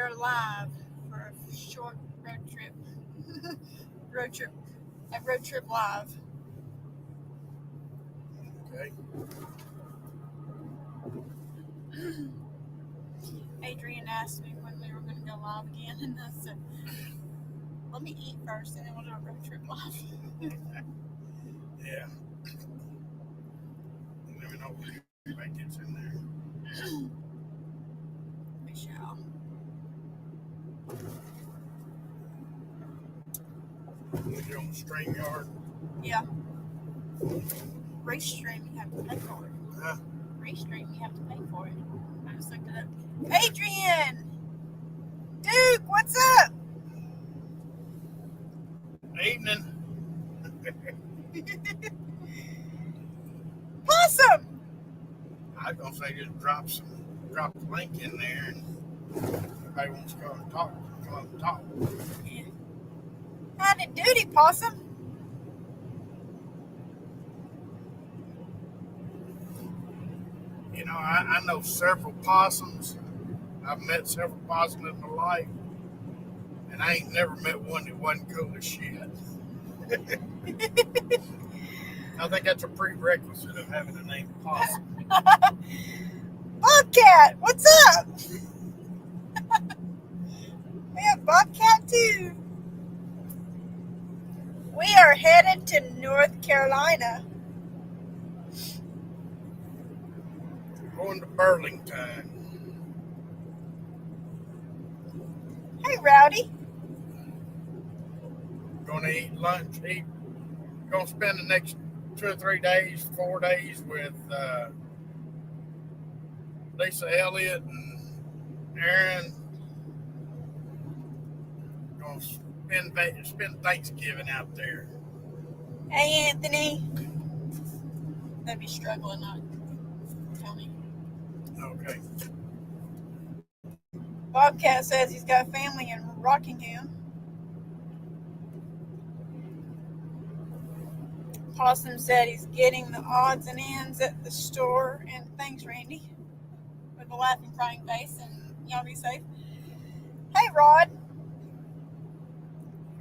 are live for a short road trip. Road trip live. Okay. Adrian asked me when we were going to go live again, and I said, let me eat first, and then we'll do a road trip live. Yeah. Let me know if anybody gets in there. We shall. You're on the StreamYard. Yeah. Restream, you have to pay for it. Huh? Restream, you have to pay for it. I just looked it up. Adrian! Duke, what's up? Evening. Possum! I was gonna say just drop the link in there, and everybody wants to come and talk. Come up and talk. Yeah. Howdy doody, Possum. You know, I know several possums. I've met several possums in my life, and I ain't never met one that wasn't cool as shit. I think that's a prerequisite of having a name possum. Bobcat, what's up? We have Bobcat too. We are headed to North Carolina. Going to Burlington. Hey, Rowdy. Gonna eat lunch. Gonna spend the next 2 or 3 days, 4 days with Lisa Elliott and Aaron. Gonna spend Thanksgiving out there. Hey, Anthony. They'd be struggling, not Tony. Okay. Bobcat says he's got family in Rockingham. Possum said he's getting the odds and ends at the store. And thanks, Randy, with a laughing, crying face. And y'all be safe. Hey, Rod.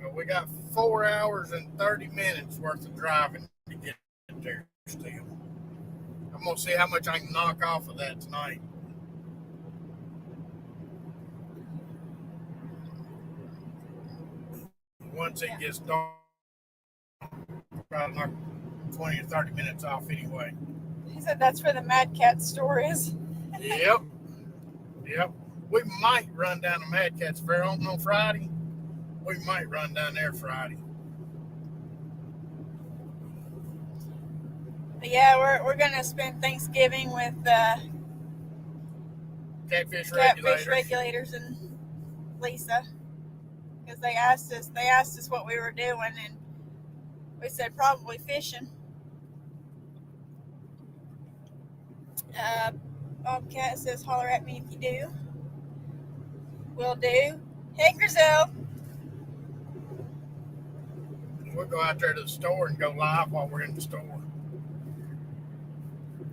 Well, we got 4 hours and 30 minutes worth of driving to get there still. I'm gonna see how much I can knock off of that tonight. Once it gets dark, probably knock 20 or 30 minutes off anyway. He said that's where the Mad Cat store is. Yep. We might run down to Mad Cat's Fair on Friday. We might run down there Friday. But yeah, we're gonna spend Thanksgiving with Catfish regulators and Lisa, because they asked us what we were doing, and we said probably fishing. Bobcat says holler at me if you do. Will do. Hey, Grizel. We'll go out there to the store and go live while we're in the store.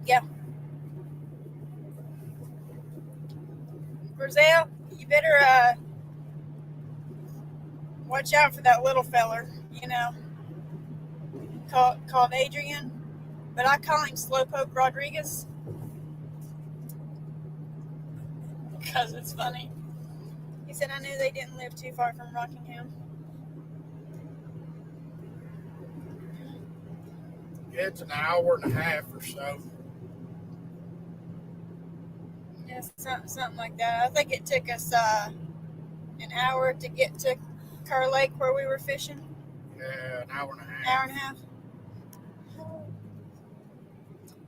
Yeah. Grizel, you better watch out for that little feller, called Adrian, but I call him Slowpoke Rodriguez because it's funny. He said I knew they didn't live too far from Rockingham. Yeah, it's an hour and a half or so. Yeah, something like that. I think it took us an hour to get to Kerr Lake where we were fishing. Yeah, an hour and a half. Hour and a half.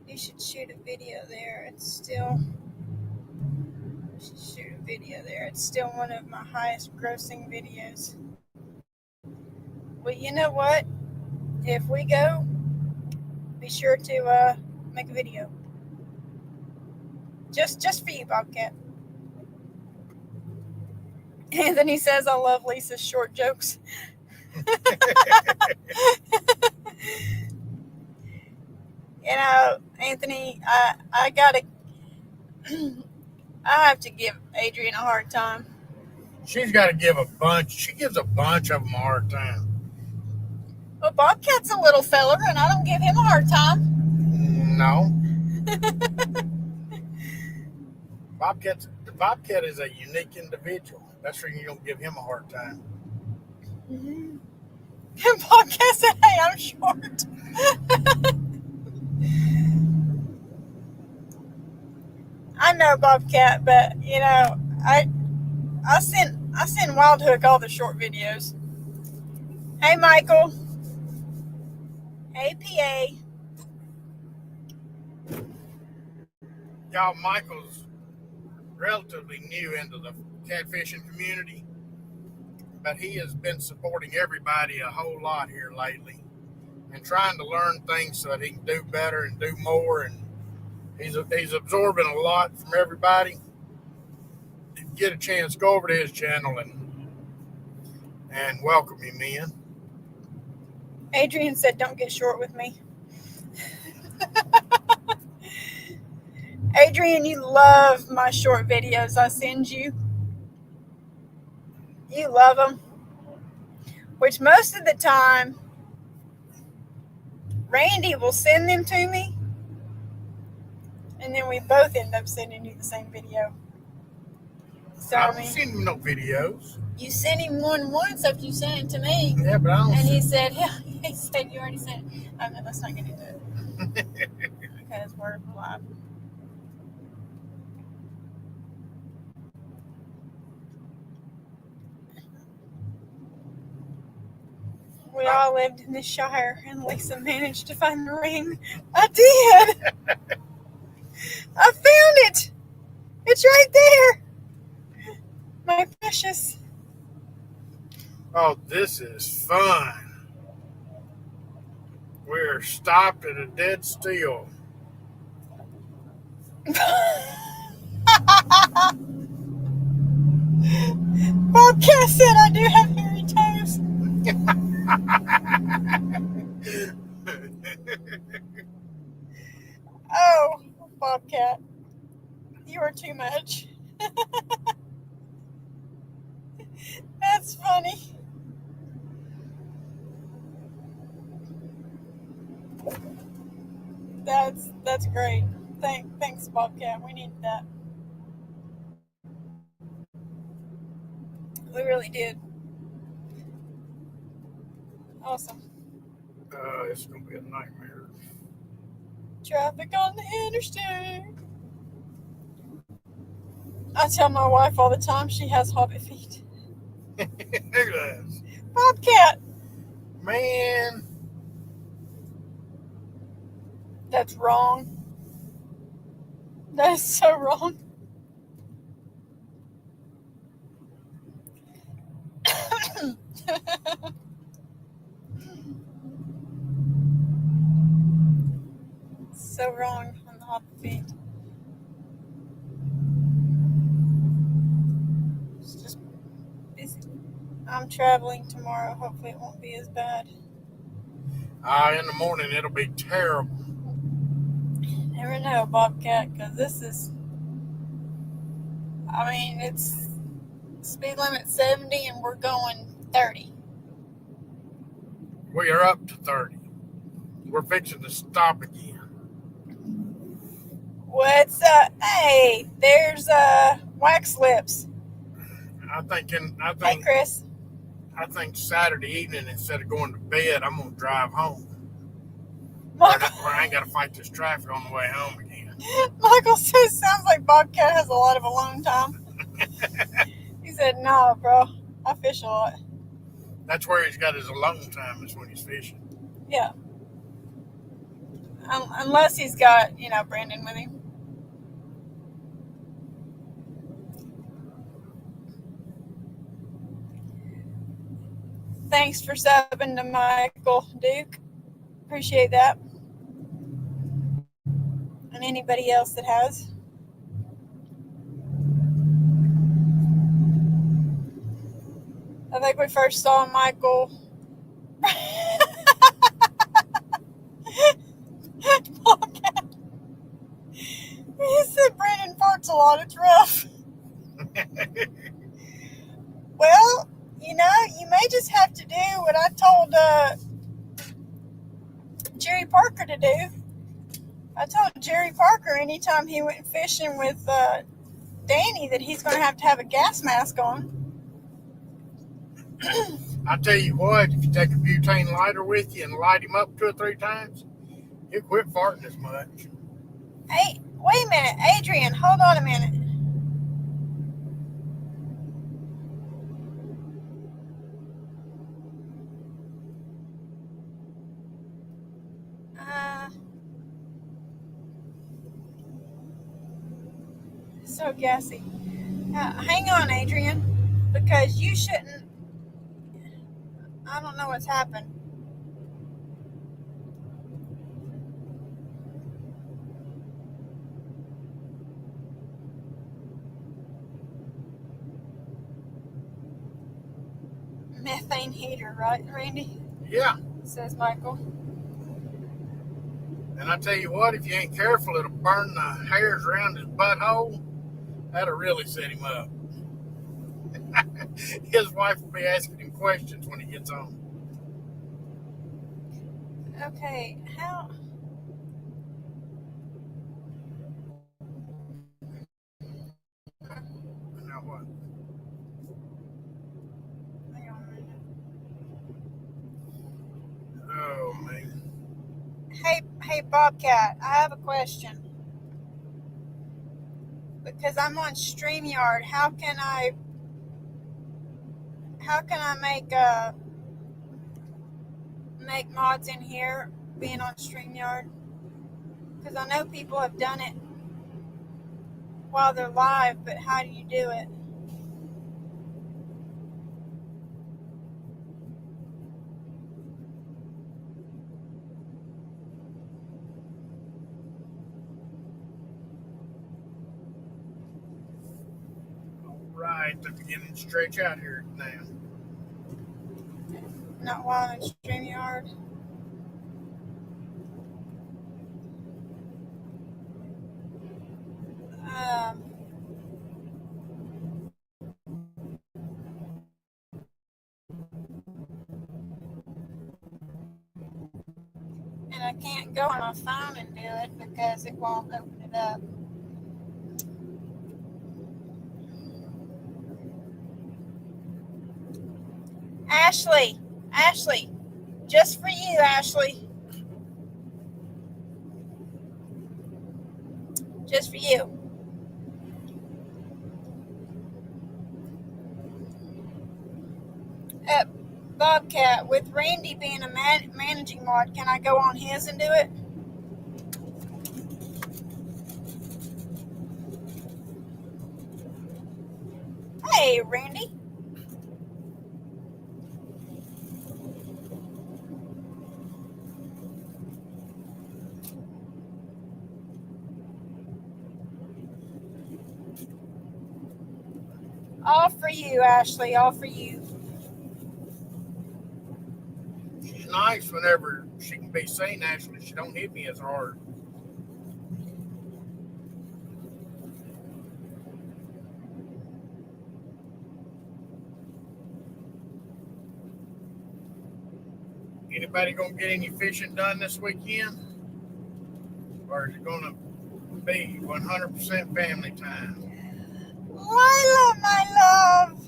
You should shoot a video there. It's still one of my highest grossing videos. Well, you know what? If we go, be sure to make a video. Just for you, Bobcat. Anthony says I love Lisa's short jokes. Anthony, I have to give Adrian a hard time She's got to give a bunch. She gives a bunch of them a hard time. Well, Bobcat's a little feller, and I don't give him a hard time. No. The Bobcat is a unique individual. That's why you don't give him a hard time. Mm-hmm. And Bobcat said, "Hey, I'm short." I know Bobcat, but you know, I send Wild Hook all the short videos. Hey, Michael. Hey, PA. Y'all, Michael's relatively new into the catfishing community, but he has been supporting everybody a whole lot here lately and trying to learn things so that he can do better and do more. And he's absorbing a lot from everybody. If you get a chance, go over to his channel and welcome him in. Adrian said, "Don't get short with me." Adrian, you love my short videos I send you. You love them. Which most of the time, Randy will send them to me. And then we both end up sending you the same video. So, I don't send him no videos. You sent him one once after you sent it to me. Yeah, but I don't. And he said, you already sent it. I mean, let's not get into it. Because we're live. We all lived in this shire, and Lisa managed to find the ring. I did. I found it. It's right there. My precious. Oh, this is fun. We're stopped at a dead still. Bobcat said I do have hairy toes. Oh, Bobcat, you are too much. That's funny. That's great. Thanks, Bobcat. We need that. We really did. Awesome. It's gonna be a nightmare. Traffic on the interstate. I tell my wife all the time she has hobbit feet. Look at this. Bobcat. Man. That's wrong. That is so wrong. So wrong on the hobbit feet. It's just busy. I'm traveling tomorrow. Hopefully it won't be as bad. In the morning it'll be terrible. Never know, Bobcat, because this is, I mean, it's speed limit 70 and we're going 30. We are up to 30. We're fixing to stop again. What's up? Hey, there's wax lips. Hey, Chris. I think Saturday evening, instead of going to bed, I'm gonna drive home. Michael, where I ain't gotta fight this traffic on the way home again. Michael says sounds like Bobcat has a lot of alone time. He said, "No, bro, I fish a lot." That's where he's got his alone time, is when he's fishing. Yeah. Unless he's got, Brandon with him. Thanks for subbing to Michael Duke. Appreciate that. And anybody else that has. I think we first saw Michael. He said Brandon farts a lot. It's rough. they just have to do what I told Jerry Parker to do. I told Jerry Parker anytime he went fishing with Danny that he's going to have a gas mask on. I tell you what, if you take a butane lighter with you and light him up 2 or 3 times, he'll quit farting as much. Hey, wait a minute, Adrian, hold on a minute. So gassy. Hang on, Adrian, because you shouldn't. I don't know what's happened. Methane heater, right, Randy? Yeah. Says Michael. And I tell you what, if you ain't careful, it'll burn the hairs around his butthole. That'll really set him up. His wife will be asking him questions when he gets home. Okay, how? Now what? Hang on a minute. Oh, man. Hey, Bobcat, I have a question. Because I'm on StreamYard, how can I make mods in here being on StreamYard? Because I know people have done it while they're live, but how do you do it? All right, they're beginning to stretch out here now. Not while I'm in StreamYard. And I can't go on my phone and do it because it won't open it up. Ashley, just for you, Ashley. Just for you. Bobcat, with Randy being a managing mod, can I go on his and do it? Hey, Randy. All for you, Ashley, all for you. She's nice whenever she can be seen, Ashley. She don't hit me as hard. Anybody gonna get any fishing done this weekend? Or is it gonna be 100% family time? Lila, my love.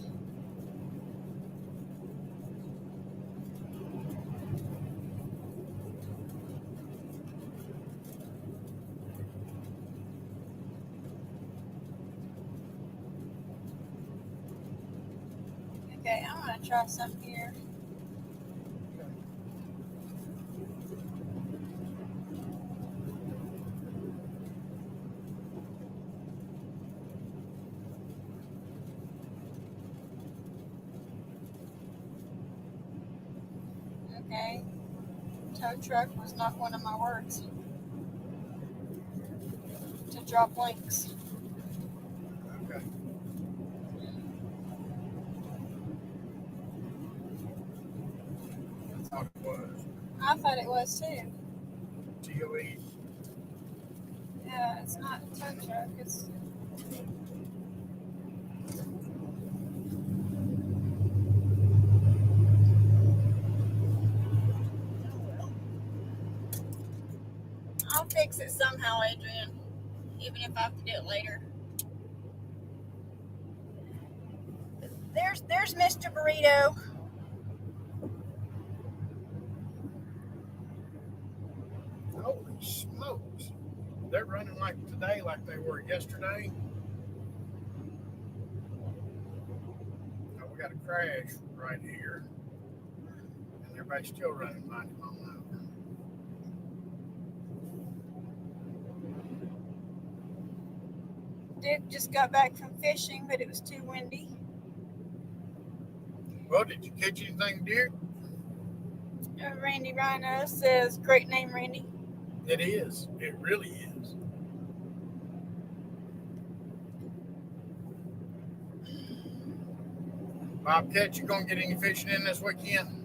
Okay, I'm gonna try something here. Okay. Tow truck was not one of my words to drop links. Okay. I thought it was. I thought it was too. TOE. Yeah, it's not a tow truck. It's fix it somehow, Adrian, even if I have to do it later. There's Mr. Burrito. Holy smokes. They're running like today like they were yesterday. Oh, we got a crash right here. And everybody's still running 90 miles an hour. Dick just got back from fishing, but it was too windy. Well, did you catch anything, dear? Randy Rhino says, great name, Randy. It is. It really is. Bobcat, you gonna get any fishing in this weekend?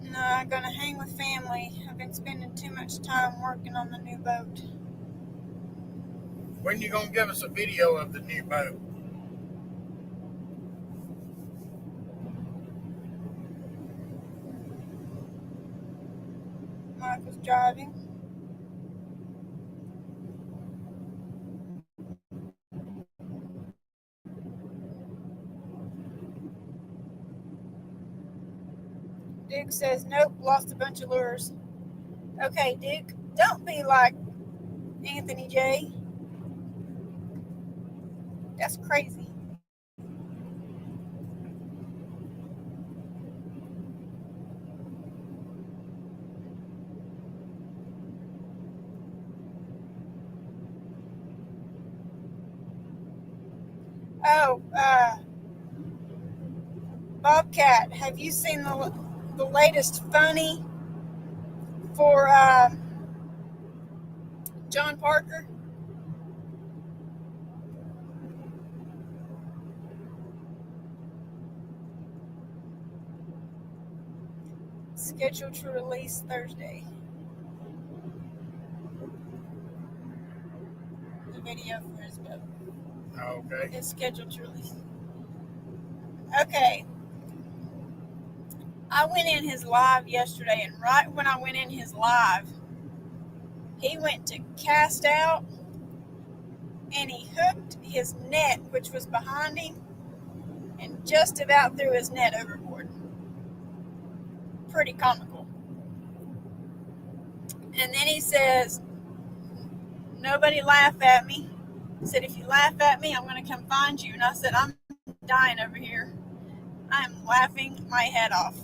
No, I'm gonna hang with family. I've been spending too much time working on the new boat. When you gonna give us a video of the new boat? Mike was driving. Duke says, nope, lost a bunch of lures. Okay, Duke, don't be like Anthony J. That's crazy. Oh, Bobcat, have you seen the latest funny for John Parker? Scheduled to release Thursday. The video for his book. Okay. It's scheduled to release. Okay. I went in his live yesterday, and right when I went in his live, he went to cast out, and he hooked his net, which was behind him, and just about threw his net overboard. Pretty comical. And then he says, nobody laugh at me. He said, if you laugh at me, I'm going to come find you. And I said, I'm dying over here. I'm laughing my head off.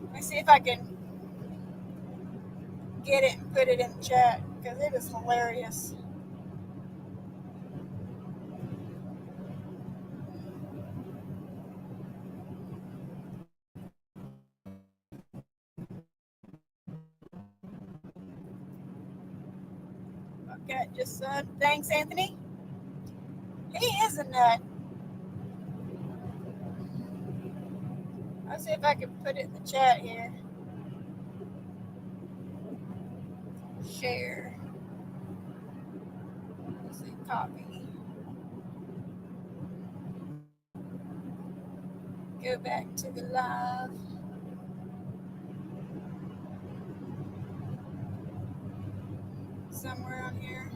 Let me see if I can get it and put it in the chat, because it is hilarious. Okay, just said, thanks, Anthony. He is a nut. I'll see if I can put it in the chat here. Share. Let's see, copy. Go back to the live. Somewhere on here.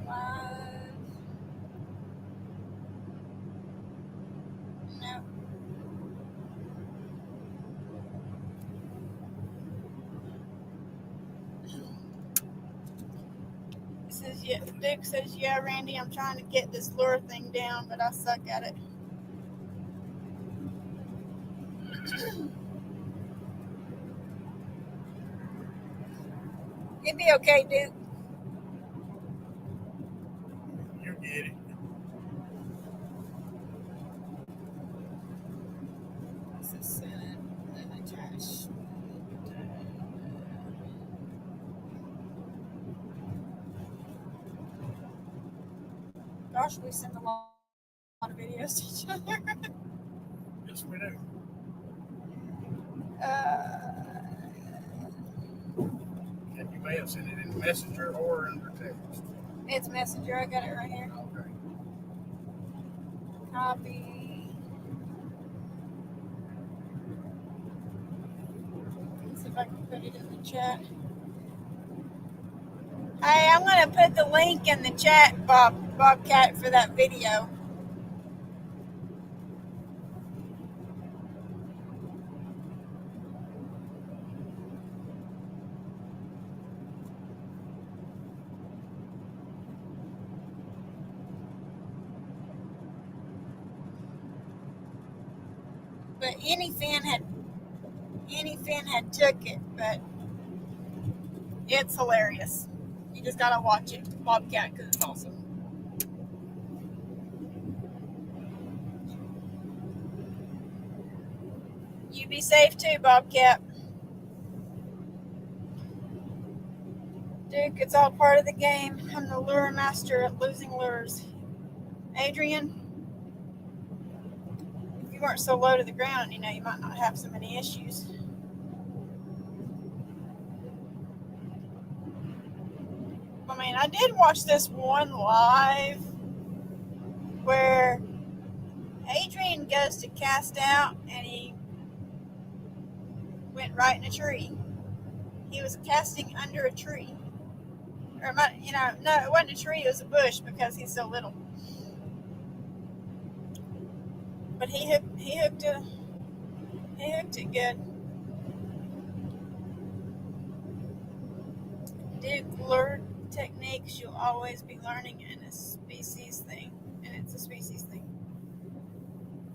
Live. No. Says, yeah, Duke says, yeah, Randy, I'm trying to get this lure thing down, but I suck at it. It'd be okay, Duke. You get it. Gosh, we send a lot of videos to each other. Yes, we do. And you may have sent it in Messenger or under text. It's Messenger. I got it right here. Okay. Copy. Let's see if I can put it in the chat. Hey, I'm going to put the link in the chat, Bobcat, for that video. But any fan had took it, but it's hilarious. You just gotta watch it, Bobcat, because it's awesome. You be safe too, Bobcat. Duke, it's all part of the game. I'm the lure master at losing lures. Adrian, if you weren't so low to the ground, you might not have so many issues. I mean, I did watch this one live where Adrian goes to cast out and he went right in a tree. He was casting under a tree. Or, no, it wasn't a tree, it was a bush because he's so little. But he hooked it good. Duke, lure techniques you'll always be learning in a species thing. And it's a species thing.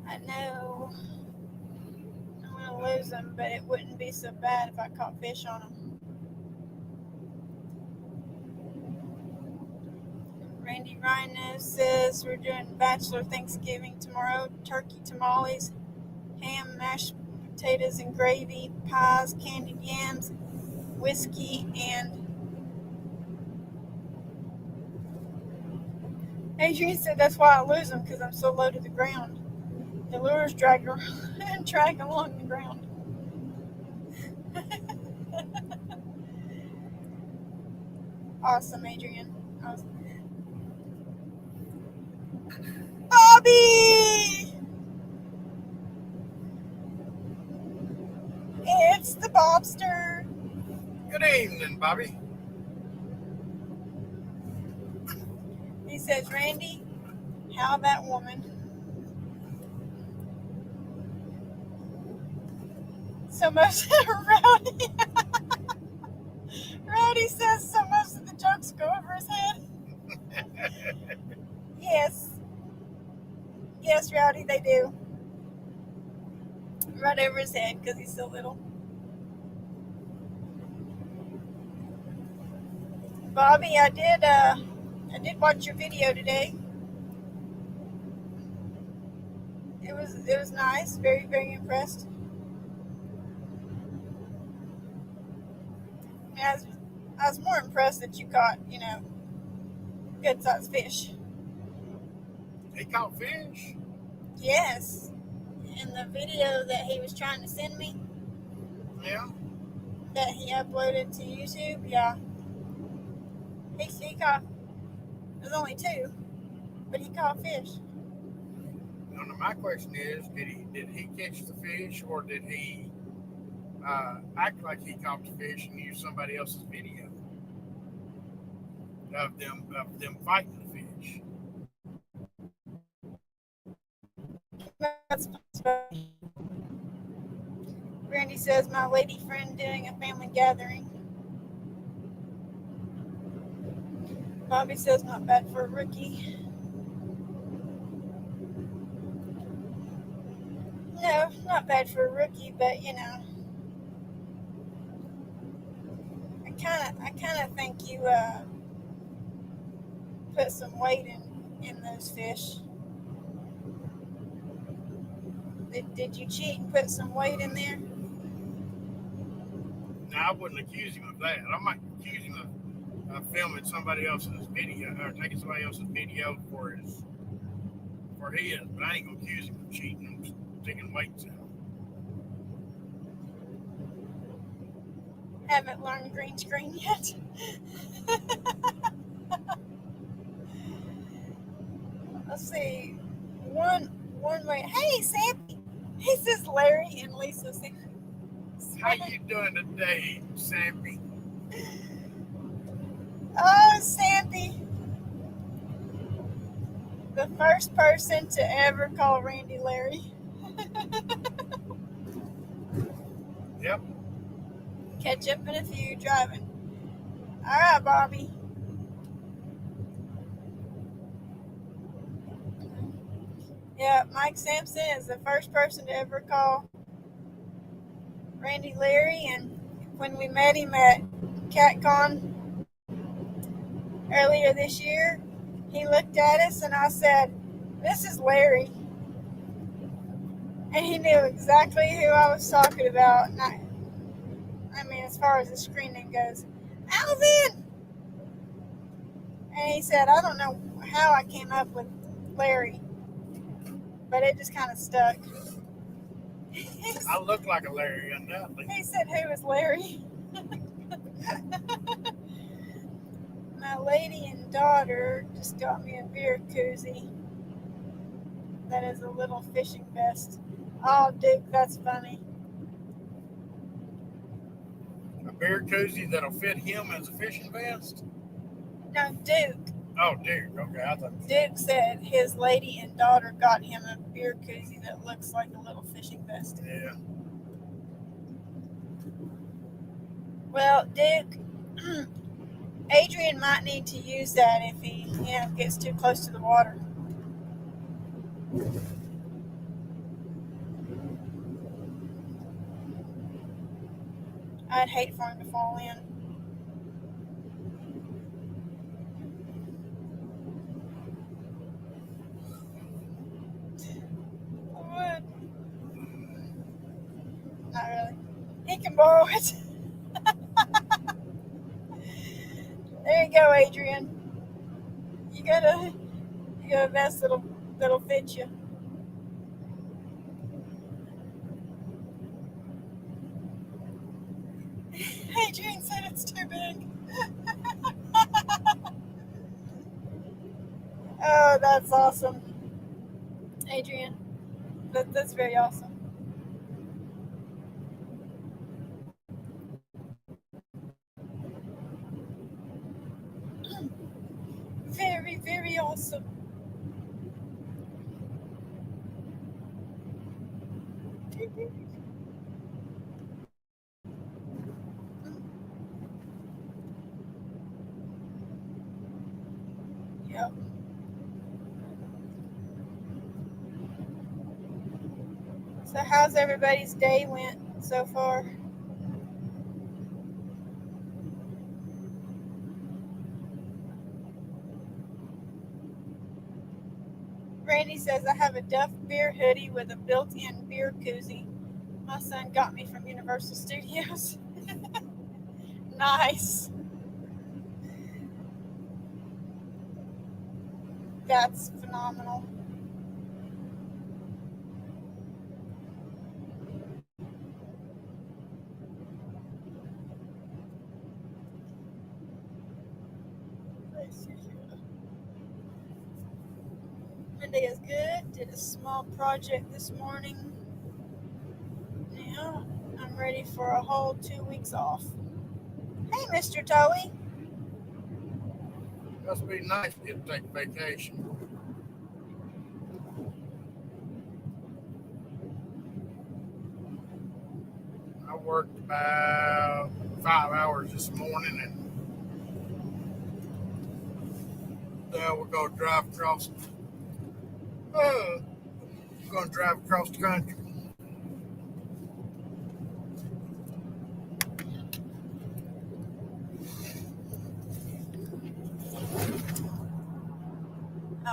I know I'm going to lose them, but it wouldn't be so bad if I caught fish on them. Randy Rhino says we're doing bachelor Thanksgiving tomorrow. Turkey tamales, ham, mashed potatoes and gravy, pies, candied yams, whiskey, and Adrian said that's why I lose them, because I'm so low to the ground. The lures drag along the ground. Awesome, Adrian. Awesome. Bobby! It's the Bobster. Good evening, Bobby. He says, Randy, how that woman? So most Rowdy says so most of the jokes go over his head. Yes, Rowdy, they do. Right over his head because he's so little. Bobby, I did watch your video today. It was nice. Very, very impressed. I was more impressed that you caught, good sized fish. He caught fish? Yes. In the video that he was trying to send me. Yeah. That he uploaded to YouTube, yeah. He caught, there's only 2, but he caught fish. Now, my question is, did he catch the fish, or did he act like he caught the fish and use somebody else's video of them fighting the fish? That's Randy says, my lady friend doing a family gathering. Bobby says, not bad for a rookie. No, not bad for a rookie, but I kind of think you put some weight in those fish. Did you cheat and put some weight in there? No, I wouldn't accuse him of that. I might accuse him filming somebody else's video or taking somebody else's video for his, but I ain't gonna accuse him of cheating and sticking weights out. Haven't learned green screen yet. Let's see. One way. Hey, Sammy. He says Larry and Lisa. How you doing today, Sammy? Oh, Sandy. The first person to ever call Randy Larry. Yep. Catch up in a few driving. All right, Bobby. Yeah, Mike Sampson is the first person to ever call Randy Larry, and when we met him at CatCon earlier this year, he looked at us and I said, "This is Larry." And he knew exactly who I was talking about. And I mean, as far as the screen name goes, Alvin! And he said, "I don't know how I came up with Larry, but it just kind of stuck." I look like a Larry, undoubtedly. He said, "Who is Larry?" My lady and daughter just got me a beer koozie that is a little fishing vest. Oh, Duke, that's funny. A beer koozie that'll fit him as a fishing vest? No, Duke. Oh, Duke. Okay, I thought. Duke said his lady and daughter got him a beer koozie that looks like a little fishing vest. Yeah. Well, Duke, Adrian might need to use that if he, gets too close to the water. I'd hate for him to fall in. I would. Not really. He can borrow it. There you go, Adrian. You got a vest that'll fit you. Adrian said it's too big. Oh, that's awesome, Adrian. That's very awesome. Very, very awesome. Yep. So how's everybody's day went so far? Randy says, "I have a Duff beer hoodie with a built-in beer koozie. My son got me from Universal Studios." Nice. That's phenomenal. Monday is good. Did a small project this morning. Now I'm ready for a whole 2 weeks off. Hey, Mr. Toey. Must be nice to get to take vacation. I worked about 5 hours this morning, and we're going to drive across. We're going to drive across the country.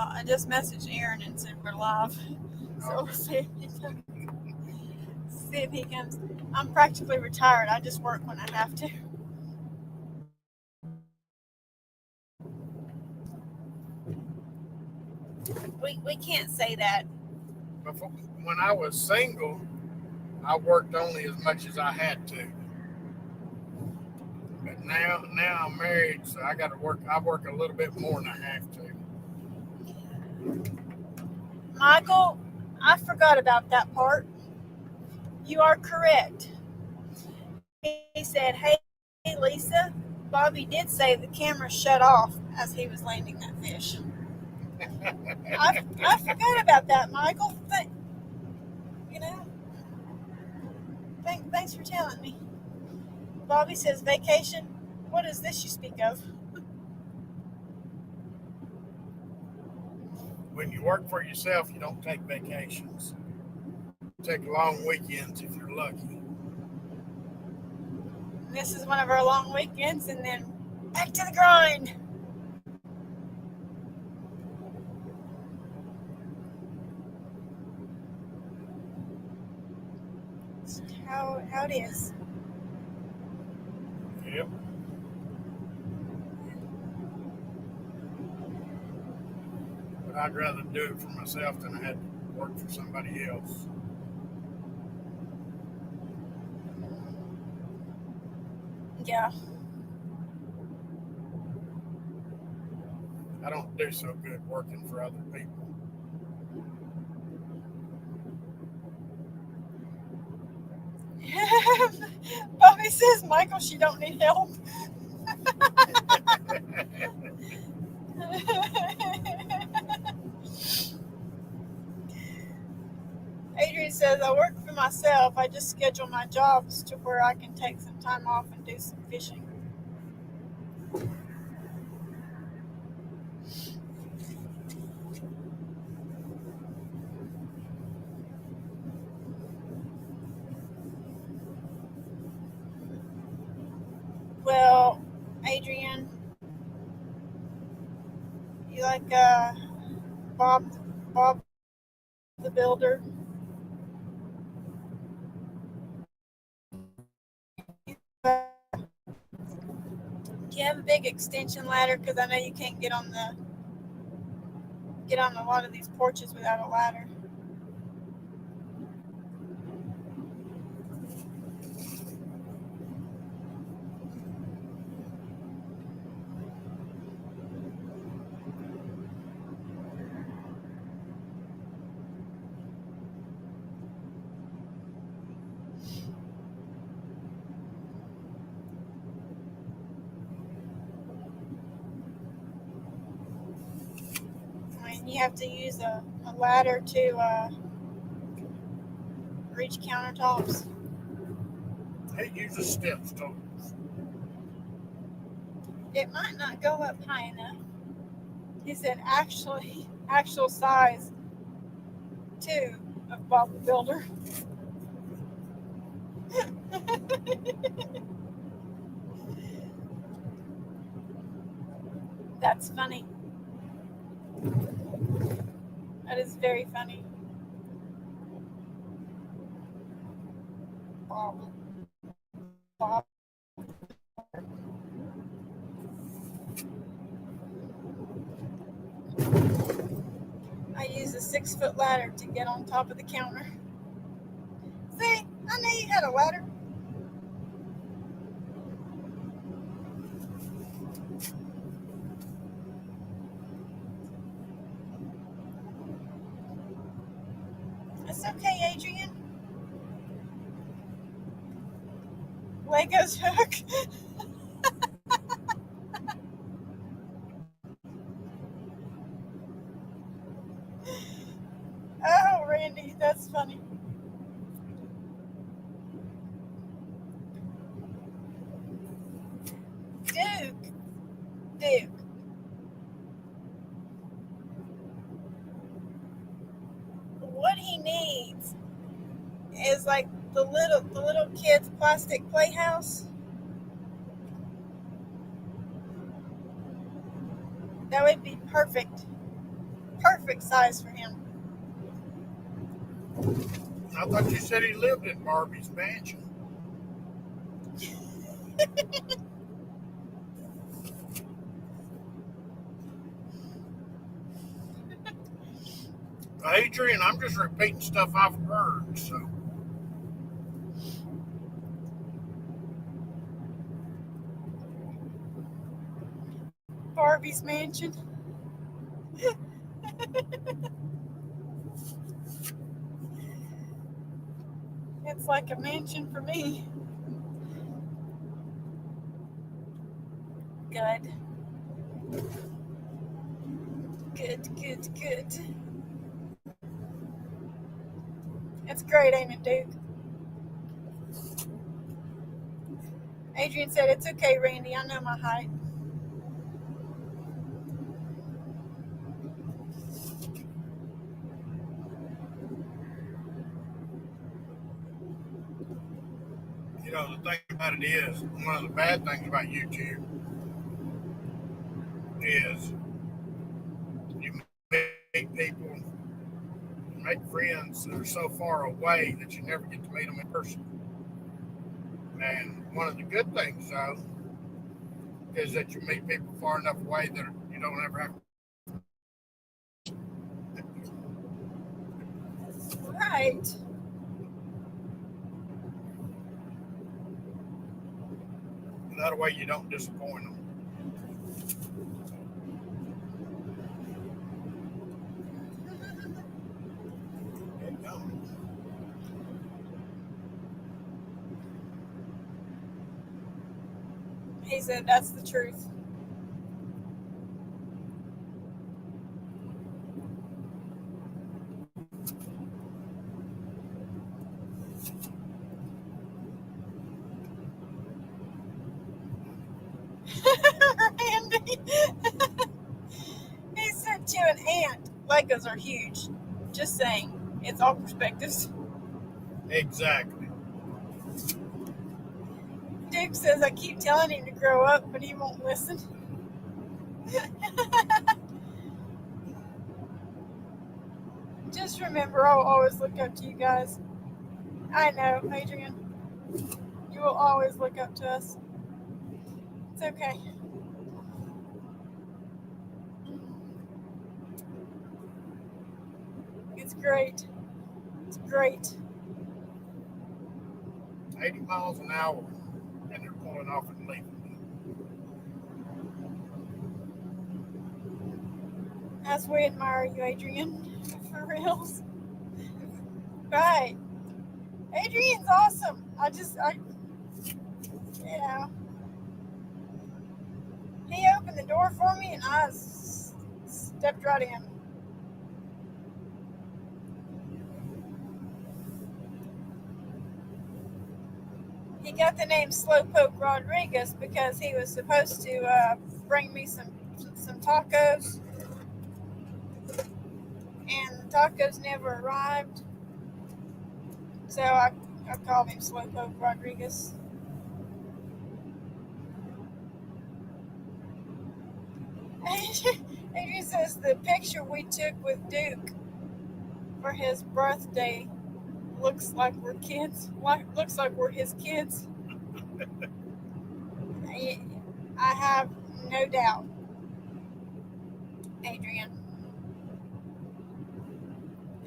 I just messaged Aaron and said we're live. So we'll see if he comes. I'm practically retired. I just work when I have to. We can't say that. Before, when I was single, I worked only as much as I had to. But now I'm married, so I got to work. I work a little bit more than I have to. Michael, I forgot about that part. You are correct. He said, "Hey, Lisa, Bobby did say the camera shut off as he was landing that fish." I forgot about that, Michael. Thanks for telling me. Bobby says, "Vacation? What is this you speak of?" When you work for yourself, you don't take vacations. You take long weekends if you're lucky. This is one of our long weekends, and then back to the grind. That's how it is. Yep. But I'd rather do it for myself than I had to work for somebody else. Yeah. I don't do so good working for other people. Bobby says, "Michael, she don't need help." Adrian says, "I work for myself. I just schedule my jobs to where I can take some time off and do some fishing." Well, Adrian, you like Bob the Builder? Do you have a big extension ladder? Because I know you can't get on a lot of these porches without a ladder. I mean, you have to use a ladder to reach countertops. It uses steps, don't It might not go up high enough. He said actual size too of Bob the Builder. That's funny. That is very funny. Bob. Bob. I use a 6-foot ladder to get on top of the counter. See, I knew you had a ladder. It's okay, Adrian. Lego's hook. Oh, Randy, that's funny. Duke. What he needs is like the little kid's plastic playhouse. That would be perfect size for him. I thought you said he lived in Barbie's mansion. Adrian, I'm just repeating stuff I've heard. So Barbie's mansion. It's like a mansion for me. Good. Good. It's great, ain't it, Duke? Adrian said, it's okay, Randy. I know my height. you know the thing about it is, one of the bad things about YouTube is you meet people, make friends that are so far away that you never get to meet them in person. And one of the good things, though, is that you meet people far enough away that you don't ever have. Right. That way you don't disappoint them. He said, that's the truth. Randy. He said to an ant, Legos are huge. Just saying. It's all perspectives. Exactly. Duke says I keep telling him to grow up, but he won't listen. Just remember, I'll always look up to you guys. I know, Adrian. You will always look up to us. It's okay. It's great. It's great. 80 miles an hour, and they're pulling off and leaving. As we admire you, Adrian. For reals. Right. Adrian's awesome. You know, he opened the door for me and I stepped right in. He got the name Slowpoke Rodriguez because he was supposed to bring me some tacos, and the tacos never arrived. So I called him Slowpoke Rodriguez. Adrian says the picture we took with Duke for his birthday looks like we're kids. Looks like we're his kids. I have no doubt, Adrian.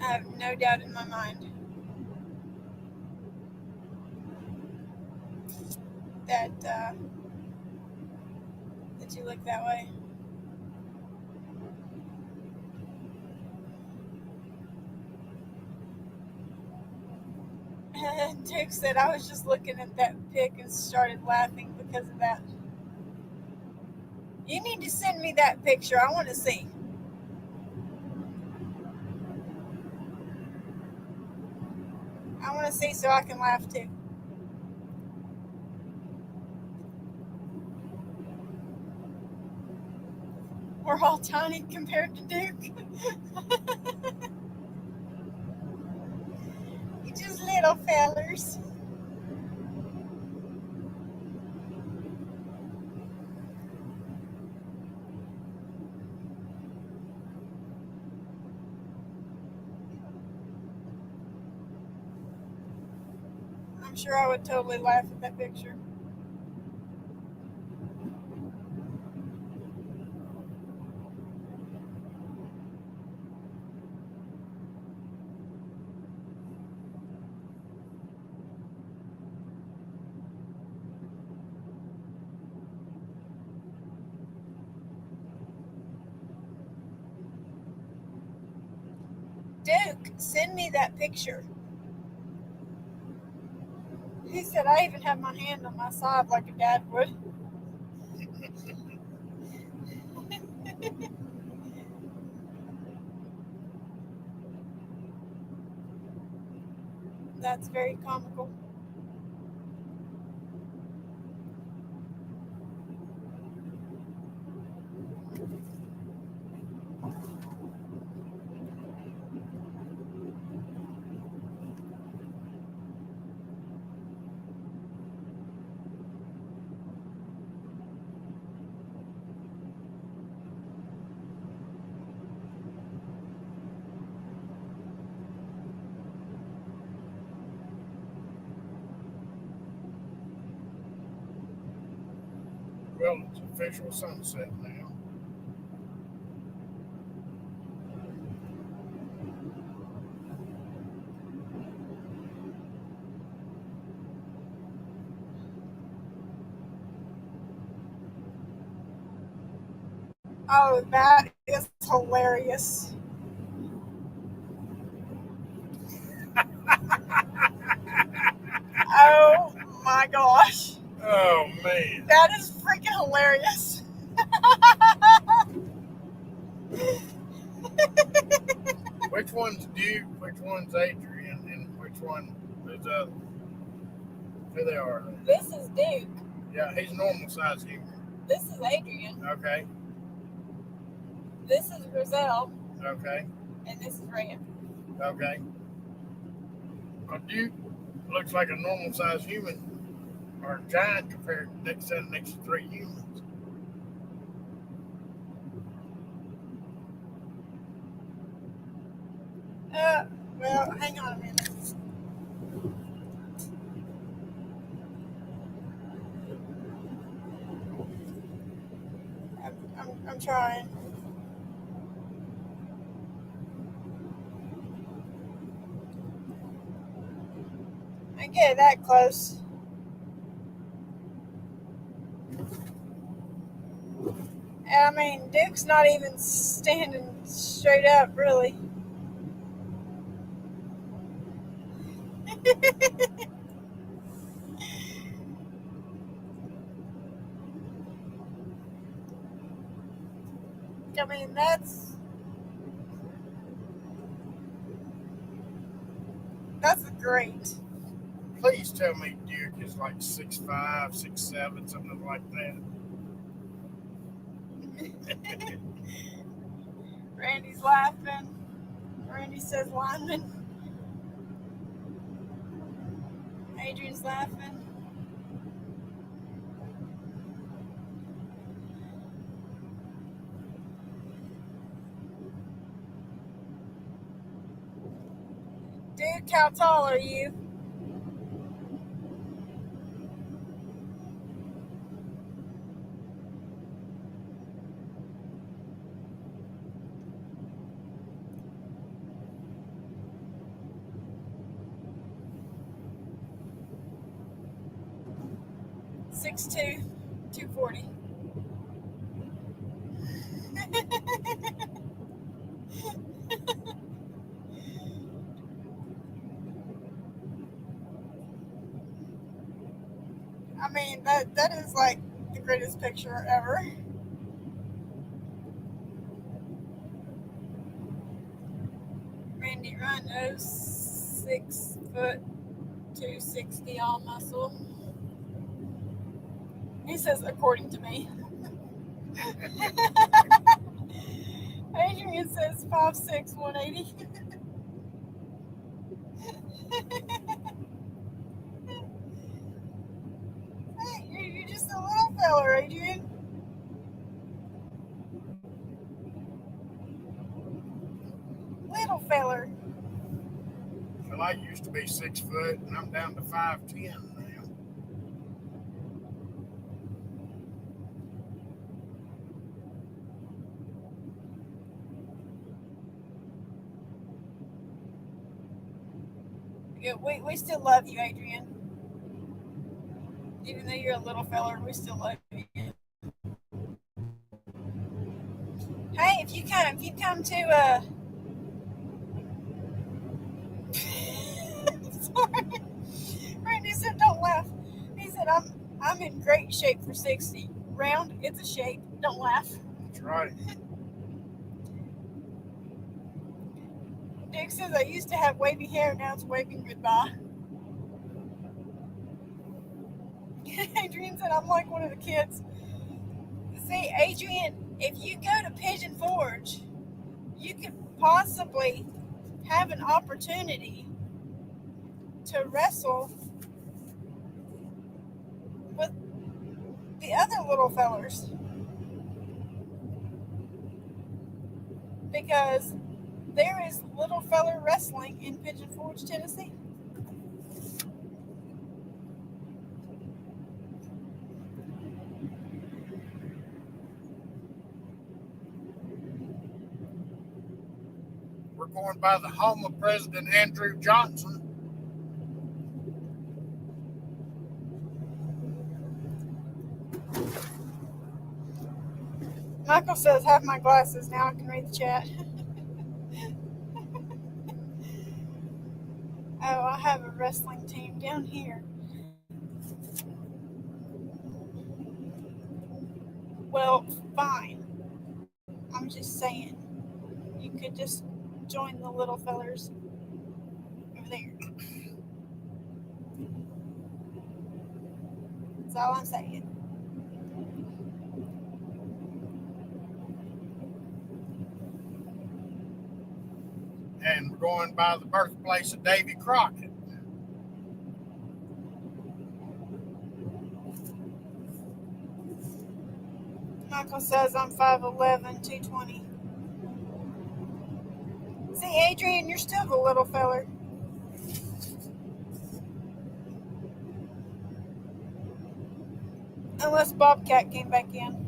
I have no doubt in my mind that that you look that way. Duke said I was just looking at that pic and started laughing because of that. You need to send me that picture. I want to see. I want to see so I can laugh too. We're all tiny compared to Duke. You just little fellers. I'm sure I would totally laugh at that picture. Duke, send me that picture. He said I even have my hand on my side like a dad would. That's very comical. Well, it's official sunset now. Oh, that is hilarious. Oh my gosh. Oh man. That is freaking hilarious. Which one's Duke? Which one's Adrian? And which one is other? Here they are. This is Duke. Yeah, he's normal size human. This is Adrian. Okay. This is Grizel. Okay. And this is Rand. Okay. Well, Duke looks like a normal size human or a giant compared to next to three humans. Well, hang on a minute. I'm trying. I get that close. I mean, Duke's not even standing straight up, really. I mean, that's great. Please tell me Duke is like 6'5", 6'7", something like that. Randy's laughing. Randy says lineman. Adrian's laughing. Duke, how tall are you? (6'2", 240). I mean, that is like the greatest picture ever. Randy Run 6 foot 260 all muscle. He says, according to me. Adrian says 5'6", 180. Hey, you're just a little feller, Adrian. Little feller. Well, I used to be 6 foot, and I'm down to 5'10" now. Yeah, we still love you, Adrian. Even though you're a little feller, we still love you. Hey, if you come to said, I'm in great shape for 60. Round, it's a shape. Don't laugh. That's right. Duke says, I used to have wavy hair, now it's waving goodbye. Adrian said, I'm like one of the kids. See, Adrian, if you go to Pigeon Forge, you could possibly have an opportunity to wrestle with the other little fellers. Because there is little feller wrestling in Pigeon Forge, Tennessee. We're going by the home of President Andrew Johnson. Michael says, have my glasses. Now I can read the chat. Oh, I have a wrestling team down here. Well, fine. I'm just saying. You could just join the little fellers over there. That's all I'm saying. And we're going by the birthplace of Davy Crockett. Michael says I'm 5'11", 220. See, Adrian, you're still the little feller. Unless Bobcat came back in.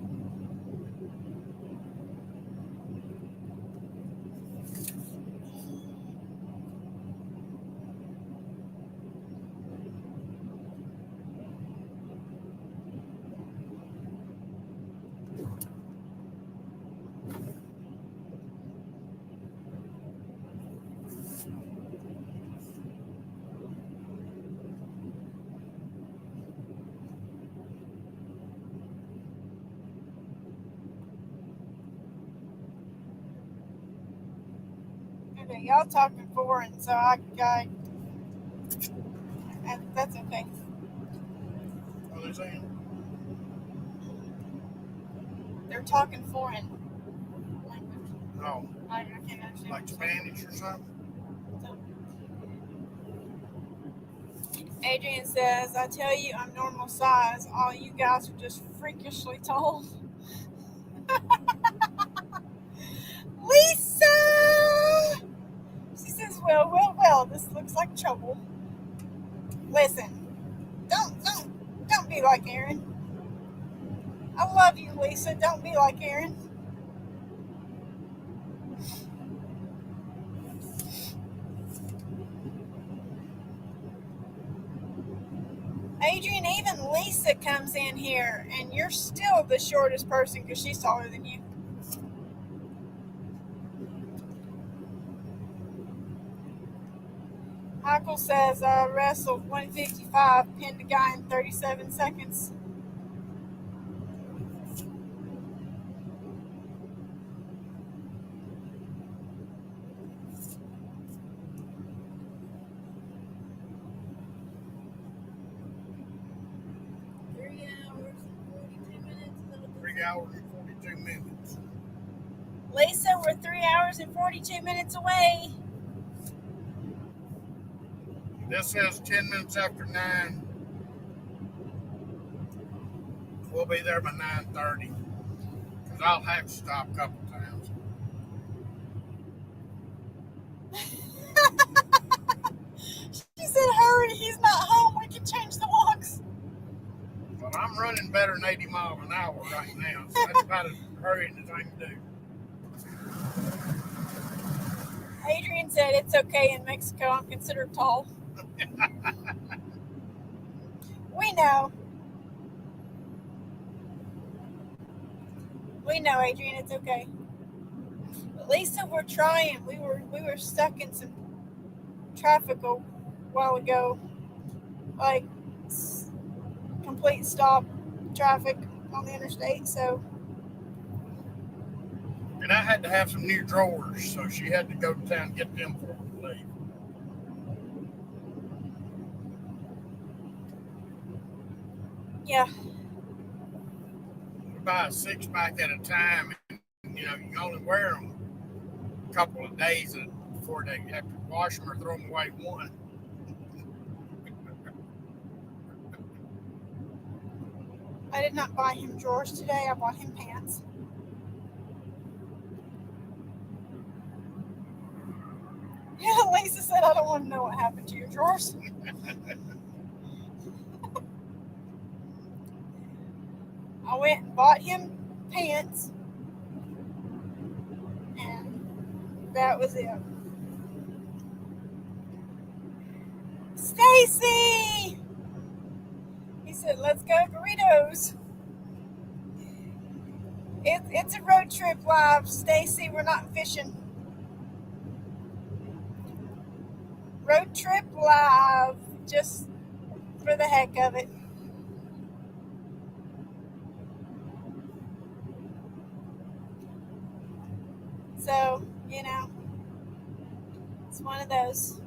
Okay, y'all talking foreign, so that's okay. What are they saying? They're talking foreign language. No. I can't understand. Like Spanish or something? So, Adrian says, I tell you, I'm normal size. All you guys are just freakishly tall. Lisa! She says, well, this looks like trouble. Listen, don't be like Aaron. I love you, Lisa. Don't be like Aaron. Adrian, even Lisa comes in here, and you're still the shortest person because she's taller than you. Michael says, I wrestled 155, pinned a guy in 37 seconds. Three hours and 42 minutes. Lisa, we're 3 hours and 42 minutes away. This says 10 minutes after 9. We'll be there by 9:30. Because I'll have to stop a couple times. She said, hurry, he's not home. We can change the locks. But I'm running better than 80 miles an hour right now. So that's about as hurrying as I can do. Adrian said, it's okay in Mexico. I'm considered tall. We know. We know, Adrian, it's okay. But Lisa, we're trying. We were stuck in some traffic a while ago. Like complete stop traffic on the interstate. So, And I had to have some new drawers, so she had to go to town and get them for me to leave. yeah, You buy a 6-pack at a time, and you can only wear them a couple of days before they have to wash them or throw them away one. I did not buy him drawers today. I bought him pants. Yeah, Lisa said, I don't want to know what happened to your drawers. I went and bought him pants, and that was it. Stacy! He said, let's go burritos. It's a road trip live, Stacy. We're not fishing. Road trip live, just for the heck of it. So, it's one of those.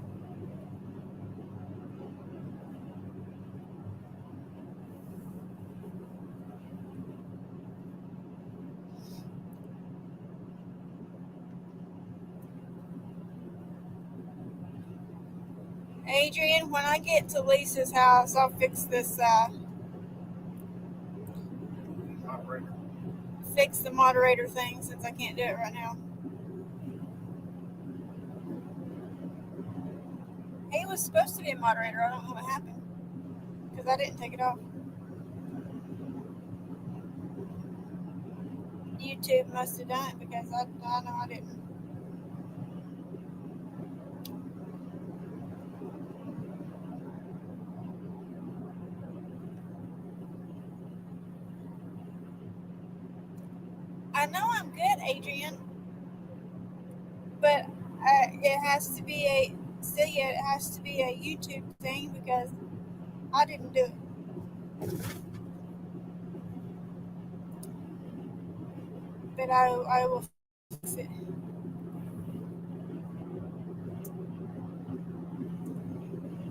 Adrian, when I get to Lisa's house, I'll fix this, fix the moderator thing since I can't do it right now. He was supposed to be a moderator. I don't know what happened because I didn't take it off. YouTube must have done it because I know I didn't. I know I'm good, Adrian, but it has to be a YouTube thing because I didn't do it. But I will fix it.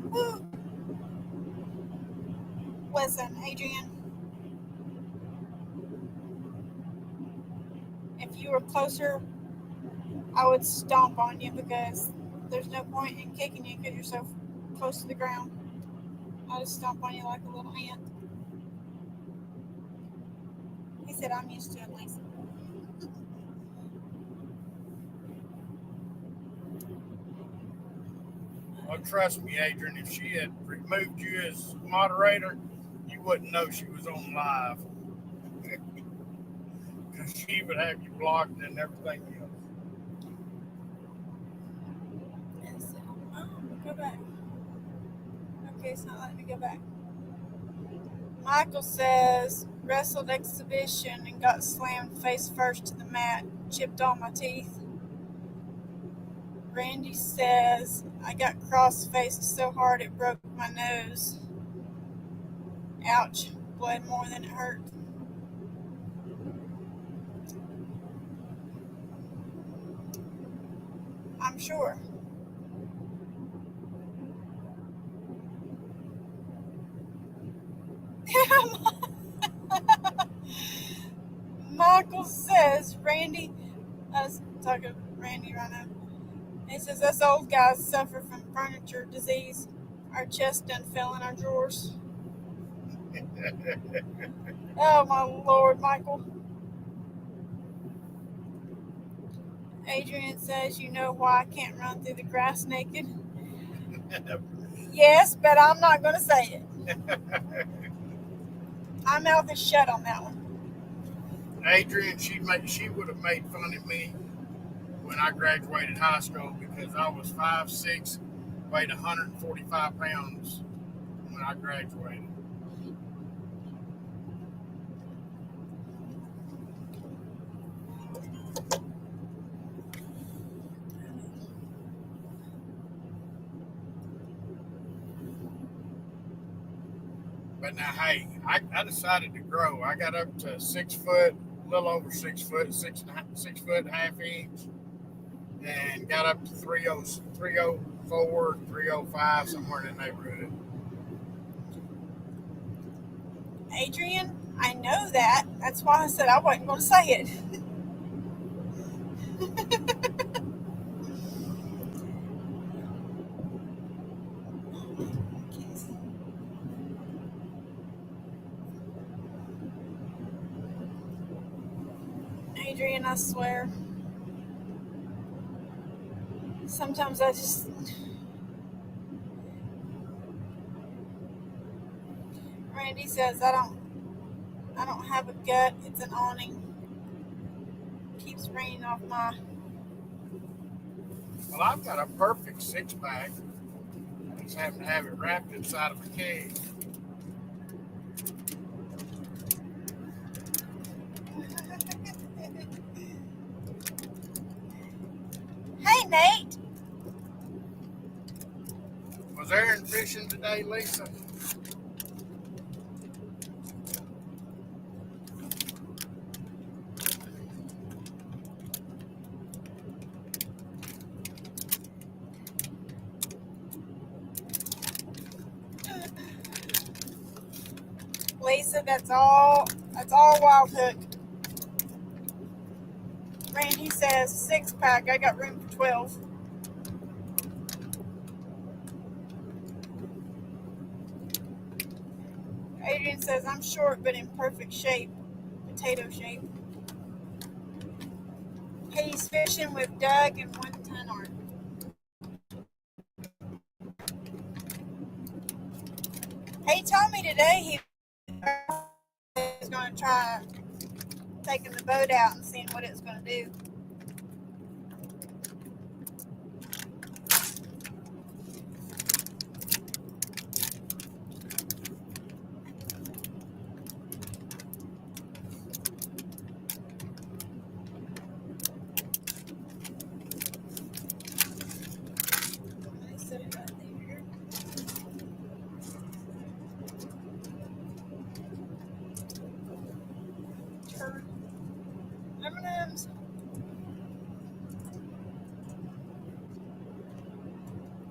Woo. Listen, Adrian, if you were closer, I would stomp on you because there's no point in kicking you because you're so close to the ground. I'll just stomp on you like a little ant. He said, I'm used to it, Lisa. Well, trust me, Adrian, if she had removed you as moderator, you wouldn't know she was on live. Because she would have you blocked and everything else. Oh, go back. Okay, it's not letting me go back. Michael says, wrestled exhibition and got slammed face first to the mat, chipped all my teeth. Randy says, I got cross-faced so hard it broke my nose. Ouch, bled more than it hurt. I'm sure. Michael says, Randy, I was talking to Randy right now. He says, us old guys suffer from furniture disease. Our chest done fell in our drawers. Oh, my Lord, Michael. Adrian says, you know why I can't run through the grass naked? Yes, but I'm not going to say it. My mouth is shut on that one. Adrian, she would have made fun of me when I graduated high school because I was 5'6", weighed 145 pounds when I graduated. But now, hey, I decided to grow. I got up to 6 foot, a little over 6 foot, 6 foot and a half inch, and got up to 304, 305, somewhere in the neighborhood. Adrian, I know that. That's why I said I wasn't going to say it. Adrian, I swear. Sometimes I just... Randy says I don't have a gut. It's an awning. Keeps raining off my... Well, I've got a perfect 6-pack. I just happen to have it wrapped inside of a cage. Hey, Nate. Was Aaron fishing today, Lisa? Lisa, that's all wild hook. Randy says 6-pack. I got room for 12. Adrian says I'm short but in perfect shape. Potato shape. He's fishing with Doug and 1-ton art. He told me today he was going to try taking the boat out and seeing what it's going to do. M&M's.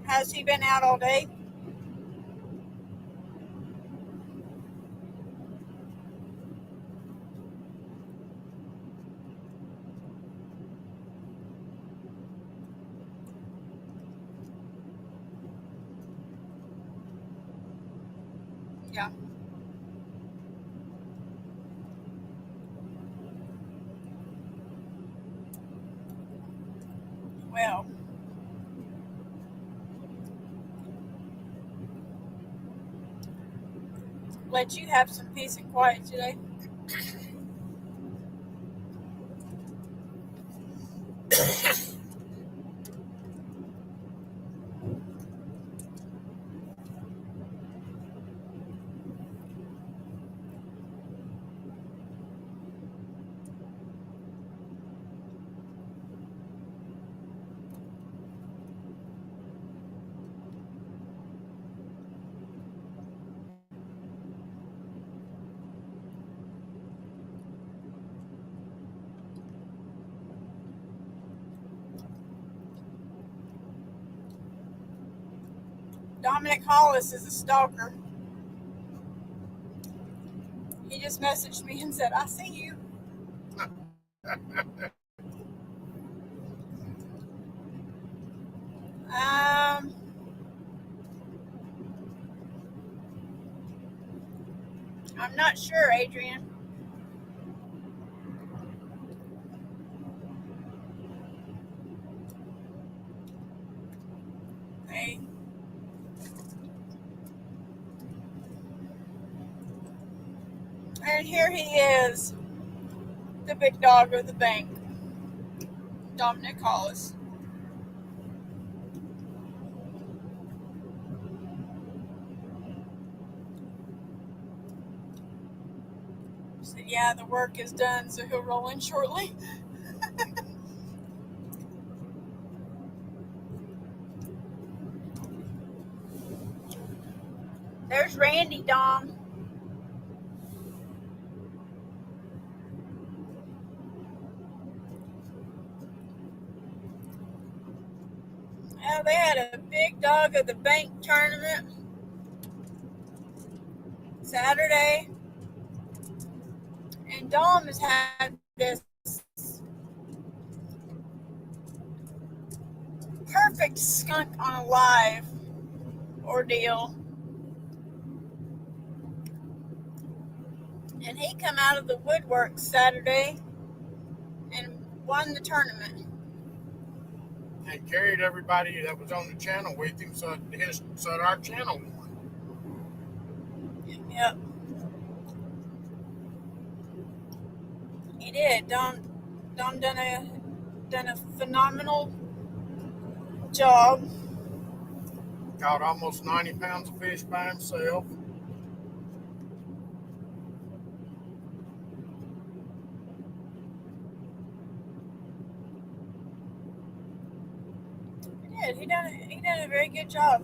Has he been out all day? Yeah. Well, let you have some peace and quiet today. Dominic Hollis is a stalker. He just messaged me and said, I see you. I'm not sure, Adrian. Hey. And here he is, the big dog of the bank, Dominic Hollis. Said, yeah, the work is done, so he'll roll in shortly. There's Randy, Dom. they had a big dog of the bank tournament Saturday, and Dom has had this perfect skunk on a live ordeal, and he come out of the woodwork Saturday and won the tournament. And carried everybody that was on the channel with him, so our channel won. Yep. He did. Dom done a phenomenal job. Caught almost 90 pounds of fish by himself. He done a very good job.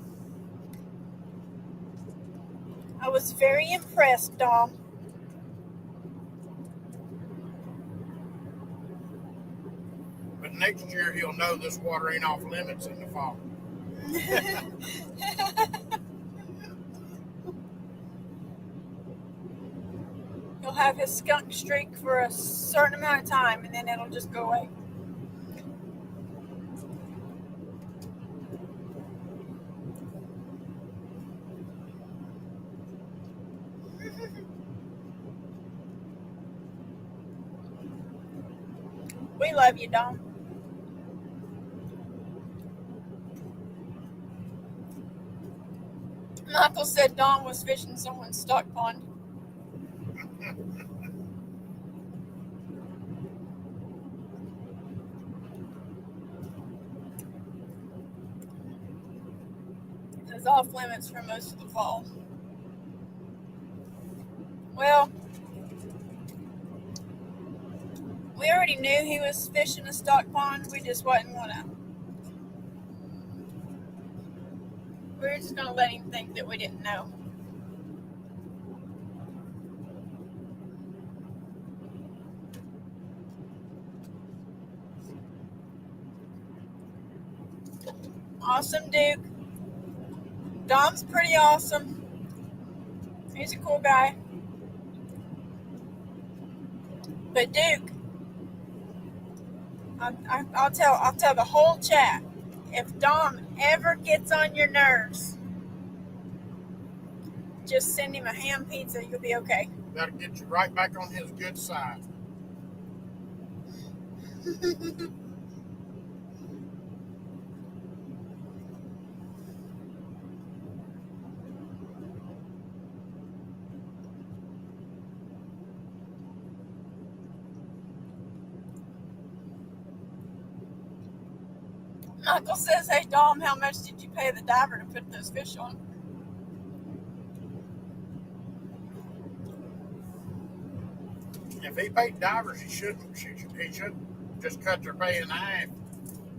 I was very impressed, Dom. But next year he'll know this water ain't off limits in the fall. He'll have his skunk streak for a certain amount of time, and then it'll just go away. We love you, Dom. Michael said Dom was fishing someone's stock pond. It was off limits for most of the fall. Well, we already knew he was fishing a stock pond. We just wasn't gonna. We were just gonna let him think that we didn't know. Awesome, Duke. Dom's pretty awesome. He's a cool guy. But Duke, I'll tell the whole chat. If Dom ever gets on your nerves, just send him a ham pizza. You'll be okay. That'll get you right back on his good side. Michael says, "Hey Dom, how much did you pay the diver to put those fish on?" If he paid divers, he should just cut their pay in half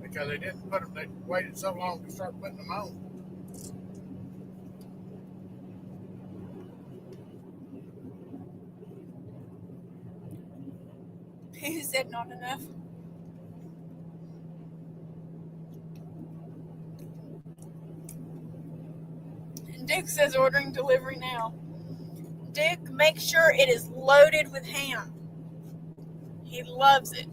because they didn't put them. They waited so long to start putting them on. He said not enough. And Duke says ordering delivery now. Duke, make sure it is loaded with ham. He loves it.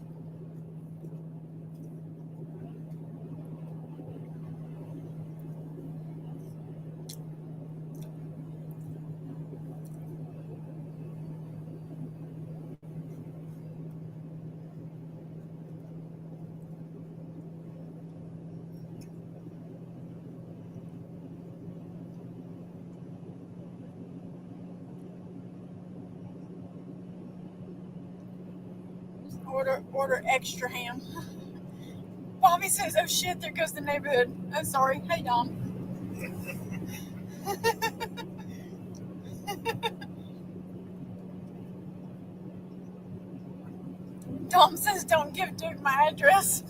Order extra ham. Bobby says, "Oh shit, there goes the neighborhood." Oh, sorry. Hey, Dom. Dom says, "Don't give Duke my address."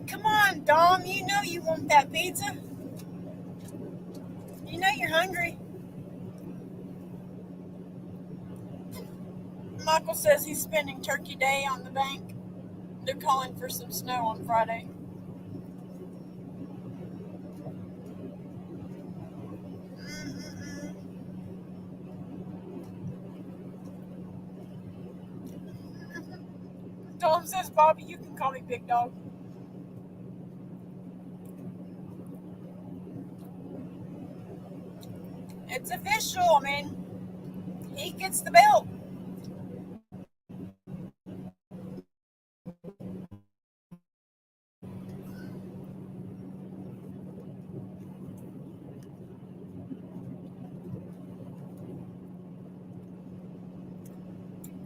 Come on, Dom. You know you want that pizza. You know you're hungry. Michael says he's spending Turkey Day on the bank. They're calling for some snow on Friday. Tom says, Bobby, you can call me Big Dog. It's official. I mean, he gets the belt.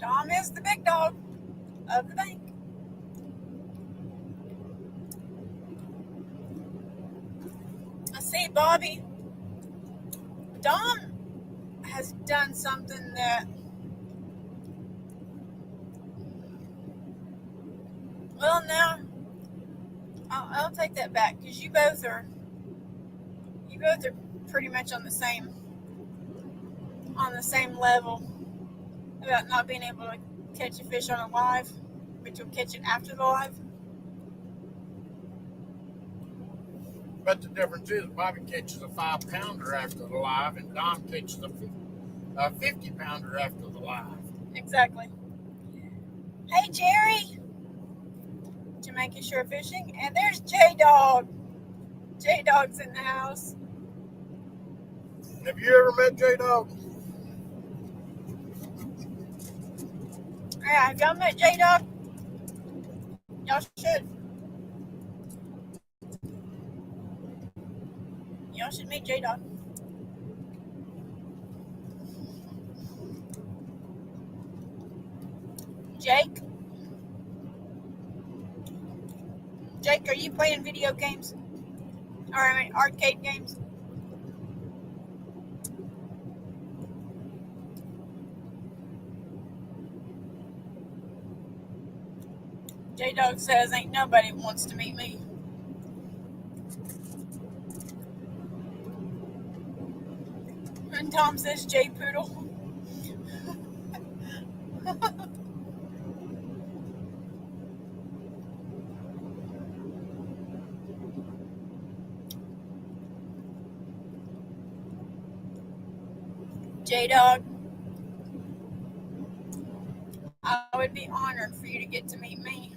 Tom is the big dog of the bank. I see, Bobby. Dom has done something that, well, now I'll take that back, because you both are pretty much on the same level about not being able to catch a fish on a live, but you'll catch it after the live. But the difference is Bobby catches a 5-pounder after the live, and Dom catches a 50-pounder after the live. Exactly. Hey, Jerry. Jamaica Shore Fishing. And there's J-Dog. J-Dog's in the house. Have you ever met J-Dog? Yeah, have y'all met J-Dog? Y'all should. Y'all should meet J-Dog. Jake, are you playing video games? Or, I mean, arcade games? J-Dog says, ain't nobody wants to meet me. And Tom says, J Poodle. J-Dog, I would be honored for you to get to meet me.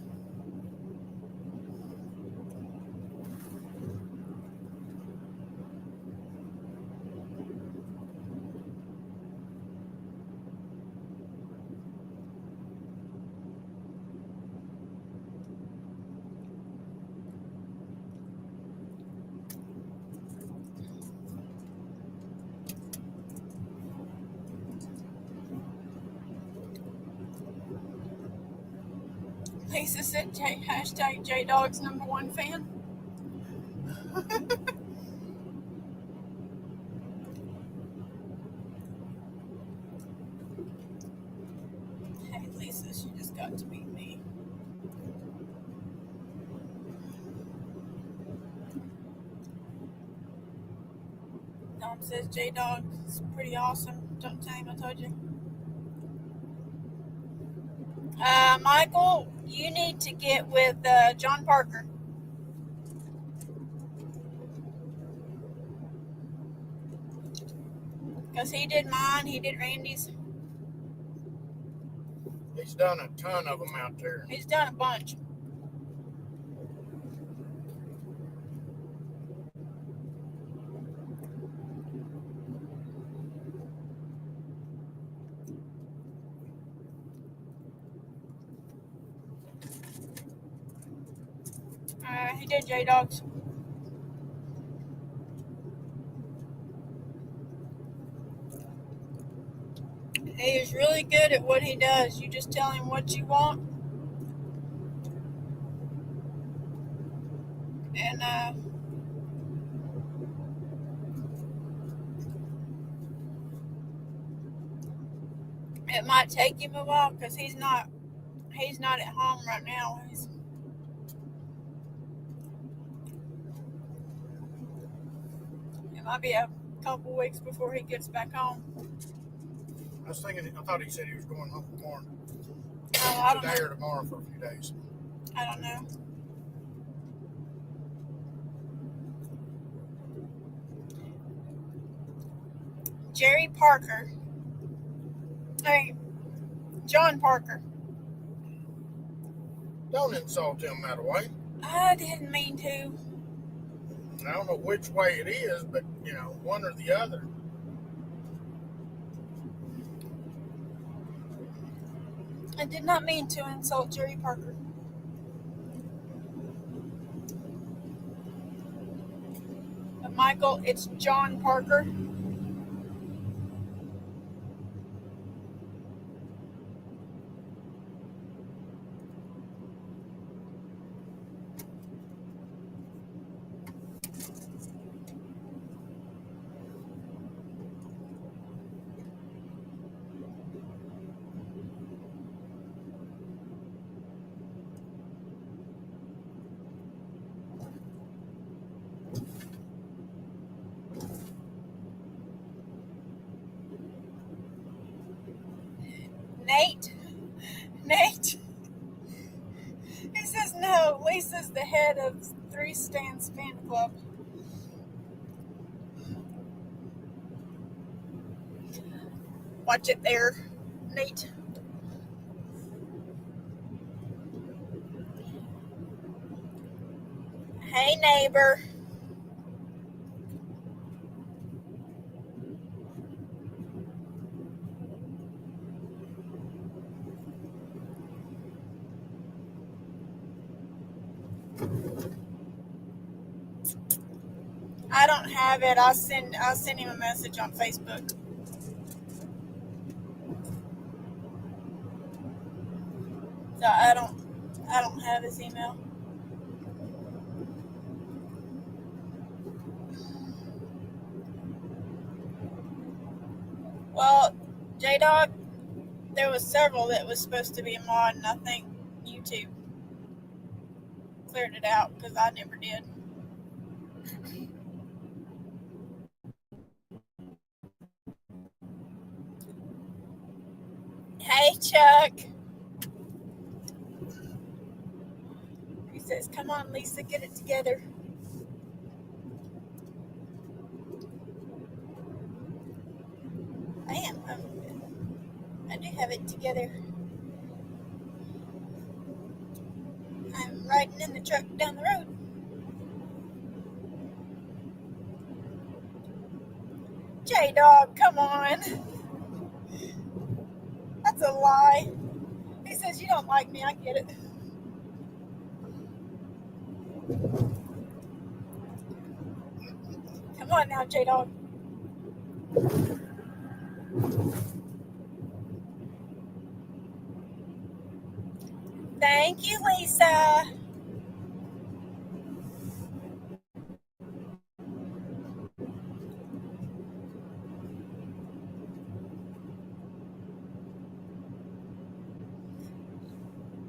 Lisa said, hashtag J-Dog's #1 fan. Hey, Lisa, she just got to meet me. Tom says J-Dog is pretty awesome. Don't tell him I told you. Michael, you need to get with John Parker. Because he did mine, he did Randy's. He's done a ton of them out there. He's done a bunch. He did J-Dog's. He is really good at what he does. You just tell him what you want. And it might take him a while because he's not at home right now. It might be a couple weeks before he gets back home. I was thinking, I thought he said he was going home tomorrow. I don't Today know. or tomorrow for a few days. I don't know. Jerry Parker. Hey, John Parker. Don't insult him that way. I didn't mean to. I don't know which way it is, but, one or the other. I did not mean to insult Jerry Parker. But Michael, it's John Parker. Nate. He says no. Lisa's the head of Three Stands Fan Club. Watch it there, Nate. Hey, neighbor. I don't have it. I'll send him a message on Facebook. So I don't have his email. Well, J-Dog, there was several that was supposed to be a mod, and I think YouTube cleared it out because I never did. Hey, Chuck. He says, come on, Lisa, get it together. I am. I do have it together. I'm riding in the truck down the road. J-Dog, come on. That's a lie. He says you don't like me. I get it. Come on now, J-Dog. Thank you, Lisa.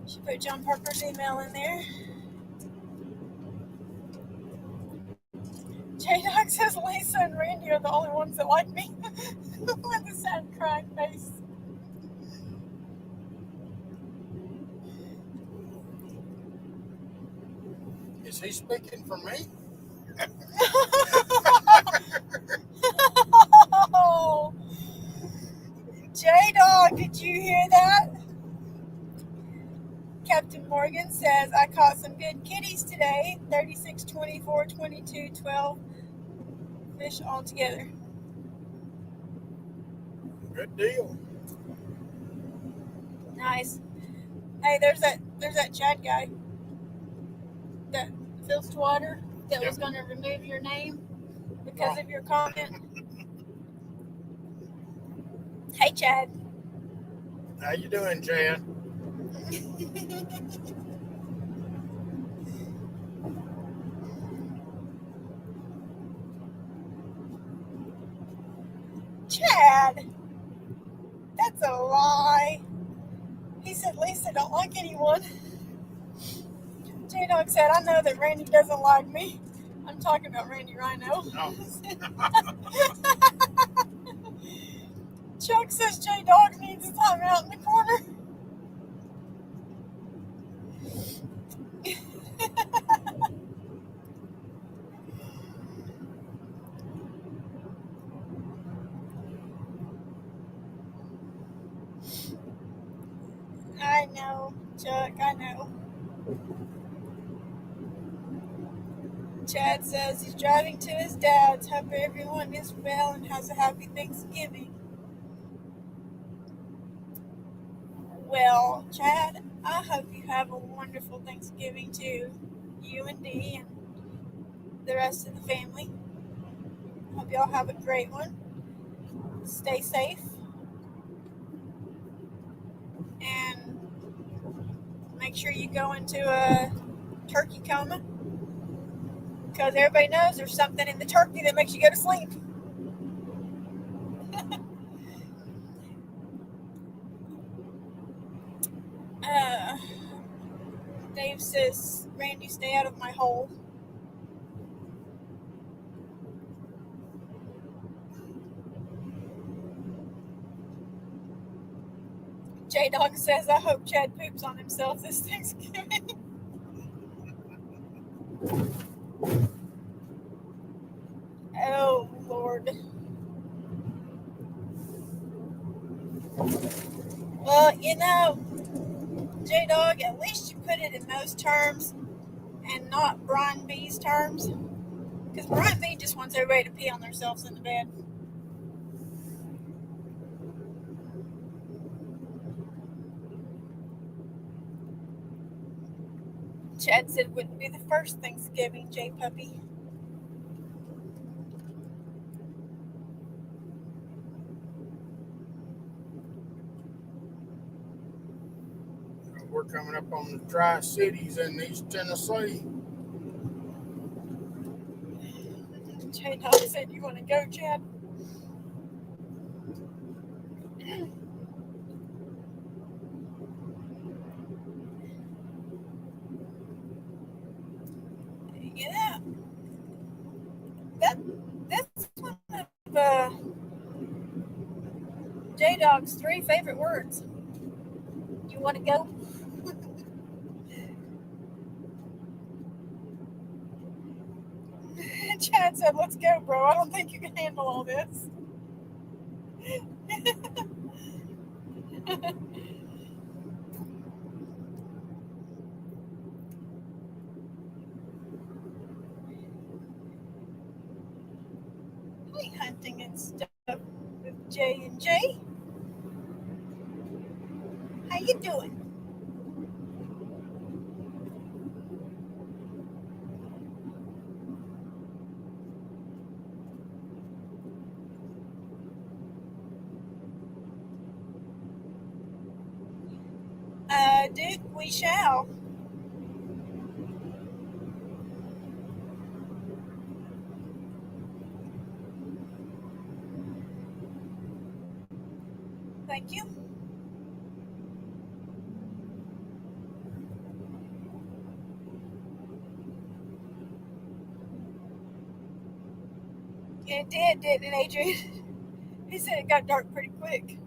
Should put John Parker's email in there. J-Dog says Lisa and Randy are the only ones that like me. With a sad crying face. Is he speaking for me? Oh, J-Dog, did you hear that? Captain Morgan says, I caught some good kitties today. 36, 24, 22, 12 fish all together. Good deal. Nice. Hey, there's that Chad guy that fills water that was going to remove your name because of your comment. Hey, Chad. How you doing, Chad? Chad, that's a lie. He said Lisa don't like anyone. J-Dog said, I know that Randy doesn't like me. I'm talking about Randy Rhino. Oh. Chuck says J-Dog needs a time out in the corner. know, Chuck, I know. Chad says he's driving to his dad's. Hope everyone is well and has a happy Thanksgiving. Well, Chad, I hope you have a wonderful Thanksgiving too. You and Dee and the rest of the family. Hope y'all have a great one. Stay safe. And make sure you go into a turkey coma. Because everybody knows there's something in the turkey that makes you go to sleep. Dave says, Randy, stay out of my hole. J-Dog says, I hope Chad poops on himself this Thanksgiving. Oh, Lord. Well, you know, J-Dog, at least you put it in those terms and not Brian B's terms. Because Brian B just wants everybody to pee on themselves in the bed. Chad said it wouldn't be the first Thanksgiving, J Puppy. We're coming up on the Tri-Cities in East Tennessee. J-Dog said, you want to go, Chad? Yeah, that's one of J-Dog's 3 favorite words. You want to go? Chad said, let's go, bro. I don't think you can handle all this. Hey, hunting and stuff with J and J. How you doing? Duke, we shall. Thank you. It did, didn't it, Adrian? He said it got dark pretty quick.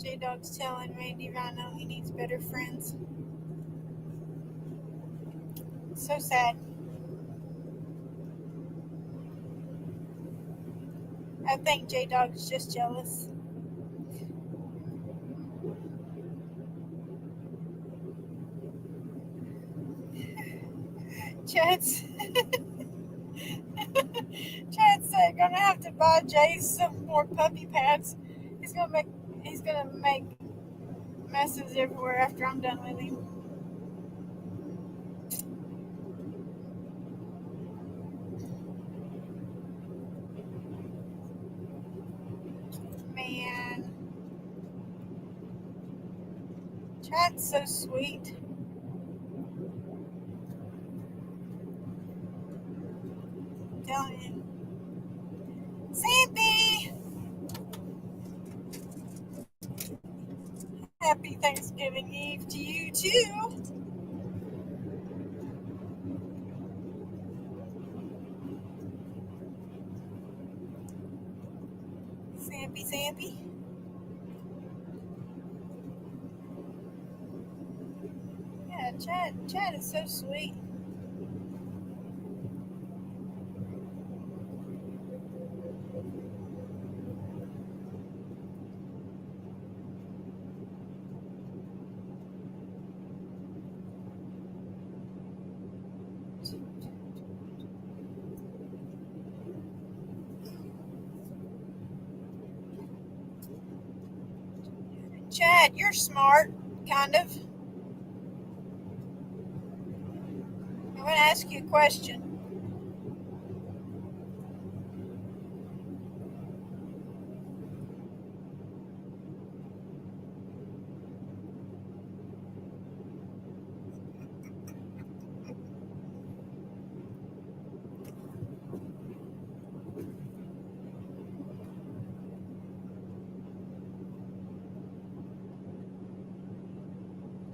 J-Dog's telling Randy Rhino he needs better friends. So sad. I think J-Dog's just jealous. Chad said gonna have to buy Jay some more puppy pads. He's gonna make messes everywhere after I'm done with him. Man, Chad's so sweet. I'm telling you. Sandy! Happy Thanksgiving Eve to you too. Sampy. Chad is so sweet. Chad, you're smart, kind of. I'm going to ask you a question.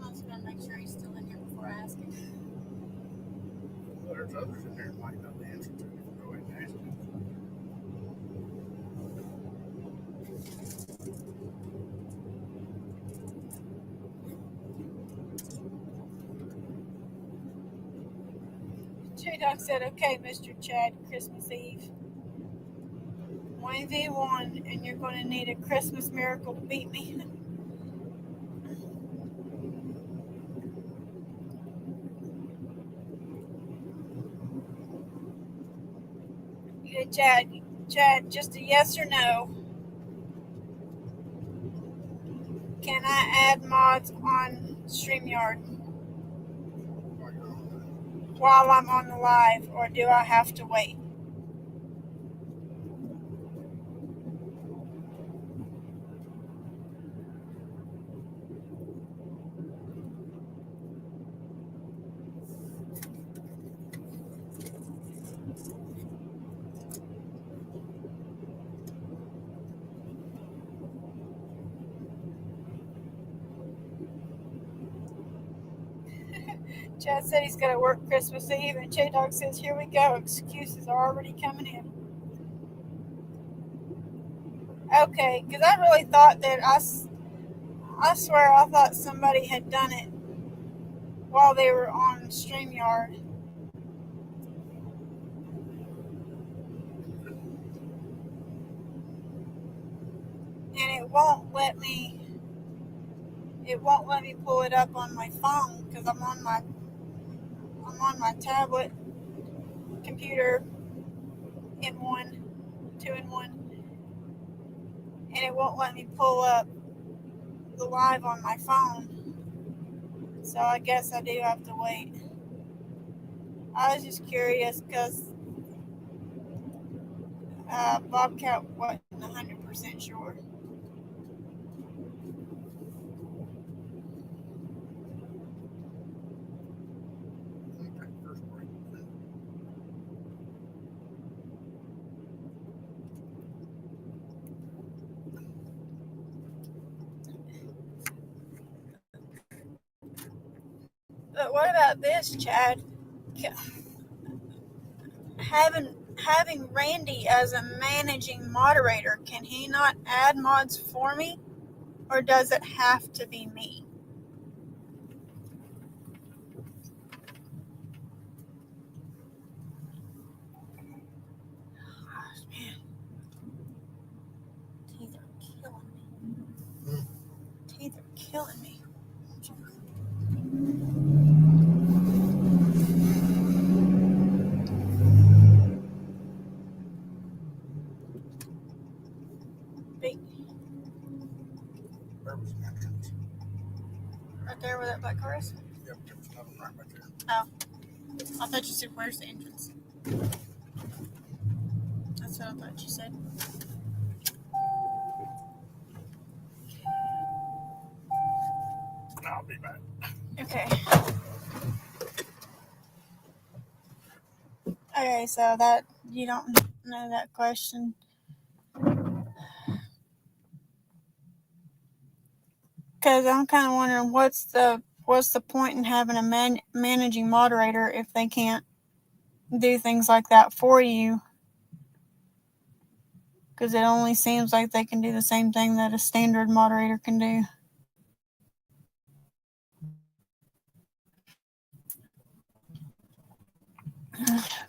I was going to make sure he's still in here before I ask him. Well, there's others in there that might know the answer to it. Go ahead and ask them. J-Dog said, okay, Mr. Chad, Christmas Eve. 1v1, and you're going to need a Christmas miracle to beat me. Yeah, Chad, just a yes or no. Can I add mods on StreamYard while I'm on the live, or do I have to wait? Chad said he's going to work Christmas Eve, and J-Dog says, here we go, excuses are already coming in. Okay, because I really thought that, I swear I thought somebody had done it while they were on StreamYard. And it won't let me pull it up on my phone because I'm on my tablet computer in one, 2-in-1, and it won't let me pull up the live on my phone. So I guess I do have to wait. I was just curious because Bobcat wasn't 100% sure. But what about this, Chad? Having Randy as a managing moderator, can he not add mods for me? Or does it have to be me? Gosh, man. Teeth are killing me. Teeth are killing me. Where was the entrance? Right there where that black car is? Yep, there's nothing right back there. Oh. I thought you said, where's the entrance? That's what I thought you said. I'll be back. Okay. Okay, so that you don't know that question. Because I'm kind of wondering what's the point in having a managing moderator if they can't do things like that for you? Because it only seems like they can do the same thing that a standard moderator can do.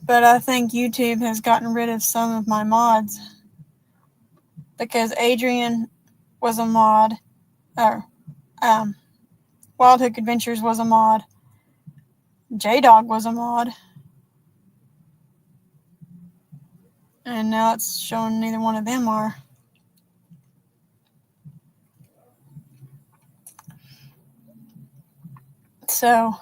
But I think YouTube has gotten rid of some of my mods because Adrian was a mod, or Wild Hook Adventures was a mod, J-Dog was a mod, and now it's showing neither one of them are. So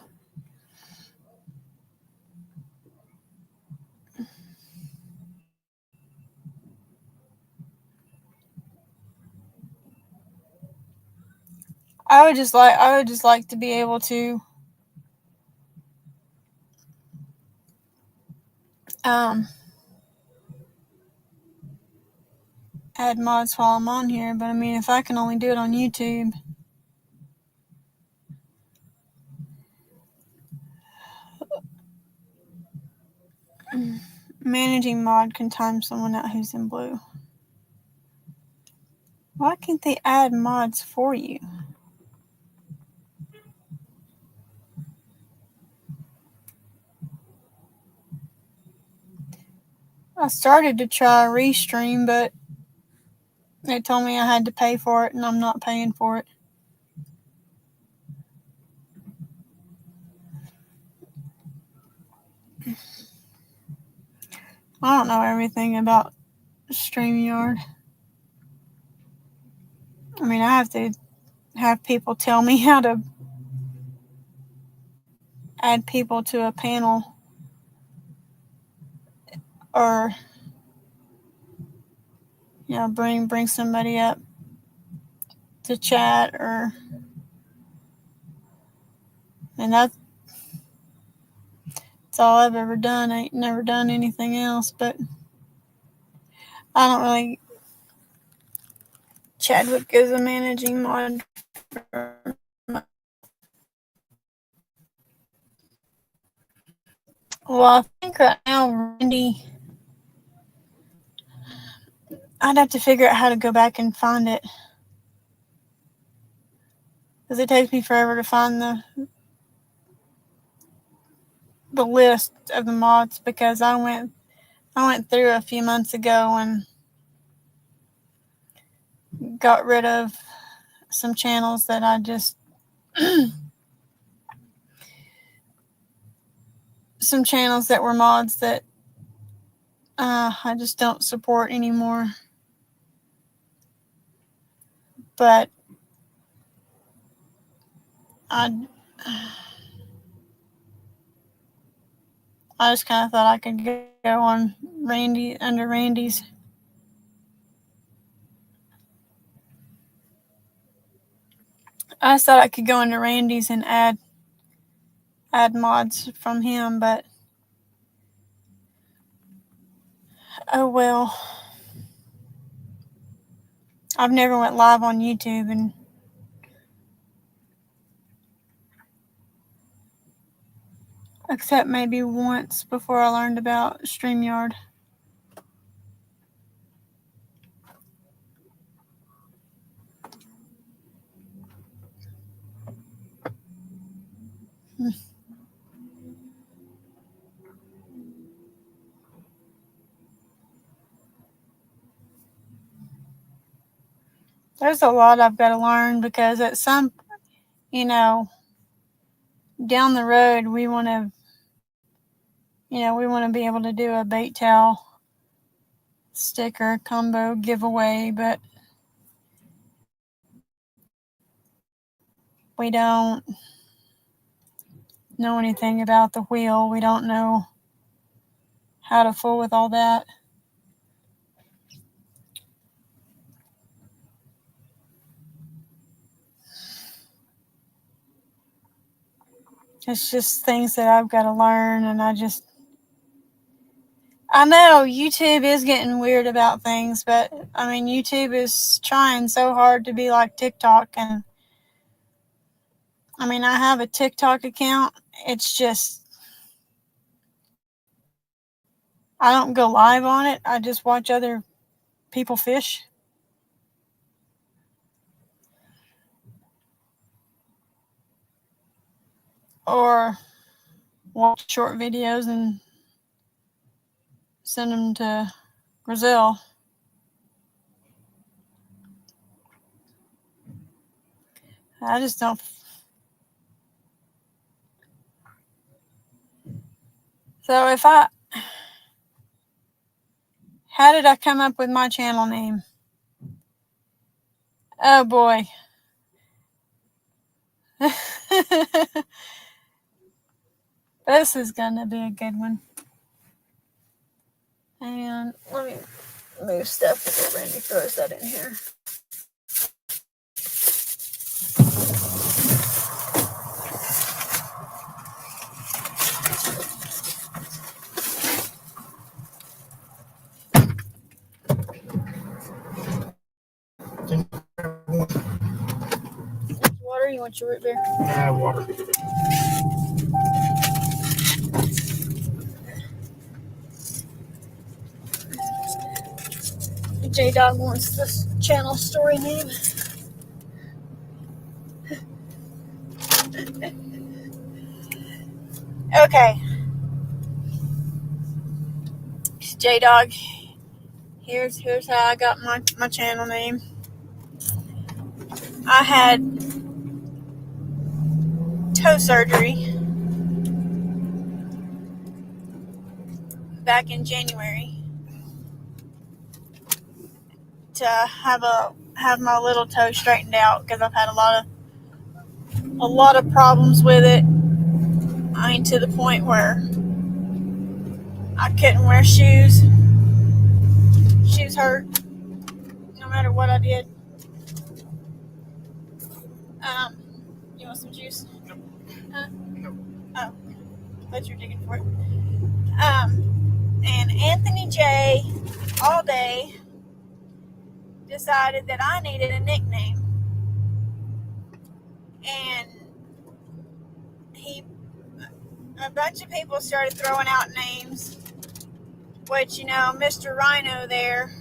I would just like to be able to add mods while I'm on here, but I mean, if I can only do it on YouTube, managing mod can time someone out who's in blue. Why can't they add mods for you? I started to try Restream, but they told me I had to pay for it, and I'm not paying for it. I don't know everything about StreamYard. I mean, I have to have people tell me how to add people to a panel, or bring somebody up to chat, and that's all I've ever done. I ain't never done anything else, but I don't really. Chadwick is a managing mod. Well, I think right now, Randy, I'd have to figure out how to go back and find it, because it takes me forever to find the list of the mods, because I went through a few months ago and got rid of some channels that I just some channels that were mods that I just don't support anymore. But I just kind of thought I could go on under Randy's. I just thought I could go into Randy's and add mods from him, but oh well. I've never went live on YouTube, and except maybe once before I learned about StreamYard. There's a lot I've got to learn, because at some, down the road, we want to be able to do a bait towel sticker combo giveaway, but we don't know anything about the wheel. We don't know how to fool with all that. It's just things that I've got to learn, and I know YouTube is getting weird about things, but I mean, YouTube is trying so hard to be like TikTok, and I mean, I have a TikTok account. It's just, I don't go live on it. I just watch other people fish. Or watch short videos and send them to Brazil. I just don't. So how did I come up with my channel name? Oh boy. This is gonna be a good one. And let me move stuff before Randy throws that in here. Water? You want your root beer? Water. J-Dog wants this channel story name. Okay. J-Dog. Here's how I got my channel name. I had toe surgery back in January to have my little toe straightened out because I've had a lot of problems with it. I mean, to the point where I couldn't wear shoes. Shoes hurt no matter what I did. You want some juice? Nope. Huh? Nope. Oh, but you're digging for it. And Anthony J. all day decided that I needed a nickname, and a bunch of people started throwing out names, which, you know, Mr. Rhino there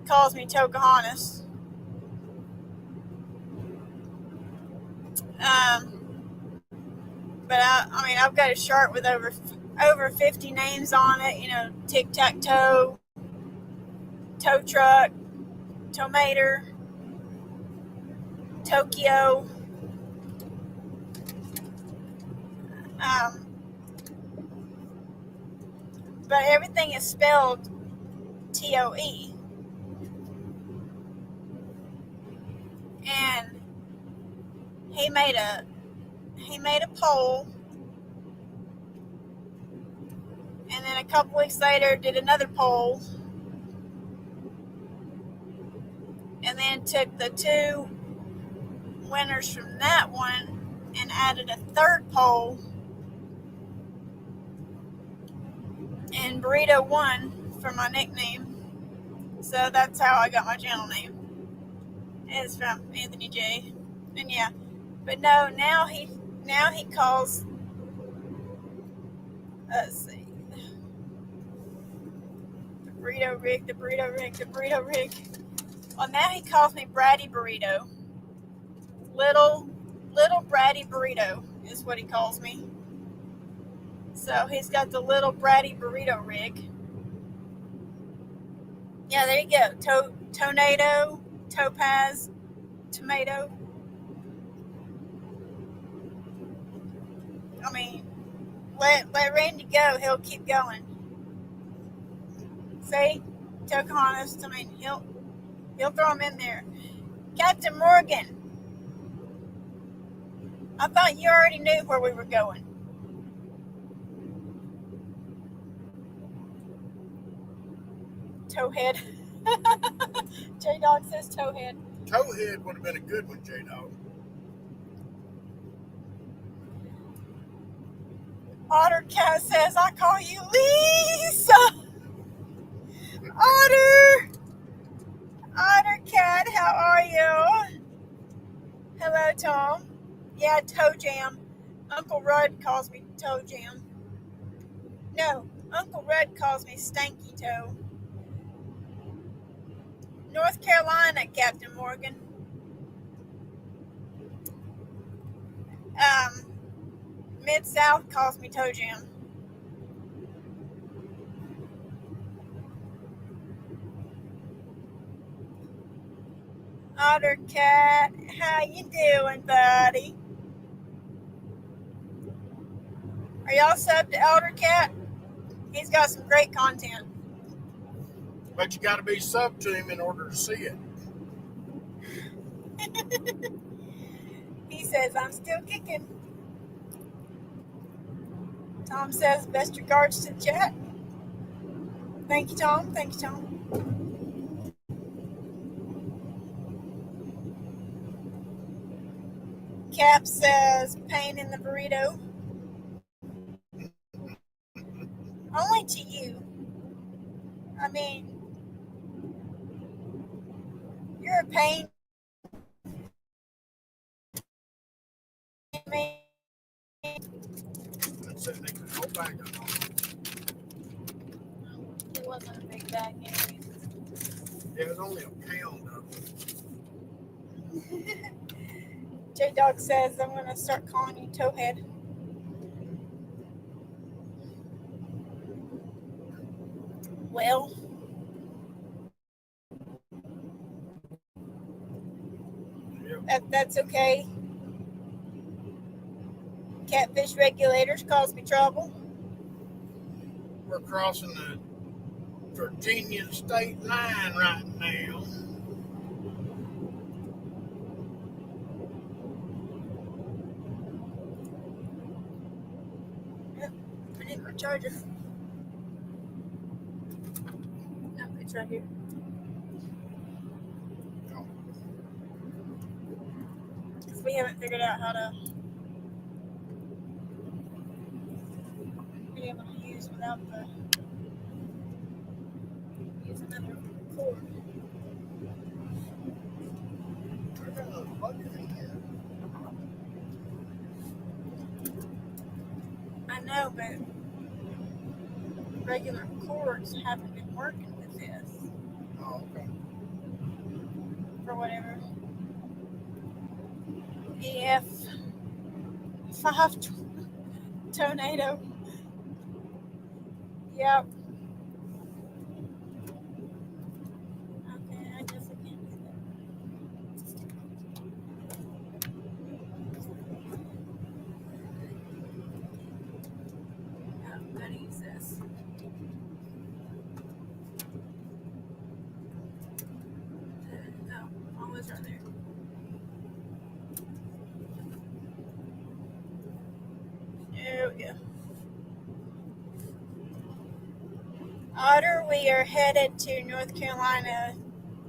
calls me Pocahontas. But I mean, I've got a shirt with over 50 names on it. You know, Tic Tac Toe, Tow Truck, Tomater, Tokyo. But everything is spelled Toe. And he made a poll, and then a couple weeks later did another poll, and then took the two winners from that one and added a third poll, and Burrito won for my nickname. So that's how I got my channel name. It's from Anthony J. And yeah, but no, now he calls, let's see, the Burrito Rig. Well, now he calls me Bratty Burrito. Little Bratty Burrito is what he calls me. So he's got the little Bratty Burrito Rig. Yeah, there you go. Tornado, Topaz, Tomato. I mean, let Randy go. He'll keep going. See? Pocahontas. I mean, he'll throw him in there. Captain Morgan. I thought you already knew where we were going. Towhead. J-Dog says Towhead. Towhead would have been a good one, J-Dog. Otter Cat says, I call you Lisa. Otter Cat, how are you? Hello, Tom. Yeah, Toe Jam. Uncle Rudd calls me Toe Jam. No, Uncle Rudd calls me Stanky Toe. North Carolina, Captain Morgan. Mid-South calls me Toe Jam. Otter Cat, how you doing, buddy? Are y'all subbed to Otter Cat? He's got some great content. But you got to be sub to him in order to see it. He says, I'm still kicking. Tom says, best regards to the chat. Thank you, Tom. Thank you, Tom. Cap says, pain in the burrito. Only to you. I mean, you're a pain to me. That's it. They can go back on. It wasn't a big bag anyways. It was only a pound of it. J-Dog says, I'm going to start calling you Towhead. Well, that's okay. Catfish regulators cause me trouble. We're crossing the Virginia state line right now. I need my charger. No, it's right here. Because we haven't figured out how to be able to use without the use another cord. I know, but regular cords haven't been working with this. Oh, okay. For whatever. EF5 tornado. Yep. Okay, I guess I can't do that. Oh, I'm gonna use this. No, always right there. There we go. Otter, we are headed to North Carolina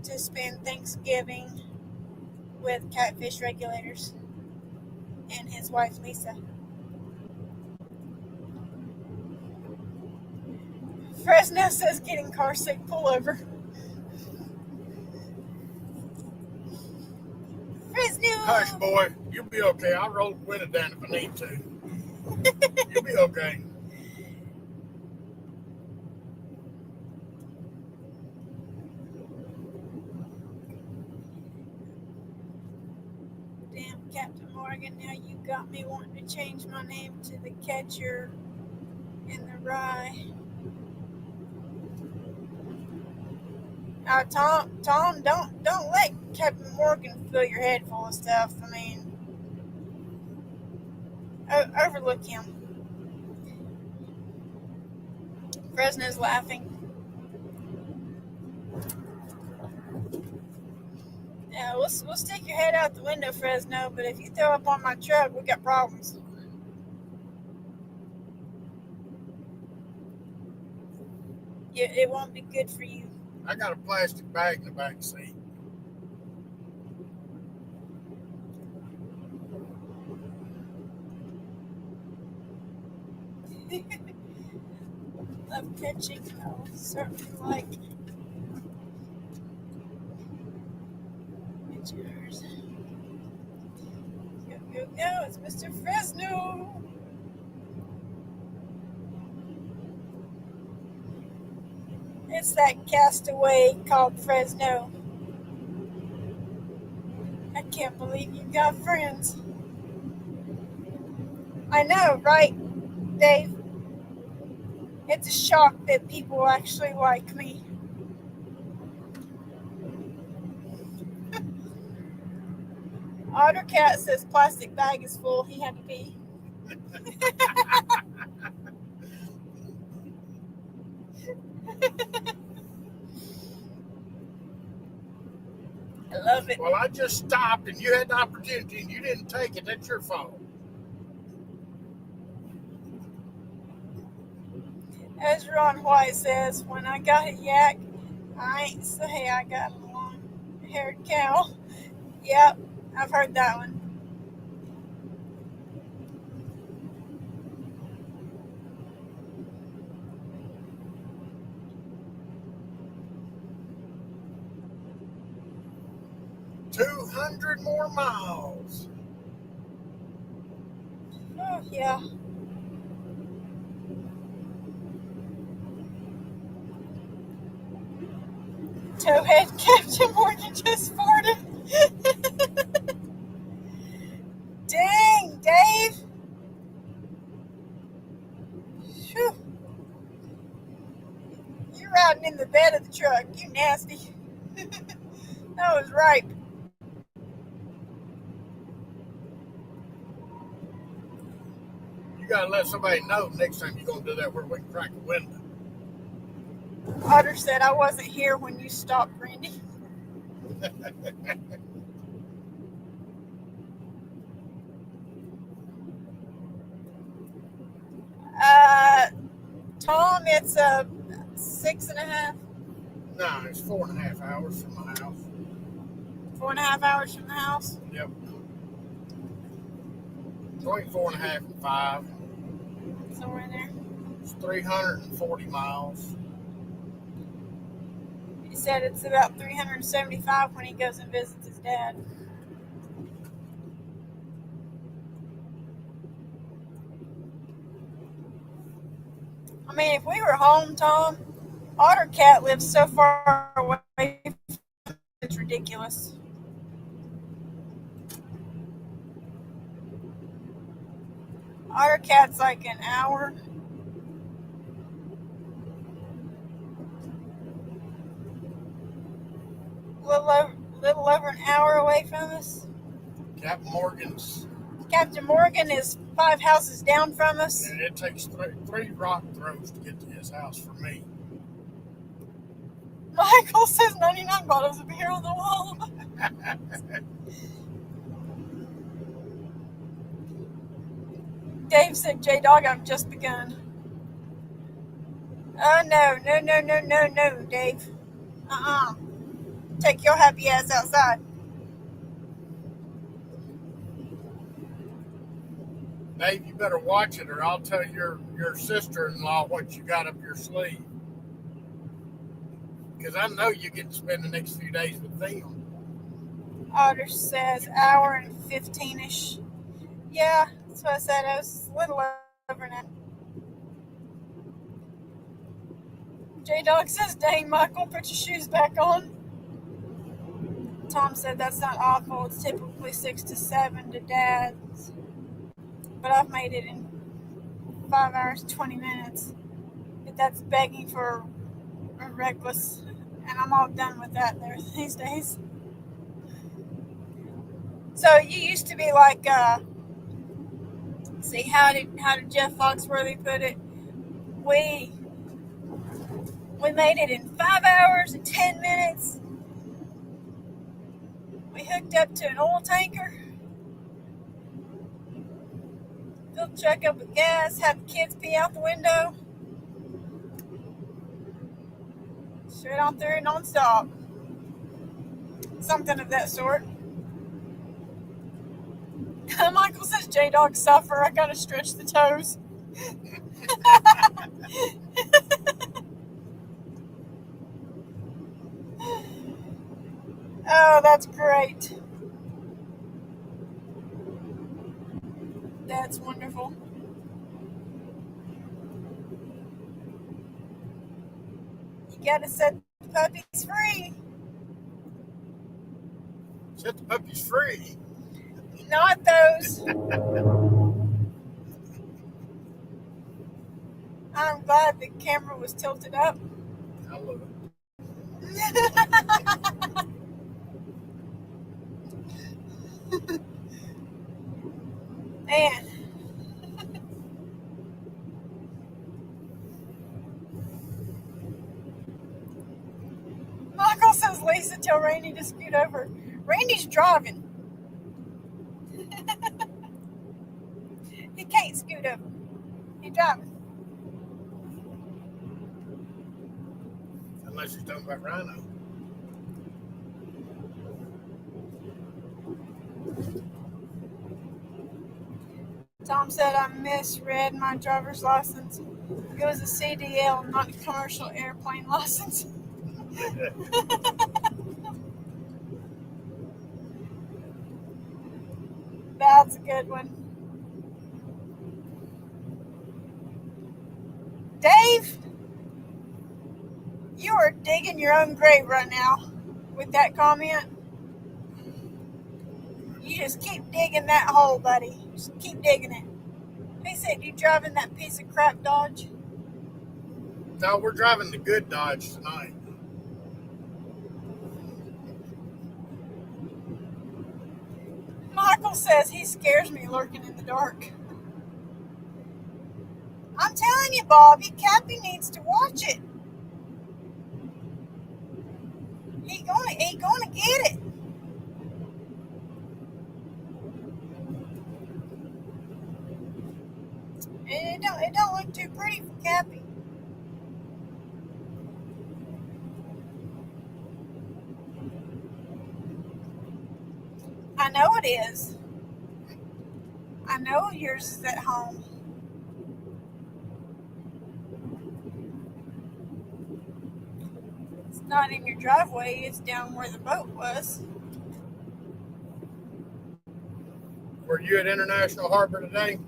to spend Thanksgiving with catfish regulators and his wife Lisa. Fresno says getting car sick pullover. Fresno! Hush, boy. You'll be okay. I'll roll the window down if I need to. You'll be okay. Damn, Captain Morgan, now you got me wanting to change my name to the catcher in the rye. Tom, don't let Captain Morgan fill your head full of stuff. I mean, overlook him. Fresno's laughing. Yeah, we'll stick your head out the window, Fresno, but if you throw up on my truck, we got problems. It won't be good for you. I got a plastic bag in the back seat. Love catching. I'll certainly like pictures. Go. It's Mr. Fresno. It's that castaway called Fresno. I can't believe you got friends. I know, right, Dave? It's a shock that people actually like me. Otter Cat says plastic bag is full. He had to pee. I love it. Well, I just stopped and you had the opportunity and you didn't take it. That's your fault. As Ron White says, when I got a yak, I ain't say I got a long-haired cow. Yep, I've heard that one. $200 more miles. Oh, yeah. Towhead Captain Morgan just farted. Dang, Dave. Whew. You're riding in the bed of the truck. You nasty. That was ripe. You gotta let somebody know next time you're gonna do that where we can crack a window. Otter said I wasn't here when you stopped, Randy. Tom, it's 6.5. No, it's 4.5 hours from my house. 4.5 hours from the house? Yep. Between 4.5 and 5. Somewhere in there. It's 340 miles. He said it's about 375 when he goes and visits his dad. I mean, if we were home, Tom, Otter Cat lives so far away, it's ridiculous. Otter Cat's like an hour. Little over an hour away from us. Captain Morgan's. Captain Morgan is 5 houses down from us. And it takes three rock throws to get to his house for me. Michael says 99 bottles of beer on the wall. Dave said, J-Dog, I've just begun. Oh, no, Dave. Take your happy ass outside. Dave, you better watch it or I'll tell your sister-in-law what you got up your sleeve. Because I know you get to spend the next few days with them. Otter says hour and 15-ish. Yeah, that's what I said. I was a little over an hour. J-Dog says, dang, Michael, put your shoes back on. Tom said that's not awful. It's typically 6 to 7 to Dad's. But I've made it in 5 hours, 20 minutes. But that's begging for a reckless. And I'm all done with that there these days. So you used to be like, see, how did Jeff Foxworthy put it? We made it in 5 hours and 10 minutes. We hooked up to an oil tanker, filled the truck up with gas, had the kids pee out the window, straight on through non-stop. Something of that sort. Michael says, J-Dog suffer. I gotta stretch the toes. Oh, that's great. That's wonderful. You gotta set the puppies free. Set the puppies free. Not those. I'm glad the camera was tilted up. I love it. Man. Michael says, Lisa, tell Randy to scoot over. Randy's driving. He can't scoot over. He's driving. Unless you're talking about Rhino. Tom said I misread my driver's license. It was a CDL, not a commercial airplane license. That's a good one. Dave, you are digging your own grave right now with that comment. You just keep digging that hole, buddy. Just keep digging it. He said you driving that piece of crap Dodge? No, we're driving the good Dodge tonight. Michael says he scares me lurking in the dark. I'm telling you, Bobby, Cappy needs to watch it. He gonna get it. It don't look too pretty for Cappy. I know it is. I know yours is at home. It's not in your driveway, it's down where the boat was. Were you at International Harbor today,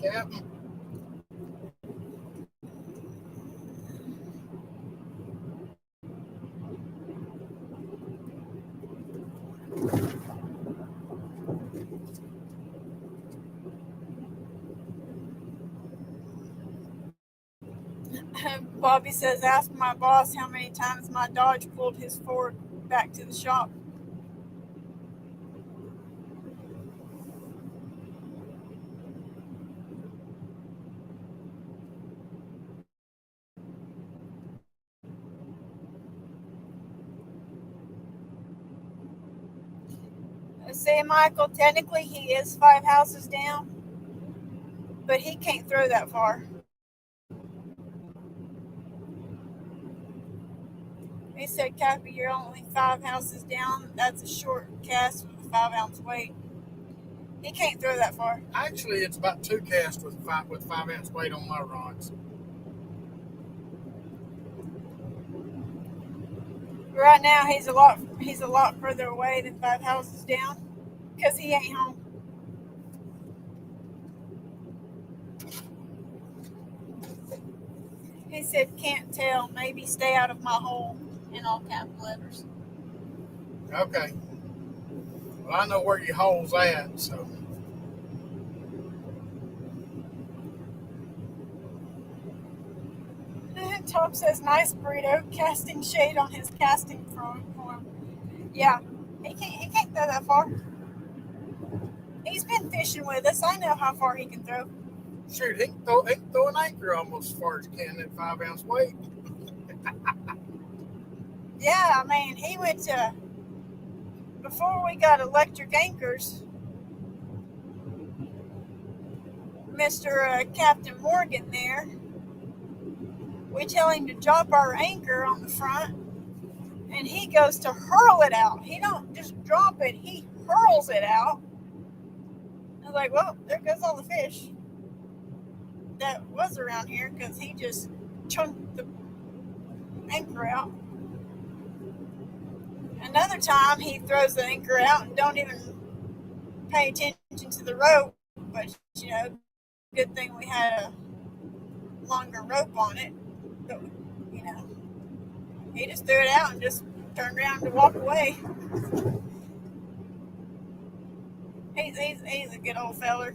Captain? Bobby says, ask my boss how many times my Dodge pulled his Ford back to the shop. See, Michael, technically he is 5 houses down, but he can't throw that far. He said, Cappy, you're only 5 houses down. That's a short cast with a 5-ounce weight. He can't throw that far. Actually, it's about 2 casts with 5-ounce weight on my rods. Right now, he's a lot further away than 5 houses down because he ain't home. He said, can't tell. Maybe stay out of my hole in all capital letters. Okay. Well, I know where your hole's at, so. Tom says, nice burrito, casting shade on his casting form. Yeah, he can't throw that far. He's been fishing with us. I know how far he can throw. Shoot, he can throw an anchor almost as far as he can at 5-ounce weight. Yeah, I mean, he went to, before we got electric anchors, Mr. Captain Morgan there, we tell him to drop our anchor on the front, and he goes to hurl it out. He don't just drop it, he hurls it out. I was like, well, there goes all the fish that was around here because he just chunked the anchor out. Another time he throws the anchor out and don't even pay attention to the rope, but good thing we had a longer rope on it. But he just threw it out and just turned around to walk away. He's a good old feller.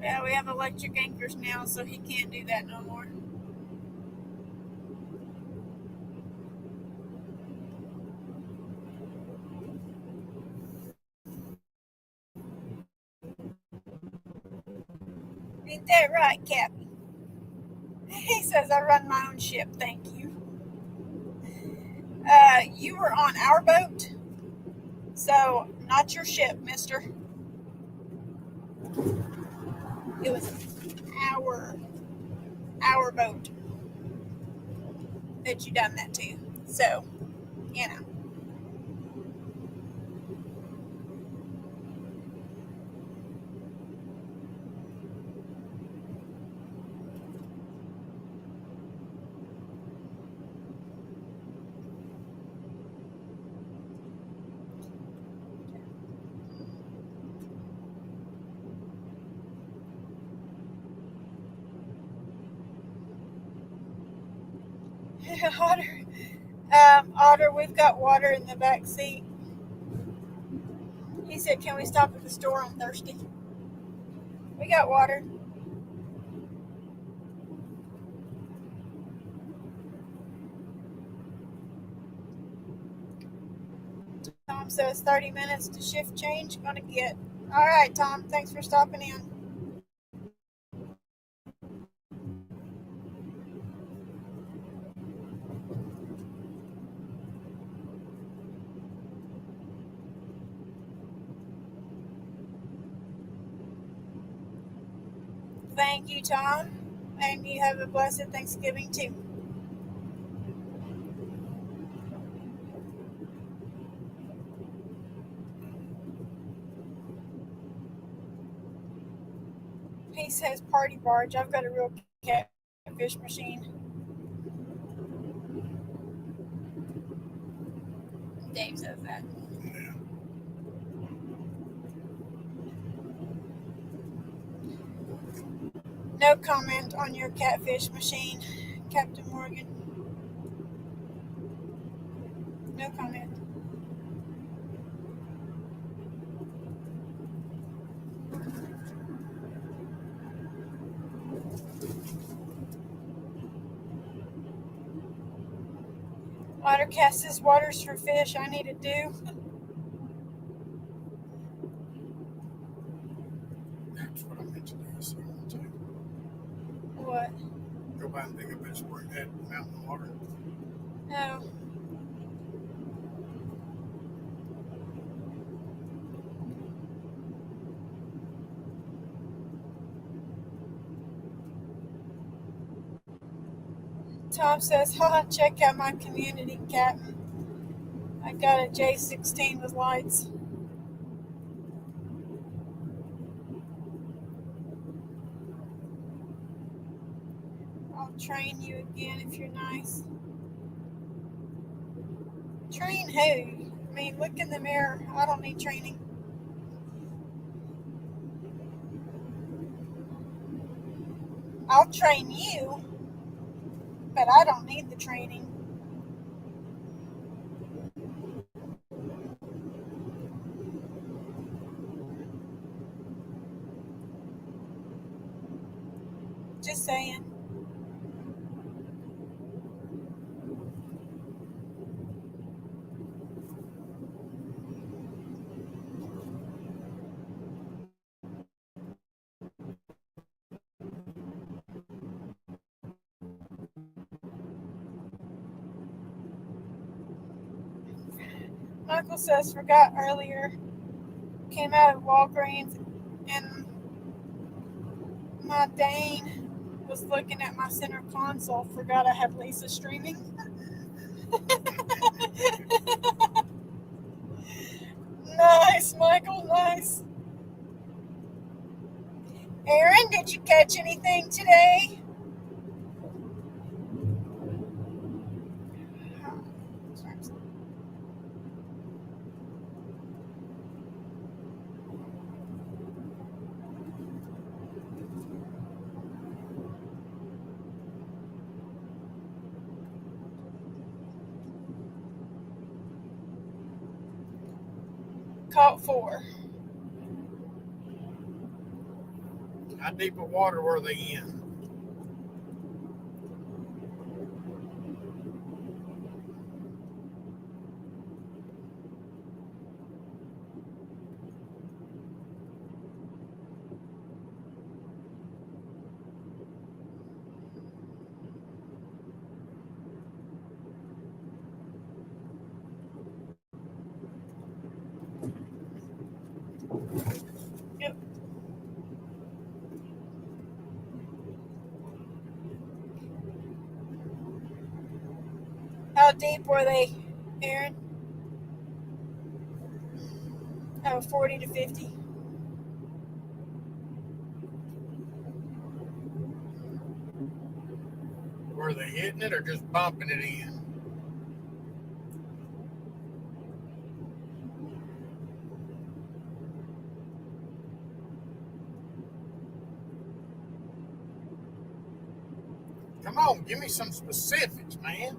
Yeah, we have electric anchors now, so he can't do that no more. Ain't that right, Cappy? He says I run my own ship, thank you. You were on our boat, so not your ship, mister. It was our boat that you done that to. So, you know. Otter, Otter, we've got water in the back seat. He said, can we stop at the store? I'm thirsty. We got water. Tom says 30 minutes to shift change. Gonna get. All right, Tom. Thanks for stopping in. Thank you, Tom. And you have a blessed Thanksgiving, too. He says party barge. I've got a real catfish machine. Dave says that. No comment on your catfish machine, Captain Morgan. No comment. Otter casts his waters for fish. I need to do. That's what I meant to do. So What? go by and pick up his work at mountain water. No. Tom says, check out my community, Captain. I got a J16 with lights. I'll train you again if you're nice. Train who? I mean, look in the mirror. I don't need training. I'll train you, but I don't need the training. Just saying. Michael says, forgot earlier. Came out of Walgreens and my Dane was looking at my center console. Forgot I had Lisa streaming. Nice, Michael, nice. Aaron, did you catch anything today? Caught 4. How deep of water were they in? Yep. How deep were they, Aaron? Oh, 40 to 50. Were they hitting it or just bumping it in? Come on, give me some specifics, man.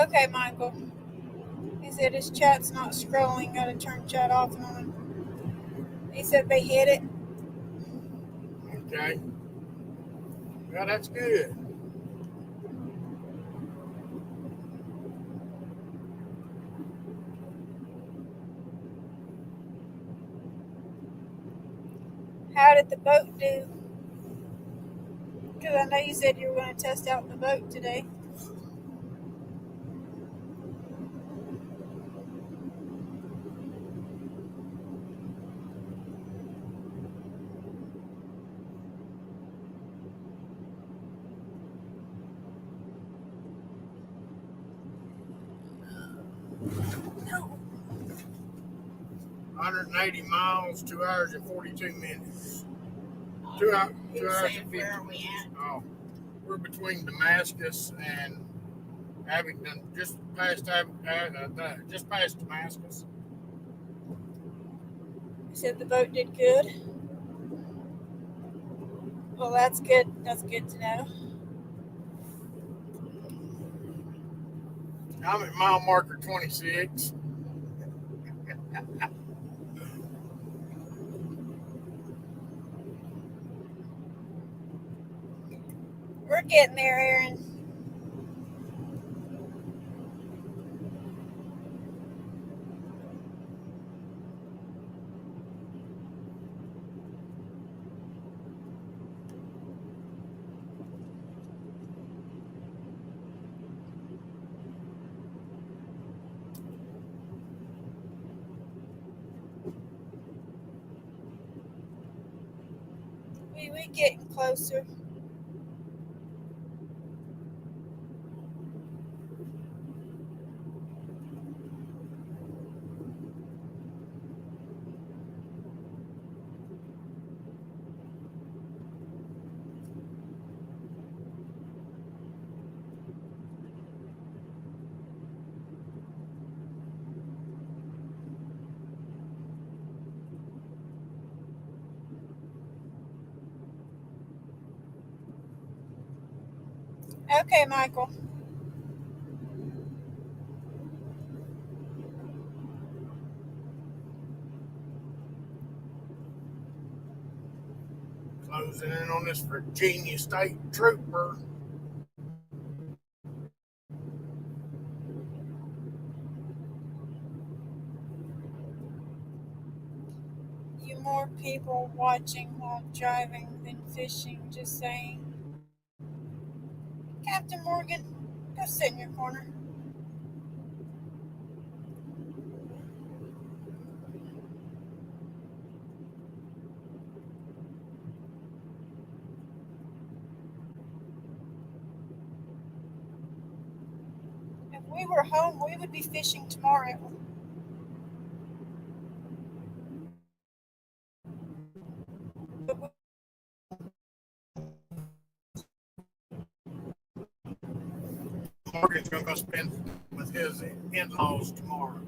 Okay, Michael. He said his chat's not scrolling. Gotta turn chat off and on. He said they hit it. Okay. Well, that's good. How did the boat do? Because I know you said you were going to test out the boat today. No. 180 miles, 2 hours and 42 minutes. 2 hours and 50 minutes. Oh, we're between Damascus and Abingdon, just past Damascus. You said the boat did good. Well, that's good. That's good to know. I'm at mile marker 26. We're getting there, Aaron. We getting closer. Okay, Michael. Closing in on this Virginia State Trooper. You more people watching while driving than fishing, just saying. Captain Morgan, go sit in your corner. If we were home, we would be fishing tomorrow. But Morgan's going to go spend with his in-laws tomorrow.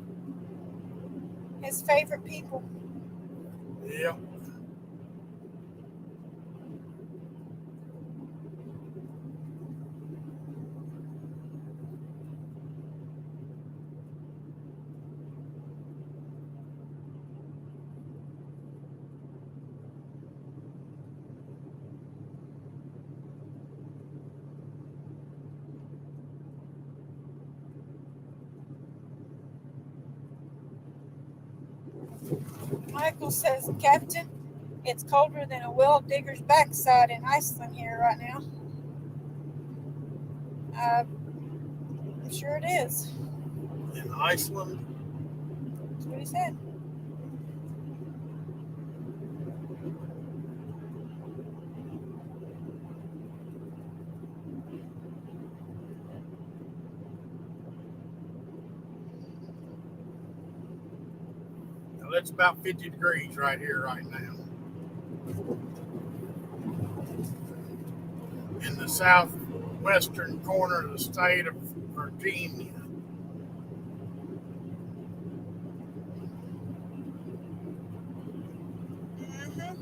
his favorite people. Yep. Michael says, Captain, it's colder than a well digger's backside in Iceland here right now. I'm sure it is. In Iceland? he said. Well, it's about 50 degrees right here right now. In the southwestern corner of the state of Virginia. Mm-hmm.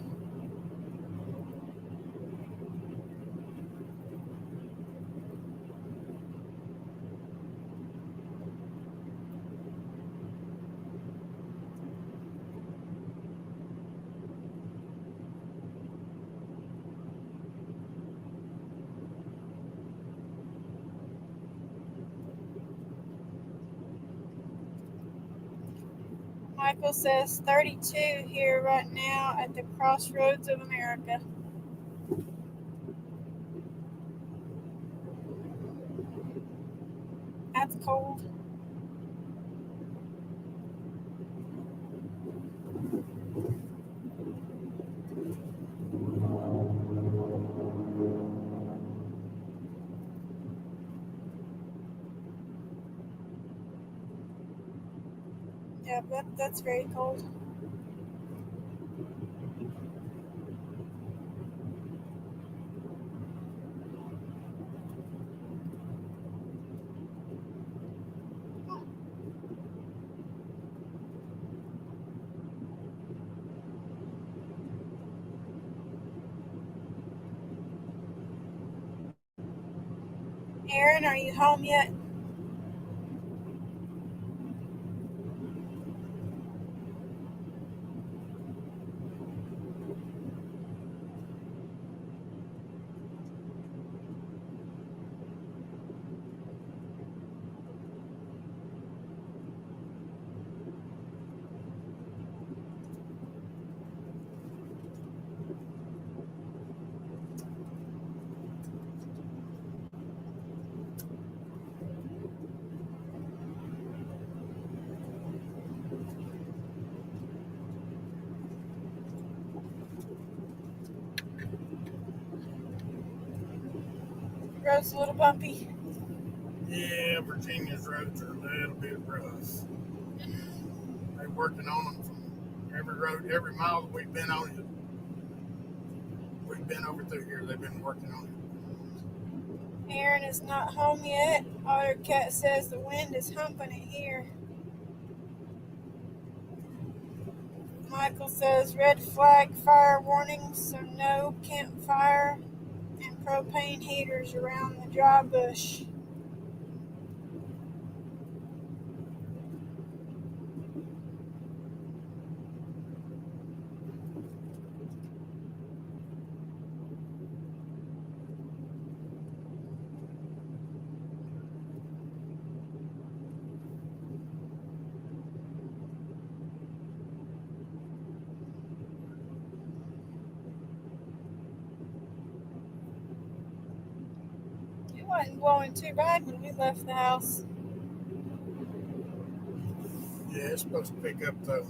Michael says 32 here right now at the crossroads of America. That's cold. Yeah, that's very cold. Aaron, are you home yet? Road's a little bumpy. Yeah, Virginia's roads are a little bit rough. They're working on them from every road, every mile that we've been on it. We've been over through here. They've been working on it. Aaron is not home yet. Ottercat says the wind is humping it here. Michael says red flag fire warning, so no campfire and propane heaters around the dry bush. It wasn't blowing too bad when we left the house. Yeah, it's supposed to pick up though.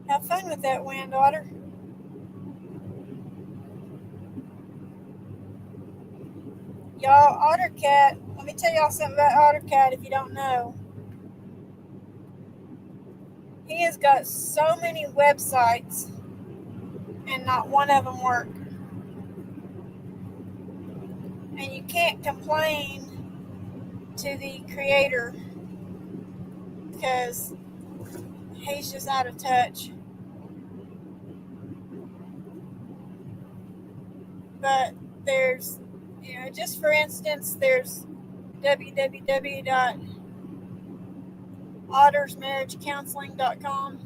Have fun with that wind, Otter. Y'all, Ottercat, let me tell y'all something about Ottercat if you don't know. He has got so many websites and not one of them work. And you can't complain to the creator because he's just out of touch. But there's, just for instance, there's www.ottersmarriagecounseling.com,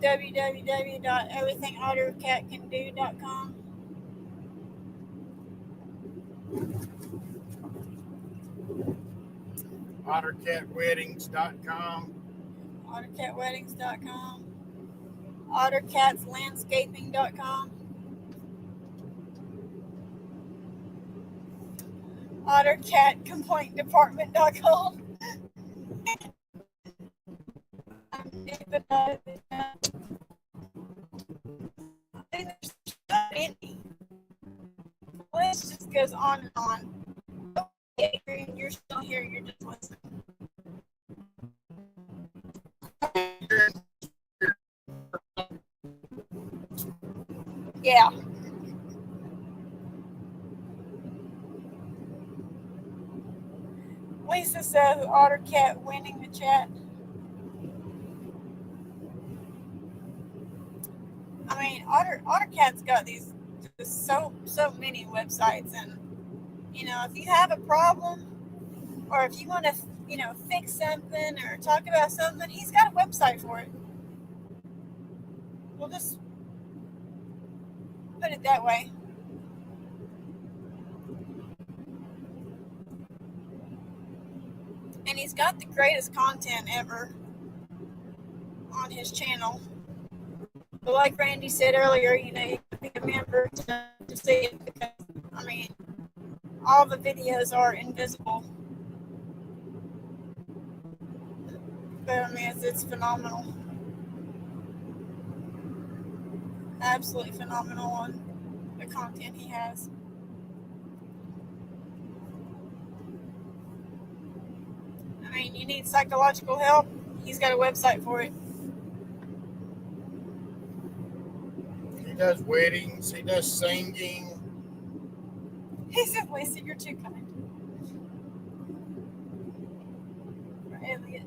www.everythingottercatcando.com. OtterCatWeddings.com. OtterCatWeddings.com. OtterCatsLandscaping.com. OtterCatComplaintDepartment.com. But there's so many. The list just goes on and on. Okay, you're still here. You're just listening. Yeah. Lisa says OtterCat winning the chat. I mean, OtterCat's got these just so many websites, and if you have a problem or if you want to fix something or talk about something, he's got a website for it. We'll just put it that way. And he's got the greatest content ever on his channel. But like Randy said earlier, you have to be a member to see it, because I mean, all the videos are invisible. But I mean, it's phenomenal. Absolutely phenomenal on the content he has. I mean, you need psychological help, he's got a website for it. He does weddings, he does singing. He said, Lisa, you're too kind. For Elliot.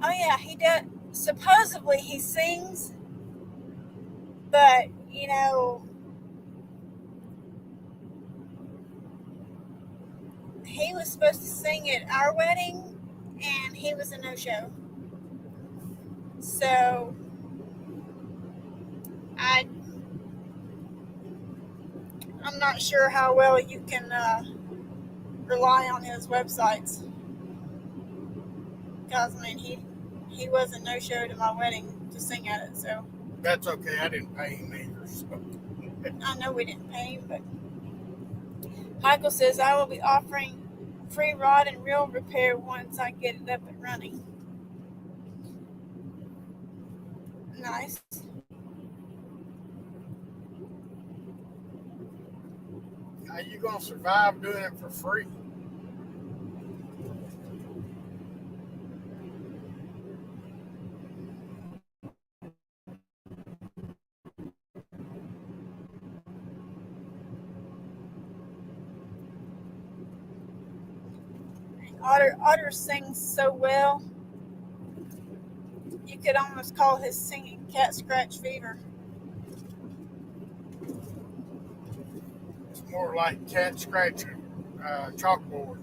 Oh yeah, he does. Supposedly he sings, but he was supposed to sing at our wedding, and he was a no-show. So I'm not sure how well you can rely on his websites, because I mean he was a no-show to my wedding to sing at it. So that's okay. I didn't pay him either. So. I know we didn't pay him, but Michael says I will be offering free rod and reel repair once I get it up and running. Nice. How you gonna survive doing it for free? Otter sings so well, you could almost call his singing cat scratch fever. It's more like cat scratching chalkboard.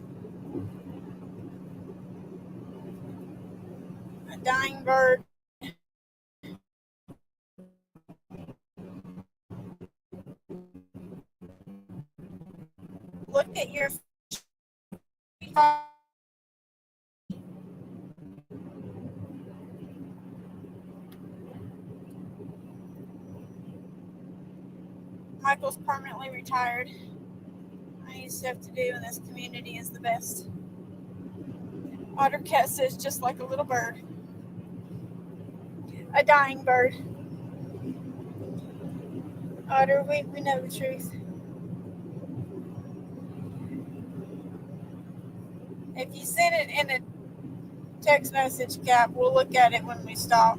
A dying bird. Look at your Michael's permanently retired. I need stuff to do, and this community is the best. OtterCat says just like a little bird. A dying bird. Otter, we know the truth. If you send it in a text message, Cap, we'll look at it when we stop.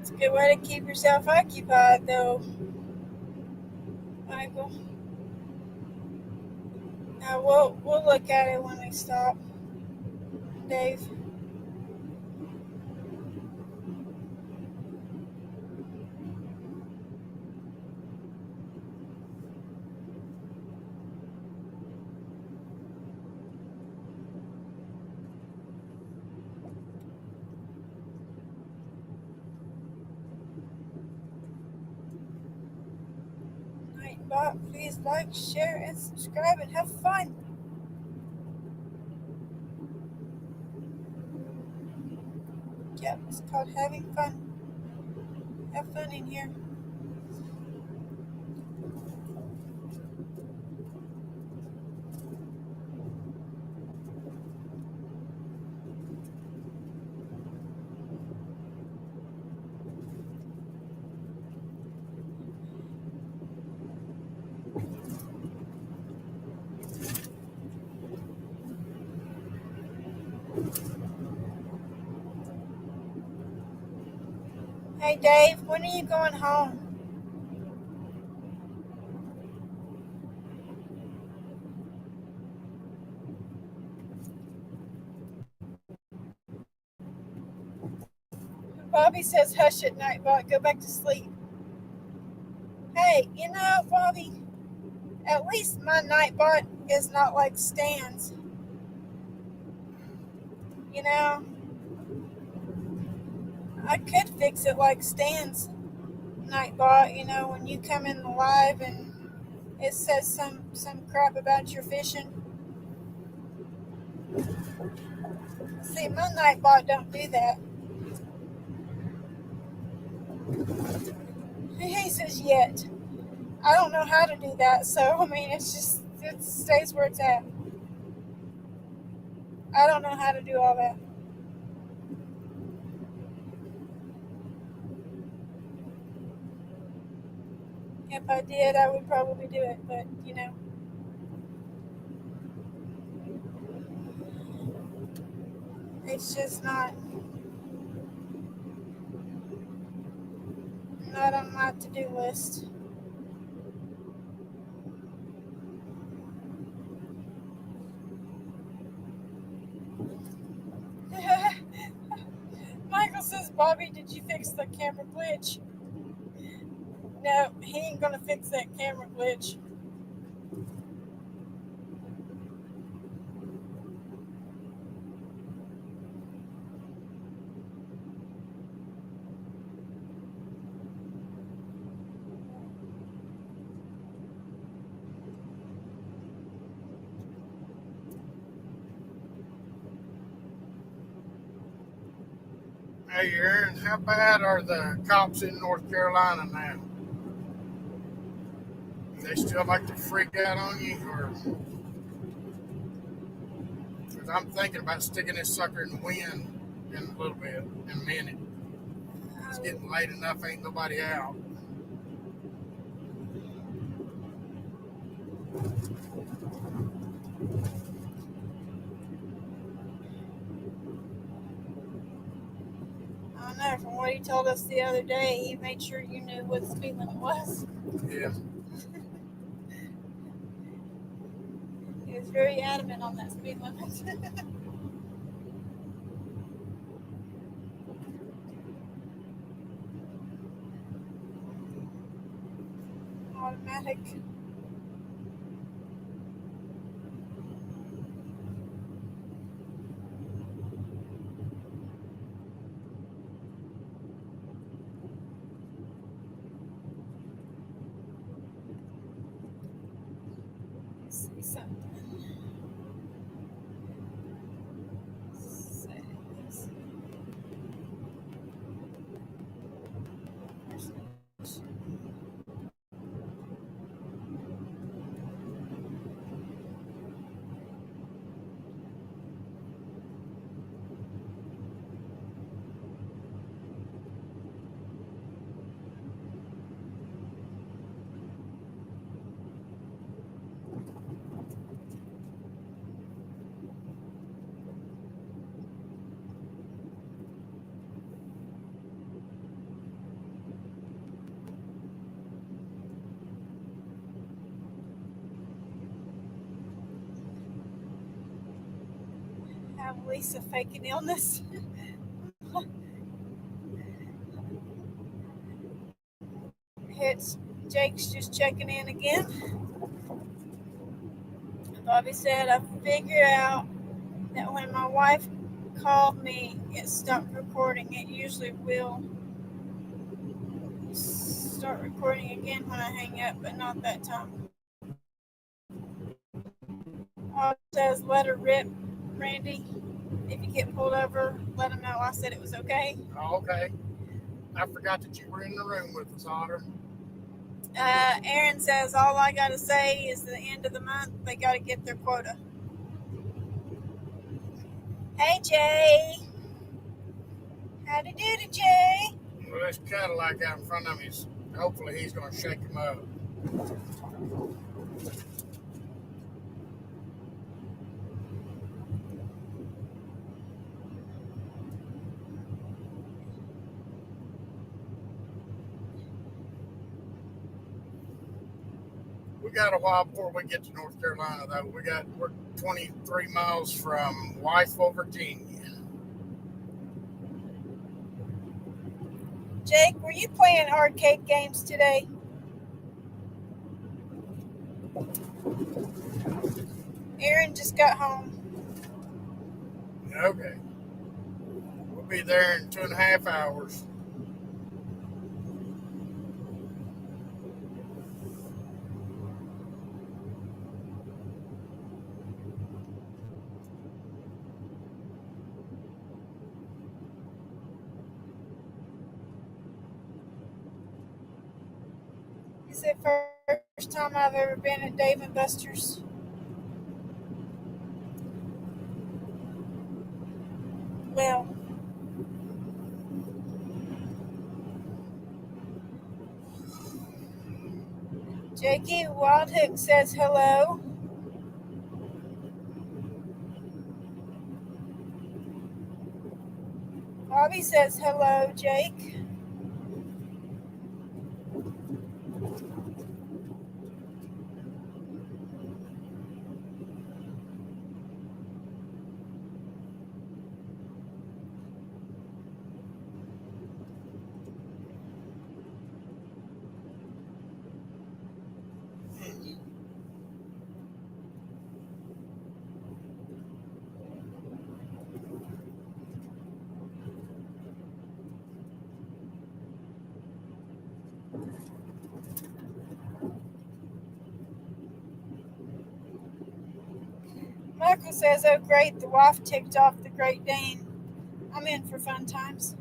It's a good way to keep yourself occupied, though, Michael. Now we'll look at it when we stop, Dave. But please like, share, and subscribe and have fun. Yep, it's called having fun. Have fun in here. Hey Dave, when are you going home? Bobby says hush at night, but go back to sleep. Hey, Bobby, at least my Nightbot is not like Stan's. You know, I could fix it like Stan's Nightbot. When you come in the live and it says some crap about your fishing. See, my Nightbot don't do that. He says yet. I don't know how to do that, so I mean, it stays where it's at. I don't know how to do all that. If I did, I would probably do it, but it's just not on my to-do list. Michael says, Bobby, did you fix the camera glitch? No, he ain't gonna fix that camera glitch. Hey, Aaron, how bad are the cops in North Carolina now? Do they still like to freak out on you, or? Because I'm thinking about sticking this sucker in the wind in a little bit, in a minute. It's getting late enough, ain't nobody out. I don't know, from what he told us the other day, he made sure you knew what the speed limit was. Yeah. He was very adamant on that speed limit. Automatic. Let's see something. Settings. Have Lisa fake an illness. It's Jake's just checking in again. Bobby said, I figured out that when my wife called me, it stopped recording. It usually will start start recording again when I hang up, but not that time. All it says, let her rip, Randy. If you get pulled over, let them know I said it was okay. Oh, okay. I forgot that you were in the room with us, Otter. Aaron says, all I got to say is the end of the month, they got to get their quota. Hey, Jay. Howdy doody, Jay. Well, this Cadillac out in front of me, hopefully he's going to shake him up. We got a while before we get to North Carolina, though. We're 23 miles from Whiteville, Virginia. Jake, were you playing arcade games today? Aaron just got home. Okay. We'll be there in 2.5 hours. Is it first time I've ever been at Dave & Buster's? Well, Jakey Wildhook says hello. Bobby says hello, Jake. Michael says, oh great, the wife ticked off the Great Dane. I'm in for fun times.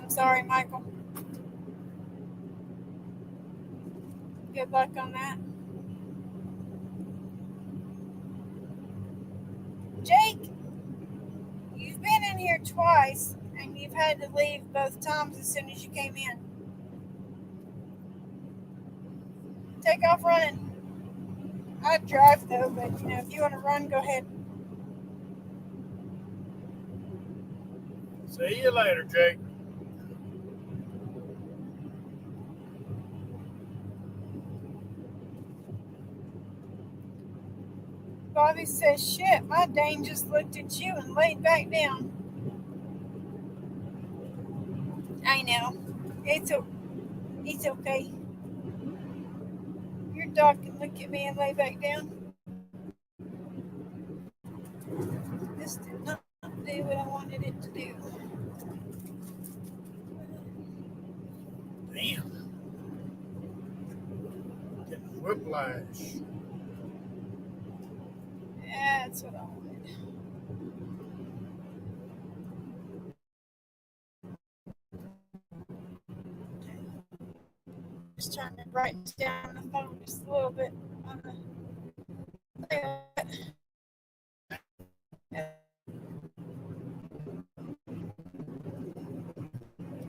I'm sorry, Michael. Good luck on that. Jake, you've been in here twice, and you've had to leave both times as soon as you came in. Take off running. I'd drive though, but if you want to run, go ahead. See you later, Jake. Bobby says, shit, my Dane just looked at you and laid back down. I know. It's okay. Your dog can look at me and lay back down. This did not do what I wanted it to do. Damn. Getting whiplash. That's what I wanted. Just trying to write down the phone just a little bit.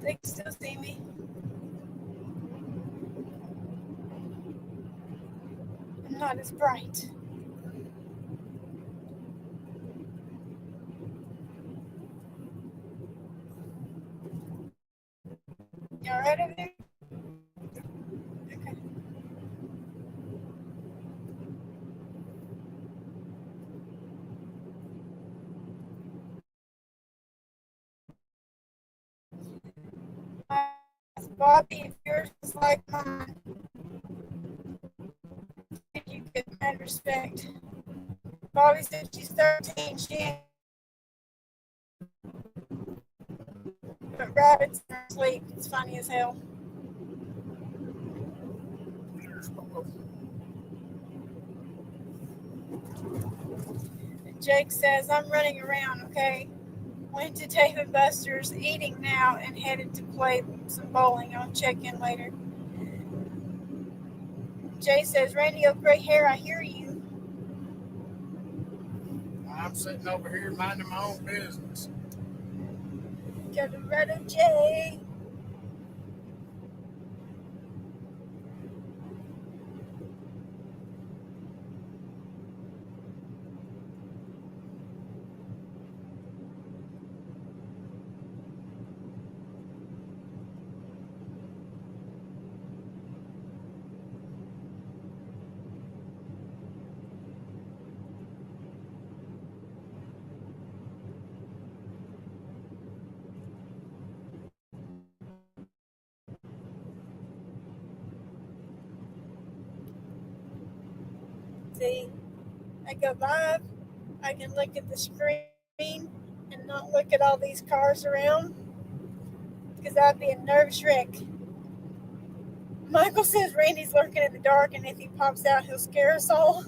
They can still see me. I'm not as bright. You all right over there? Okay. Bobby, if yours is like mine, you get mad respect. Bobby said she's 13. She ain't rabbits in their sleep. It's funny as hell. Jake says, I'm running around, okay? Went to Dave & Buster's, eating now, and headed to play some bowling. I'll check in later. Jay says, Randy, oh, gray hair, I hear you. I'm sitting over here minding my own business. Colorado Jay. See, I go live, I can look at the screen and not look at all these cars around, because I'd be a nervous wreck. Michael says Randy's lurking in the dark, and if he pops out, he'll scare us all.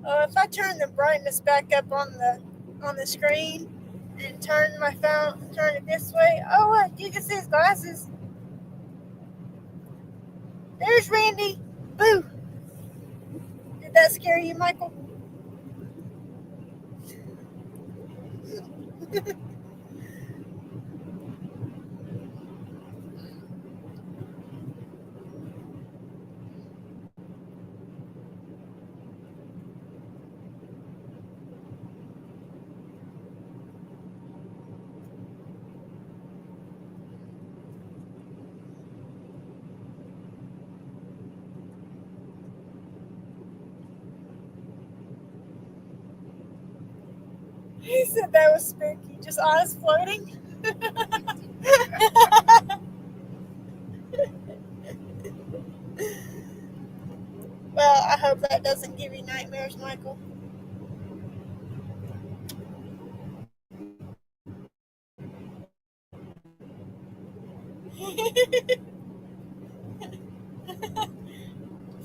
If I turn the brightness back up on the screen and turn my phone, turn it this way, you can see his glasses. There's Randy. Boo! Did that scare you, Michael? He said that was spooky. Just eyes floating. Well, I hope that doesn't give you nightmares, Michael.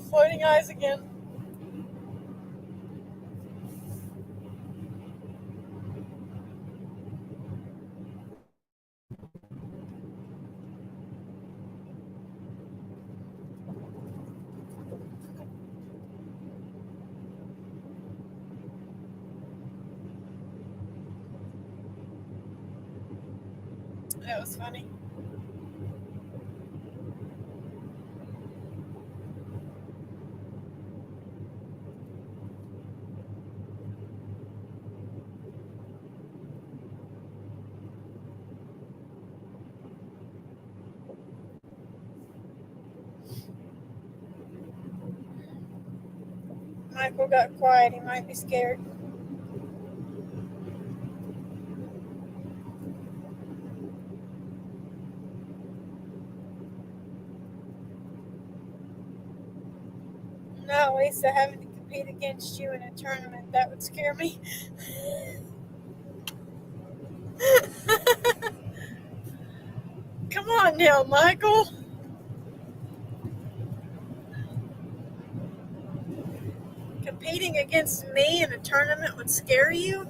Floating eyes again. That was funny. Michael got quiet. He might be scared. No, Lisa, having to compete against you in a tournament, that would scare me. Come on now, Michael. Competing against me in a tournament would scare you?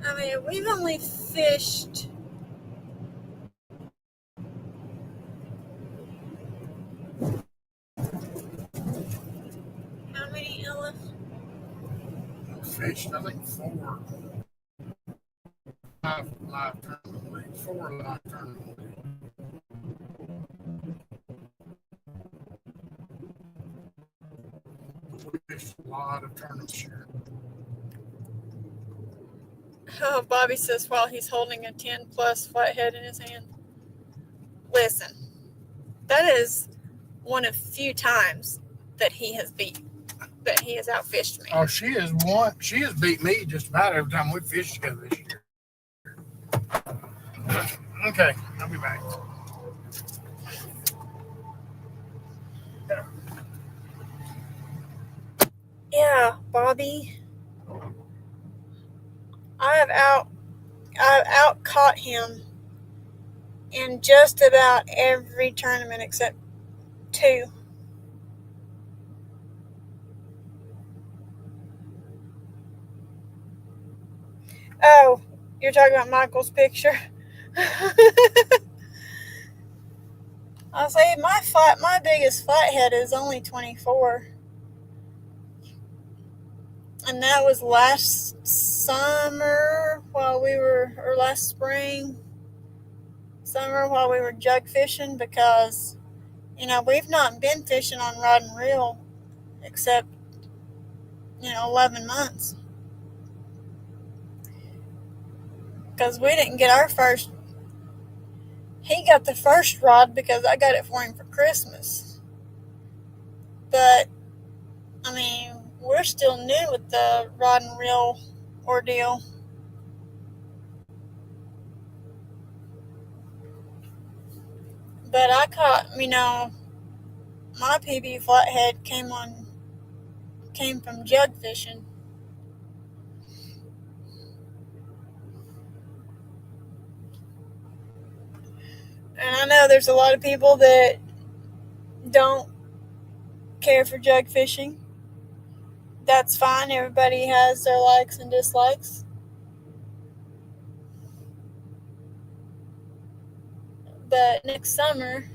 I mean, we've only fished how many, Ella? Fished, I think 4 live tournament leagues. 4 live tournament leagues. We fished a lot of tournaments here. Oh, Bobby says while he's holding a 10 plus flathead in his hand. Listen, that is one of few times that he has outfished me. Oh, she has beat me just about every time we fished together this year. Okay, I'll be back. Yeah, Bobby. I've out caught him in just about every tournament except 2. Oh, you're talking about Michael's picture? I'll say my biggest flathead is only 24. And that was last summer or last summer while we were jug fishing, because, we've not been fishing on rod and reel except, 11 months. Because we didn't get he got the first rod because I got it for him for Christmas. But, we're still new with the rod and reel ordeal. But I caught, my PB flathead came from jug fishing. And I know there's a lot of people that don't care for jug fishing. That's fine. Everybody has their likes and dislikes. But next summer,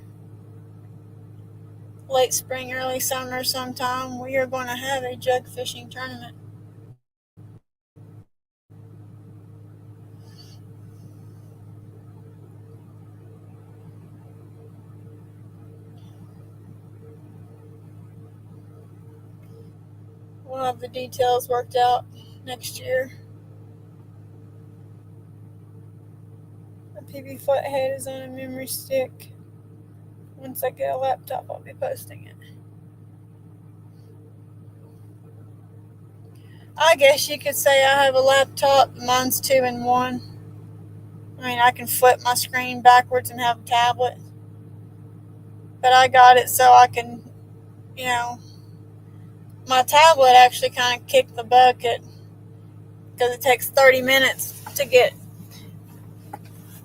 late spring, early summer sometime, we are going to have a jug fishing tournament. We'll have the details worked out next year. The PB flathead is on a memory stick. Once I get a laptop, I'll be posting it. I guess you could say I have a laptop. Mine's 2-in-1. I can flip my screen backwards and have a tablet. But I got it so I can, my tablet actually kind of kicked the bucket because it takes 30 minutes to get,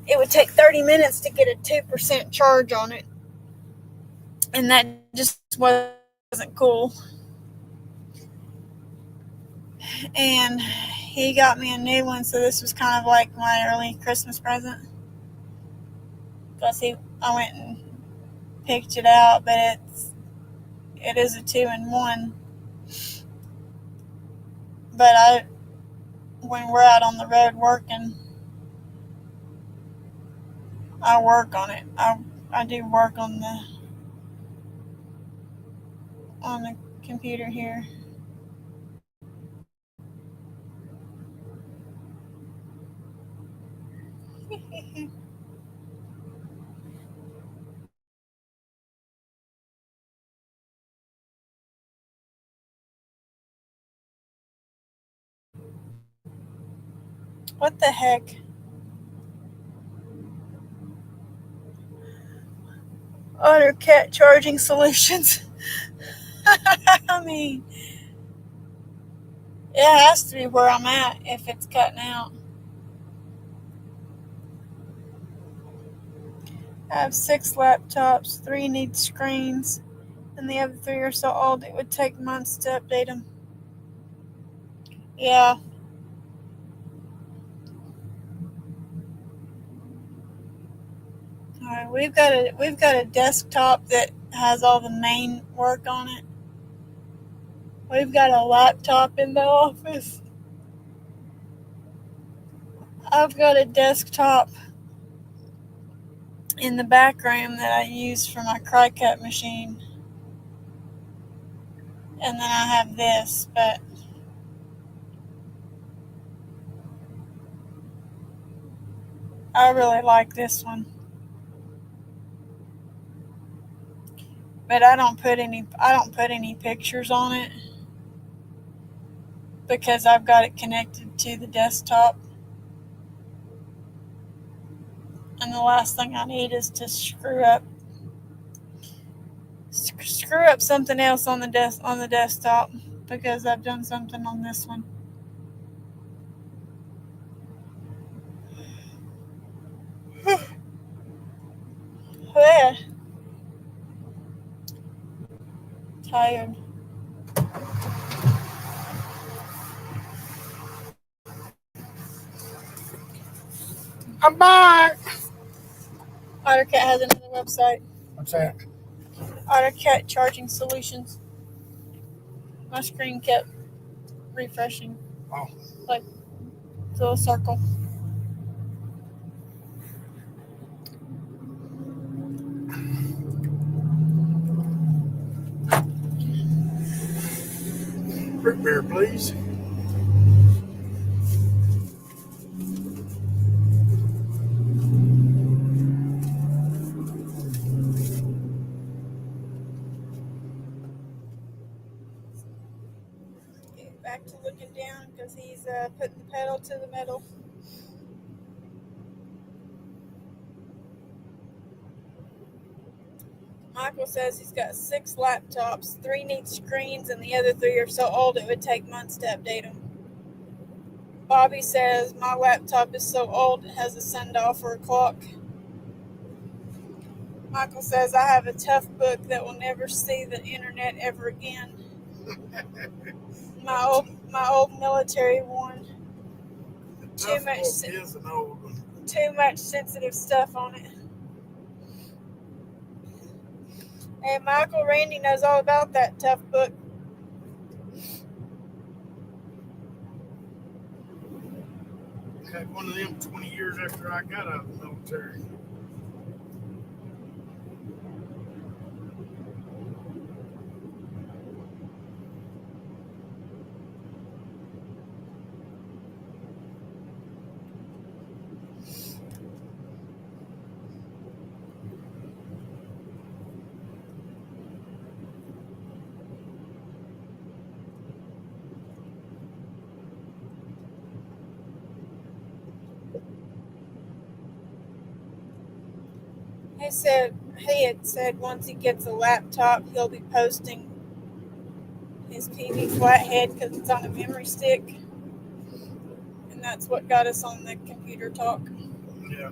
it would take 30 minutes to get a 2% charge on it. And that just wasn't cool. And he got me a new one, so this was kind of like my early Christmas present. Because I went and picked it out, but it is a 2-in-1. But when we're out on the road working, I work on it. I do work on the computer here. What the heck? AutoCAD charging solutions. It has to be where I'm at if it's cutting out. I have 6 laptops, 3 need screens, and the other 3 are so old it would take months to update them. Yeah. Alright, we've got a desktop that has all the main work on it. We've got a laptop in the office. I've got a desktop in the back room that I use for my cry cut machine. And then I have this, but I really like this one. But I don't put any pictures on it because I've got it connected to the desktop. And the last thing I need is to screw up something else on the desktop because I've done something on this one. Yeah. Tired. I'm back. AutoCAD has another website. What's that? AutoCAD Charging Solutions. My screen kept refreshing. Oh. Like a little circle. Root beer, please. Get back to looking down because he's putting the pedal to the metal. Michael says he's got 6 laptops, 3 need screens, and the other 3 are so old it would take months to update them. Bobby says my laptop is so old it has a send-off or a clock. Michael says I have a tough book that will never see the internet ever again. My old military one. Too much sensitive stuff on it. Hey, Michael, Randy knows all about that tough book. I had one of them 20 years after I got out of the military. He had said once he gets a laptop, he'll be posting his PV flathead because it's on a memory stick. And that's what got us on the computer talk. Yeah.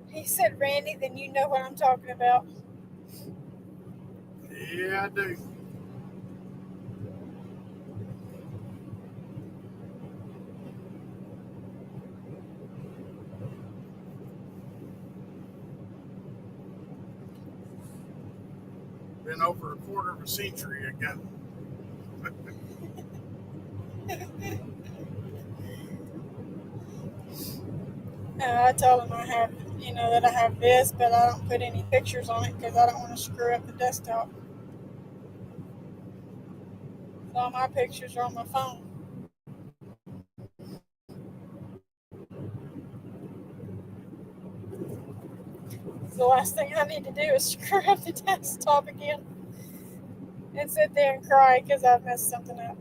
He said, Randy, then you know what I'm talking about. Yeah, I do. Been over a quarter of a century ago. I told him that I have this, but I don't put any pictures on it because I don't want to screw up the desktop. So all my pictures are on my phone. The last thing I need to do is screw up the desktop again and sit there and cry because I've messed something up.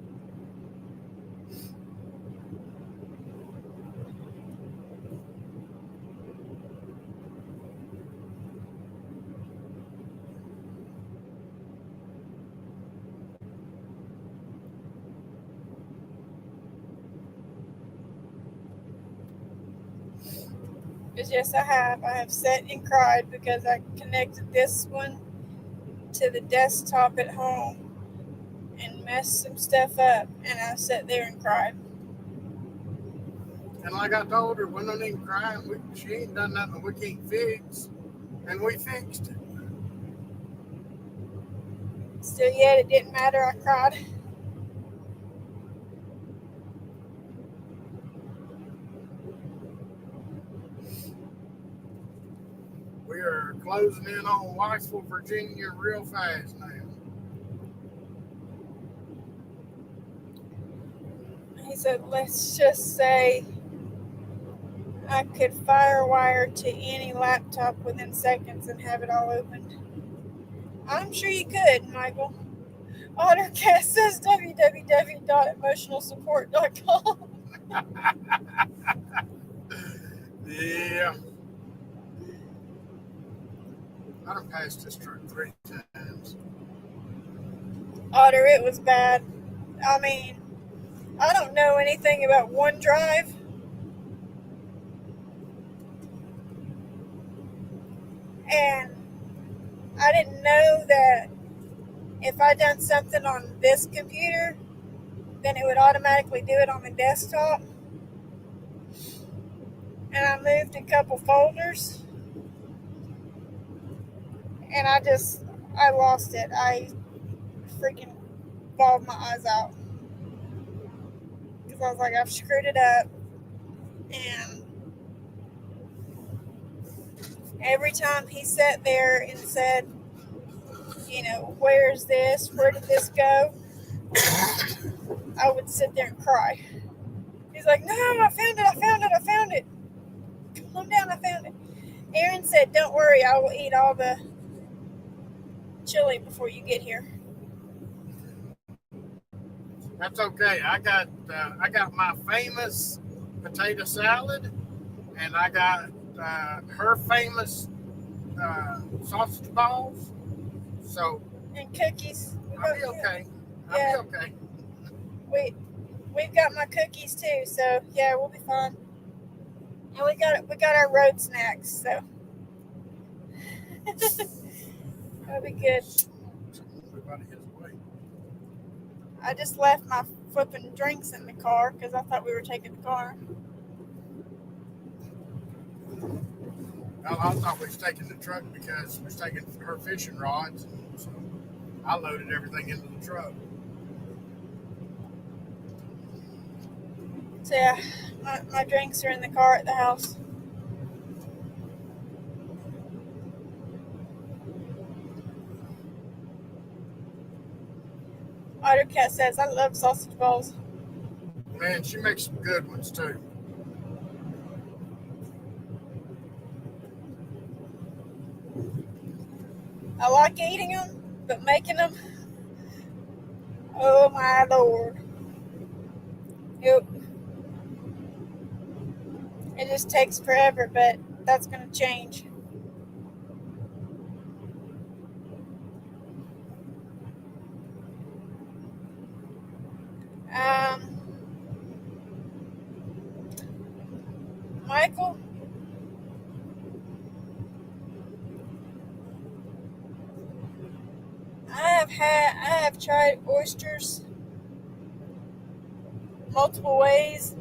Because yes, I have. I have sat and cried because I connected this one to the desktop at home and messed some stuff up, and I sat there and cried. And like I told her, we don't even cry. She ain't done nothing we can't fix. And we fixed it. Still yet, it didn't matter. I cried. We are close closing in on Wifeful, Virginia real fast now. He said, let's just say I could firewire to any laptop within seconds and have it all opened. I'm sure you could, Michael. OtterCast says www.emotionalsupport.com. Yeah. I done passed this truck 3 times. Otter, it was bad. I mean, I don't know anything about OneDrive. And I didn't know that if I done something on this computer, then it would automatically do it on the desktop. And I moved a couple folders. And I lost it. I freaking bawled my eyes out. Because I was like, I've screwed it up. And every time he sat there and said, where's this? Where did this go? I would sit there and cry. He's like, no, I found it. Calm down, I found it. Aaron said, don't worry, I will eat all the chili before you get here. That's okay. I got my famous potato salad, and I got her famous sausage balls. So And cookies. I'll be okay. I'll be okay. We've got my cookies too, so yeah, we'll be fine. And we got our road snacks, so that'll be good. I just left my flipping drinks in the car because I thought we were taking the car. I thought we was taking the truck because we was taking her fishing rods, so I loaded everything into the truck. So yeah, my drinks are in the car at the house. Ottercat says, I love sausage balls. Man, she makes some good ones too. I like eating them, but making them, oh my Lord. Yep. It just takes forever, but that's going to change. Michael, I have tried oysters multiple ways,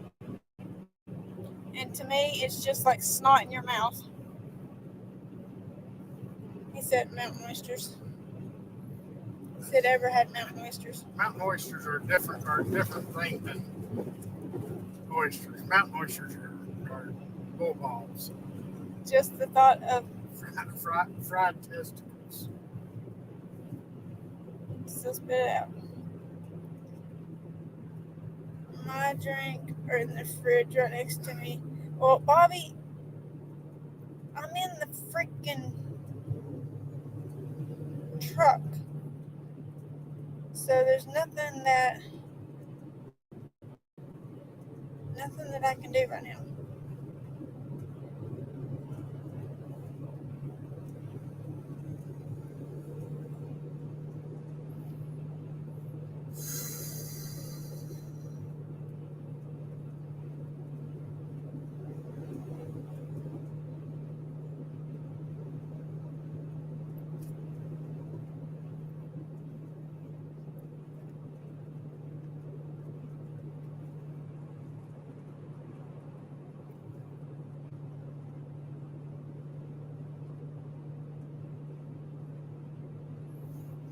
and to me, it's just like snot in your mouth. He said mountain oysters. He said ever had mountain oysters. Mountain oysters are a different thing than oysters. Mountain oysters are bull balls. Just the thought of fried testicles. Still spit it out. My drink are in the fridge right next to me. Well, Bobby, I'm in the freaking truck. So there's nothing that I can do right now.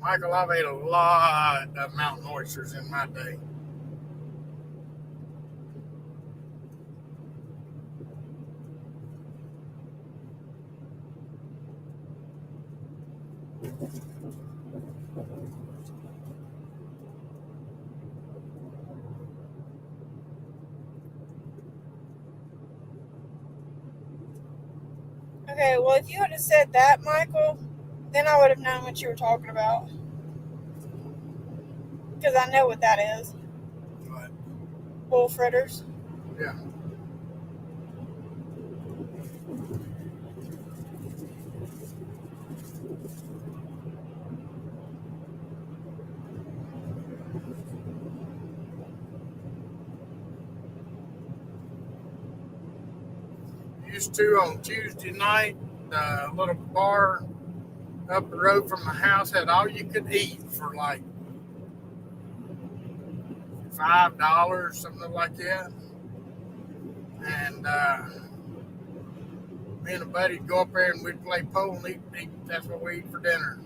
Michael, I've ate a lot of mountain oysters in my day. Okay, well, if you would have said that, Michael, then I would have known what you were talking about. Because I know what that is. What? Bull fritters. Yeah. Used to on Tuesday night, the little bar up the road from the house had all you could eat for like $5, something like that. And me and a buddy'd go up there and we'd play pool and eat. That's what we eat for dinner.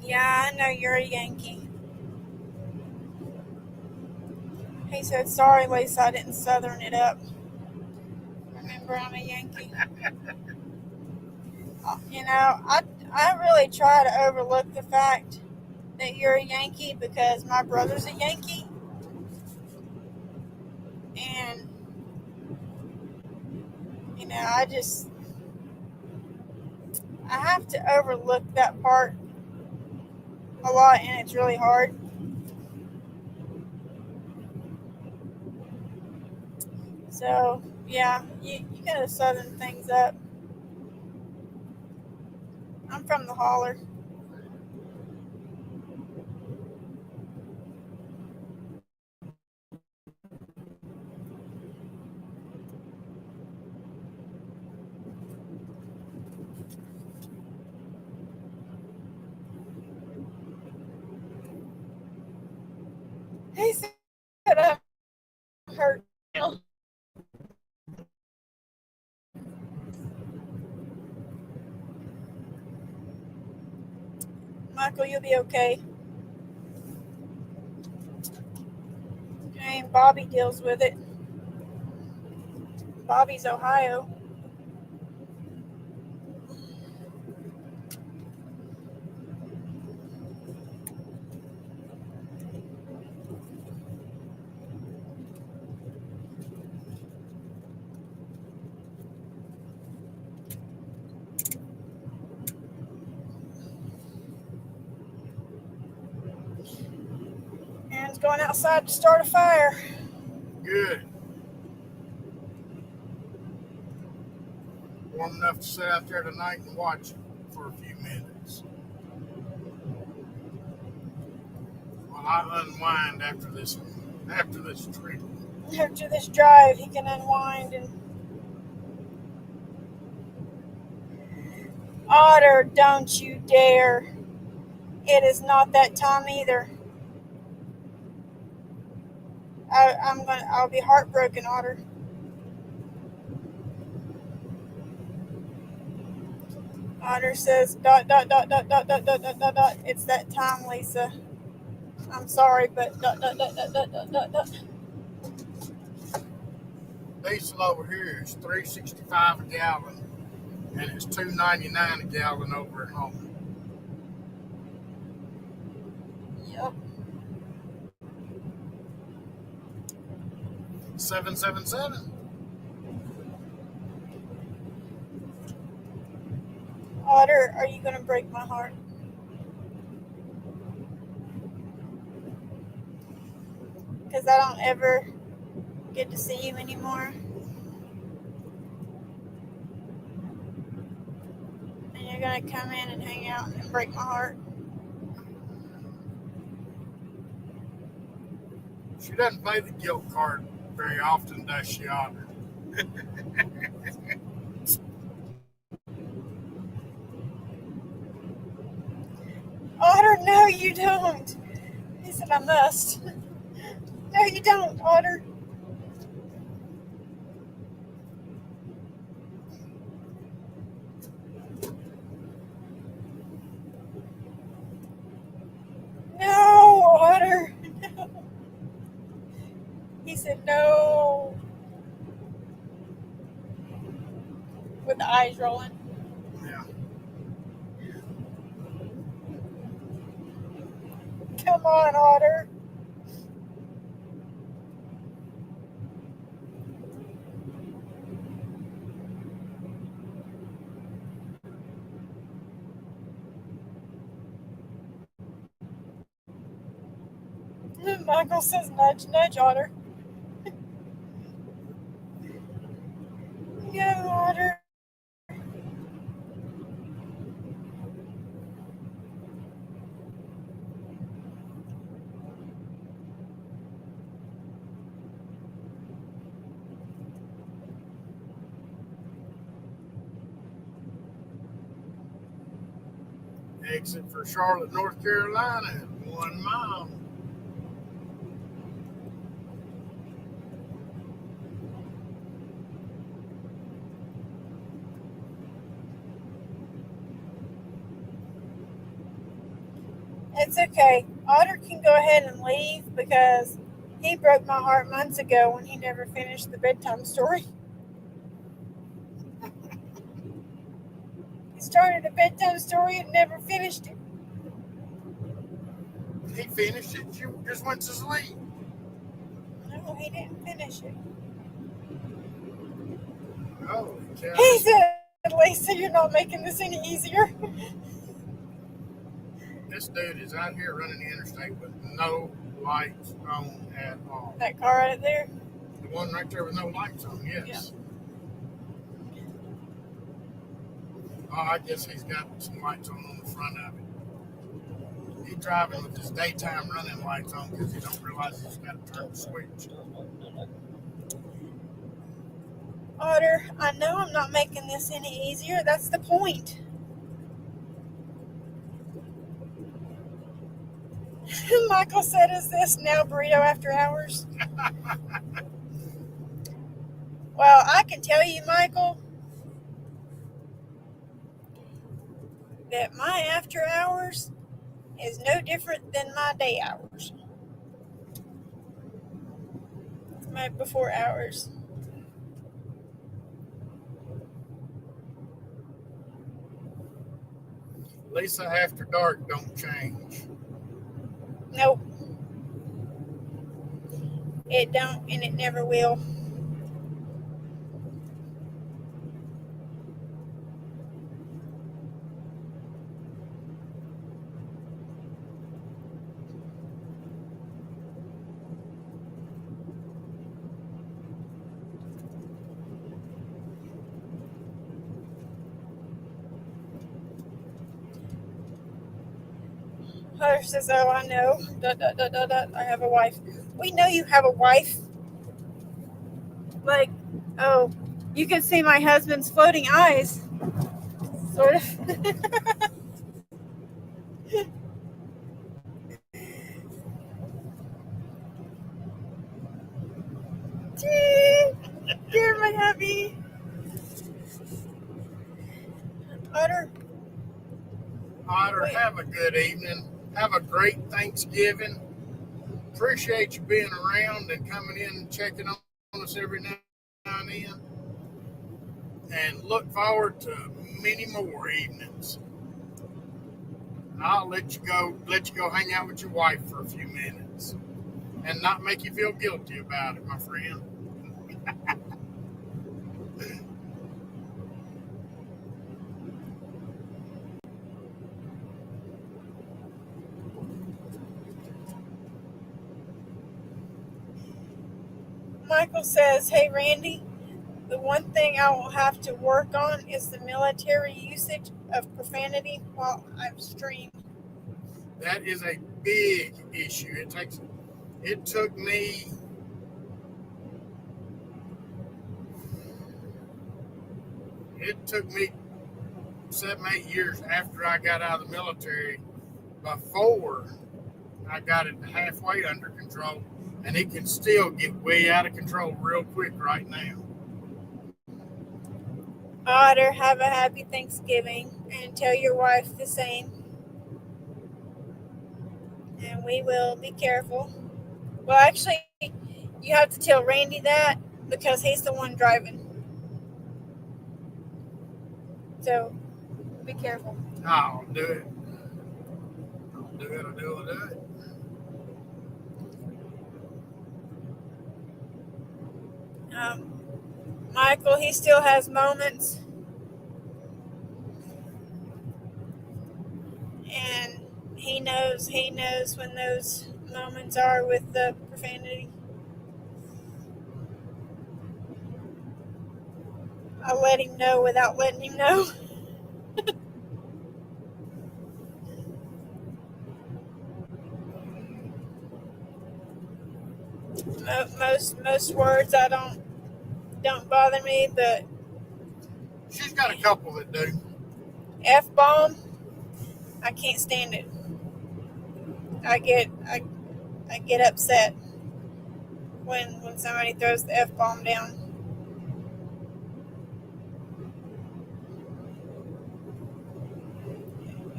Yeah, I know you're a Yankee. He said, sorry, Lisa, I didn't southern it up. Remember, I'm a Yankee. You know, I really try to overlook the fact that you're a Yankee because my brother's a Yankee. And, you know, I have to overlook that part a lot, and it's really hard. So, yeah, you gotta southern things up. I'm from the holler. He said I'm hurt. Michael, you'll be okay. And Bobby deals with it. Bobby's Ohio. And it's going outside to start a fire. Good. Warm enough to sit out there tonight and watch it for a few minutes. While I unwind after this trip. After this drive, he can unwind and. Otter, don't you dare. It is not that time either. I'll be heartbroken, Otter. Otter says, dot, dot, dot, dot, dot, dot, dot, dot, dot, dot. It's that time, Lisa. I'm sorry, but dot, dot, dot, dot, dot, dot, dot, dot. Diesel over here is $3.65 a gallon, and it's $2.99 a gallon over at home. Yep. 777. Otter, are you going to break my heart? Because I don't ever get to see you anymore. And you're going to come in and hang out and break my heart. She doesn't play the guilt card very often, does she, Otter? Otter, no, you don't. He said, I must. No, you don't, Otter. Otter. No. He said no. With the eyes rolling. Yeah. Come on, Otter. Michael says nudge, nudge, Otter. Yeah, Otter. Exit for Charlotte, North Carolina, 1 mile. It's okay. Otter can go ahead and leave because he broke my heart months ago when he never finished the bedtime story. He started a bedtime story and never finished it. He finished it. You just went to sleep. No, he didn't finish it. Holy cow. He said, Lisa, you're not making this any easier. This dude is out here running the interstate with no lights on at all. That car right there? The one right there with no lights on, yes. Yeah. Oh, I guess he's got some lights on the front of it. He's driving with his daytime running lights on because he don't realize he's got to turn the switch. Otter, I know I'm not making this any easier. That's the point. Michael said, is this now Burrito After Hours? Well, I can tell you, Michael, that my after hours is no different than my day hours. My before hours. Lisa after dark don't change. Nope. It don't, and it never will. Hunter says, oh, I know. I have a wife. We know you have a wife. Like, oh, you can see my husband's floating eyes. Sort of. You're my hubby. Otter. Otter, have a good evening. Have a great Thanksgiving. Appreciate you being around and coming in and checking on us every now and then. And look forward to many more evenings. I'll let you go hang out with your wife for a few minutes and not make you feel guilty about it, my friend. Michael says, hey, Randy, the one thing I will have to work on is the military usage of profanity while I stream. That is a big issue. It took me 7, 8 years after I got out of the military before I got it halfway under control, and it can still get way out of control real quick right now. Otter, have a happy Thanksgiving and tell your wife the same. and we will be careful. Well, actually, you have to tell Randy that because he's the one driving. So be careful. I'll do it. I'll do it. Michael, he still has moments, and he knows when those moments are with the profanity. I let him know without letting him know. Most words I don't bother me, but She's got a couple that do. F-bomb, I can't stand it. I get upset when somebody throws the F-bomb down.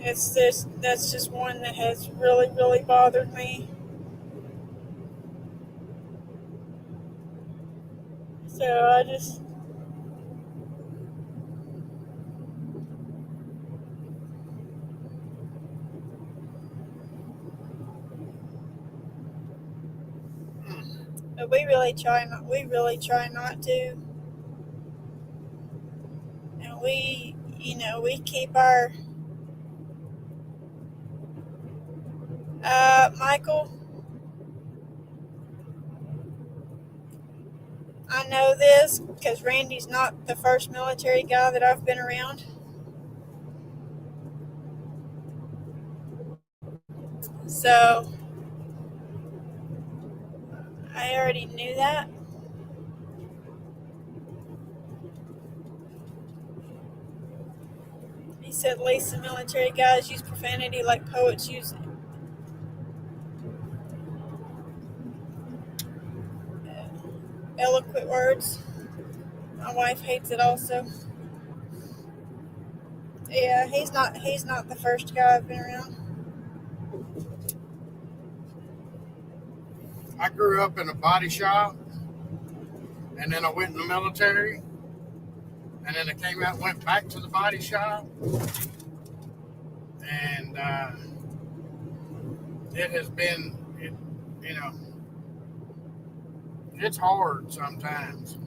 That's just one that has really bothered me. So I just but we really try not to. And we keep our Michael, I know this because Randy's not the first military guy that I've been around. So I already knew that. He said at least the military guys use profanity like poets use eloquent words. My wife hates it also. Yeah, he's not the first guy I've been around. I grew up in a body shop, and then I went in the military, and then I came out and went back to the body shop, and it has been, it's hard sometimes.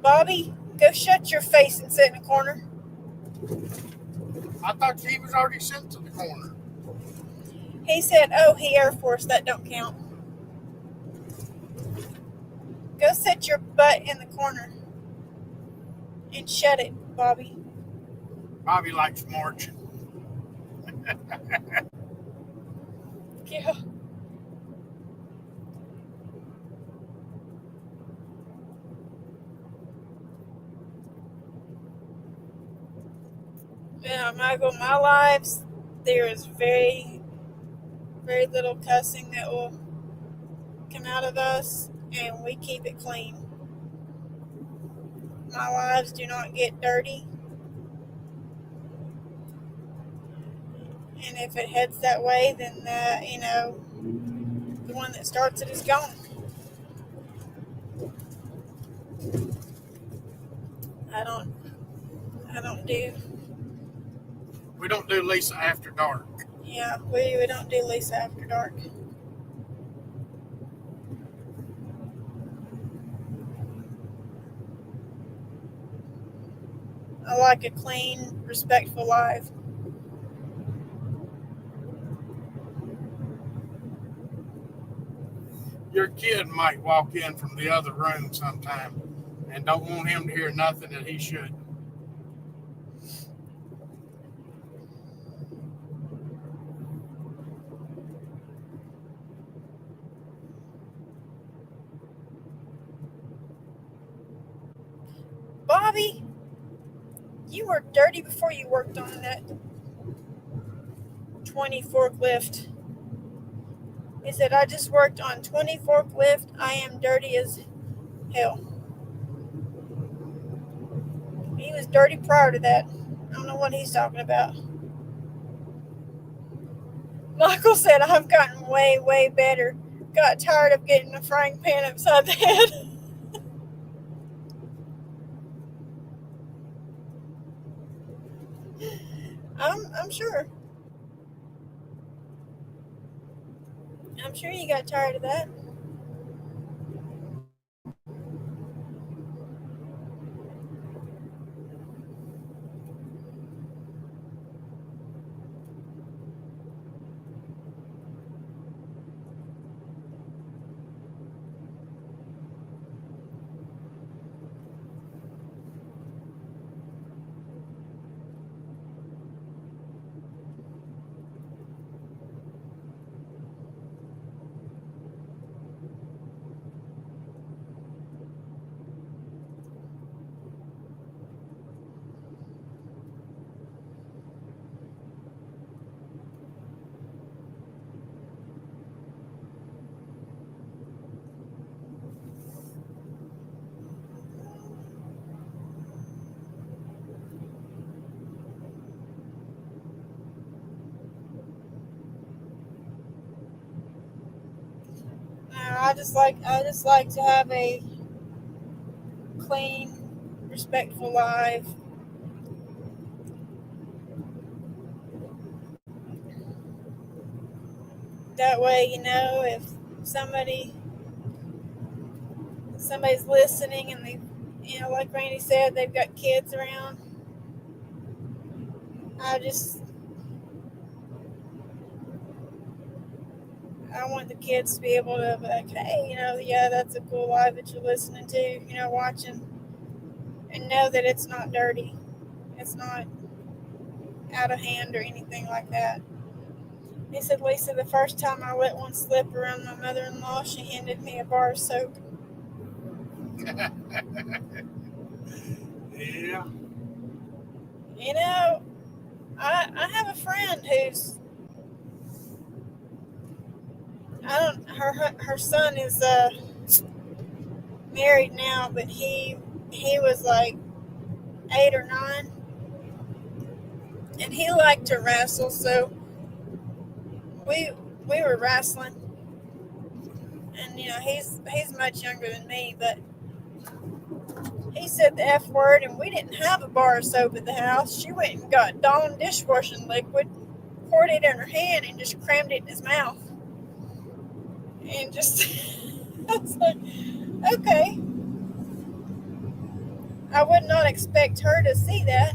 Bobby, go shut your face and sit in a corner. I thought he was already sent to the corner. He said, "Oh, he Air Force, that don't count." Go sit your butt in the corner and shut it, Bobby. Bobby likes marching. Yeah. Yeah, Michael, my lives, there is very little cussing that will come out of us, and we keep it clean. My lives do not get dirty, and if it heads that way, then the one that starts it is gone. I don't do. We don't do Lisa after dark. Yeah, we don't do Lisa after dark. I like a clean, respectful life. Your kid might walk in from the other room sometime and don't want him to hear nothing that he should. Bobby, you were dirty before you worked on that 20 forklift. He said, "I just worked on 20 forklift. I am dirty as hell." He was dirty prior to that. I don't know what he's talking about. Michael said, I've gotten way, way better. Got tired of getting a frying pan upside the head. I'm sure. I'm sure you got tired of that. I just like to have a clean, respectful life. That way, if somebody somebody's listening and they, like Randy said, they've got kids around. I just I want the kids to be able to be like, hey, yeah, that's a cool live that you're listening to, watching, and know that it's not dirty. It's not out of hand or anything like that. He said, Lisa, the first time I let one slip around my mother-in-law, she handed me a bar of soap. Yeah. I have a friend who's, her son is married now, but he was like 8 or 9, and he liked to wrestle, so we were wrestling, and he's much younger than me, but he said the F word, and we didn't have a bar of soap at the house. She went and got Dawn dishwashing liquid, poured it in her hand, and just crammed it in his mouth, and just I was like, okay, I would not expect her to see that.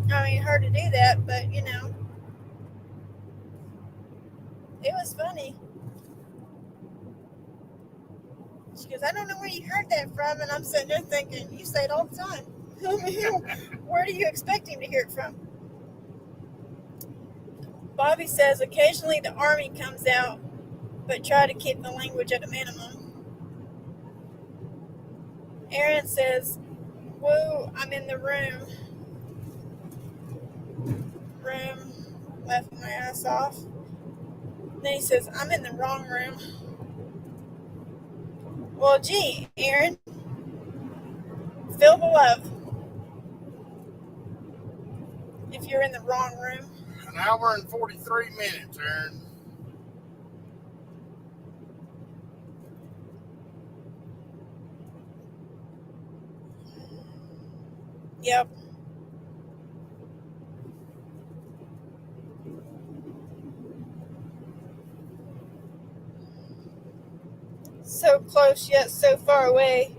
Her to do that, but it was funny. She goes, I don't know where you heard that from, and I'm sitting there thinking, you say it all the time. Where do you expect him to hear it from? Bobby says occasionally the army comes out, but try to keep the language at a minimum. Aaron says, woo, I'm in the room, laughing my ass off. Then he says, I'm in the wrong room. Well, gee, Aaron, feel the love if you're in the wrong room. An hour and 43 minutes, Aaron. Yep. So close yet so far away.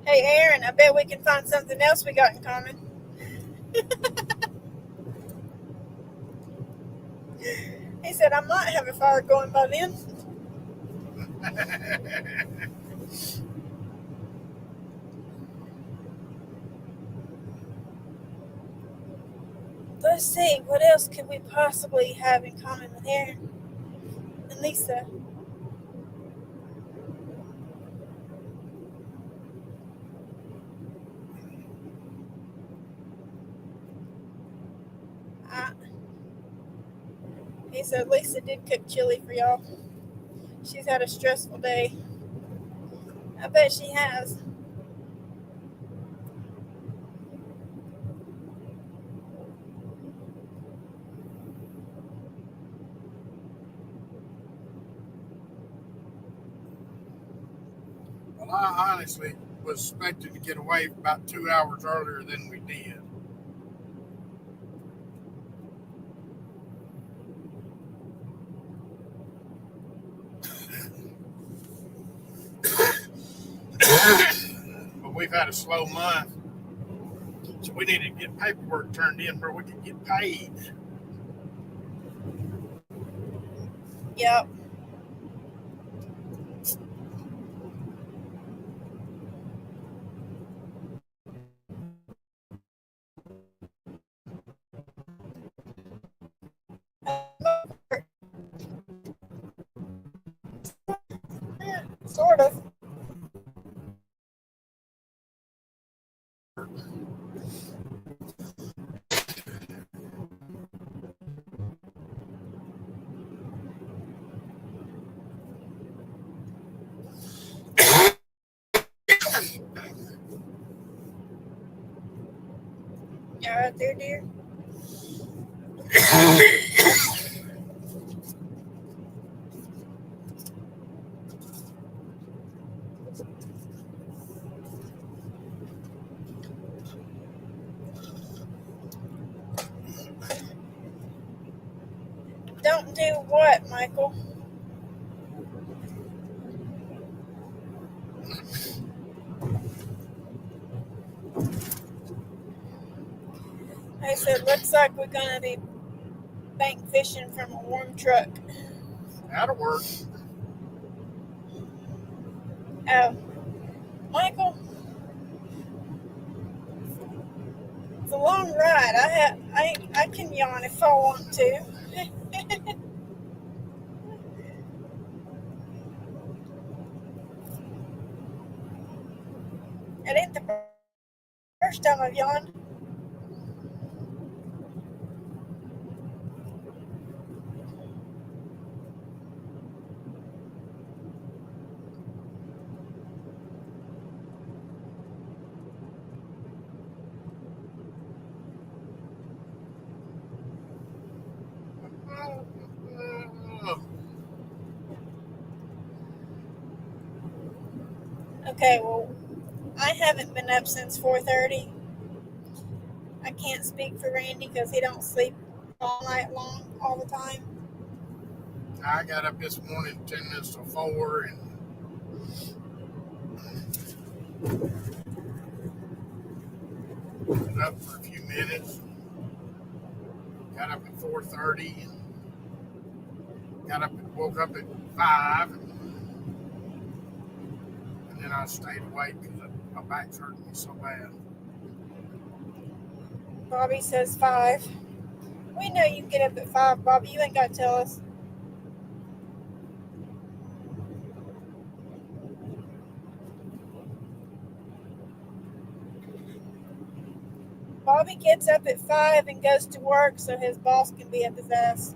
Hey, Aaron, I bet we can find something else we got in common. He said, I might have a fire going by then. Let's see, what else could we possibly have in common with Aaron and Lisa? He said Lisa did cook chili for y'all. She's had a stressful day. I bet she has. Well, I honestly was expecting to get away about 2 hours earlier than we did. But we've had a slow month, so we needed to get paperwork turned in where we could get paid. Yep. Yeah, sort of. You right there, dear? Don't do what, Michael? I said, looks like we're gonna be bank fishing from a warm truck. That'll work. Oh, Michael, it's a long ride. I can yawn if I want to. It ain't the first time I've yawned. Okay, well, I haven't been up since 4:30. I can't speak for Randy because he don't sleep all night long all the time. I got up this morning 10 minutes to 4 and was up for a few minutes. Got up at 4:30 and woke up at 5 and then I stayed awake because my back's hurting me so bad. Bobby says 5. We know you get up at 5, Bobby. You ain't got to tell us. Bobby gets up at 5 and goes to work so his boss can be up his ass.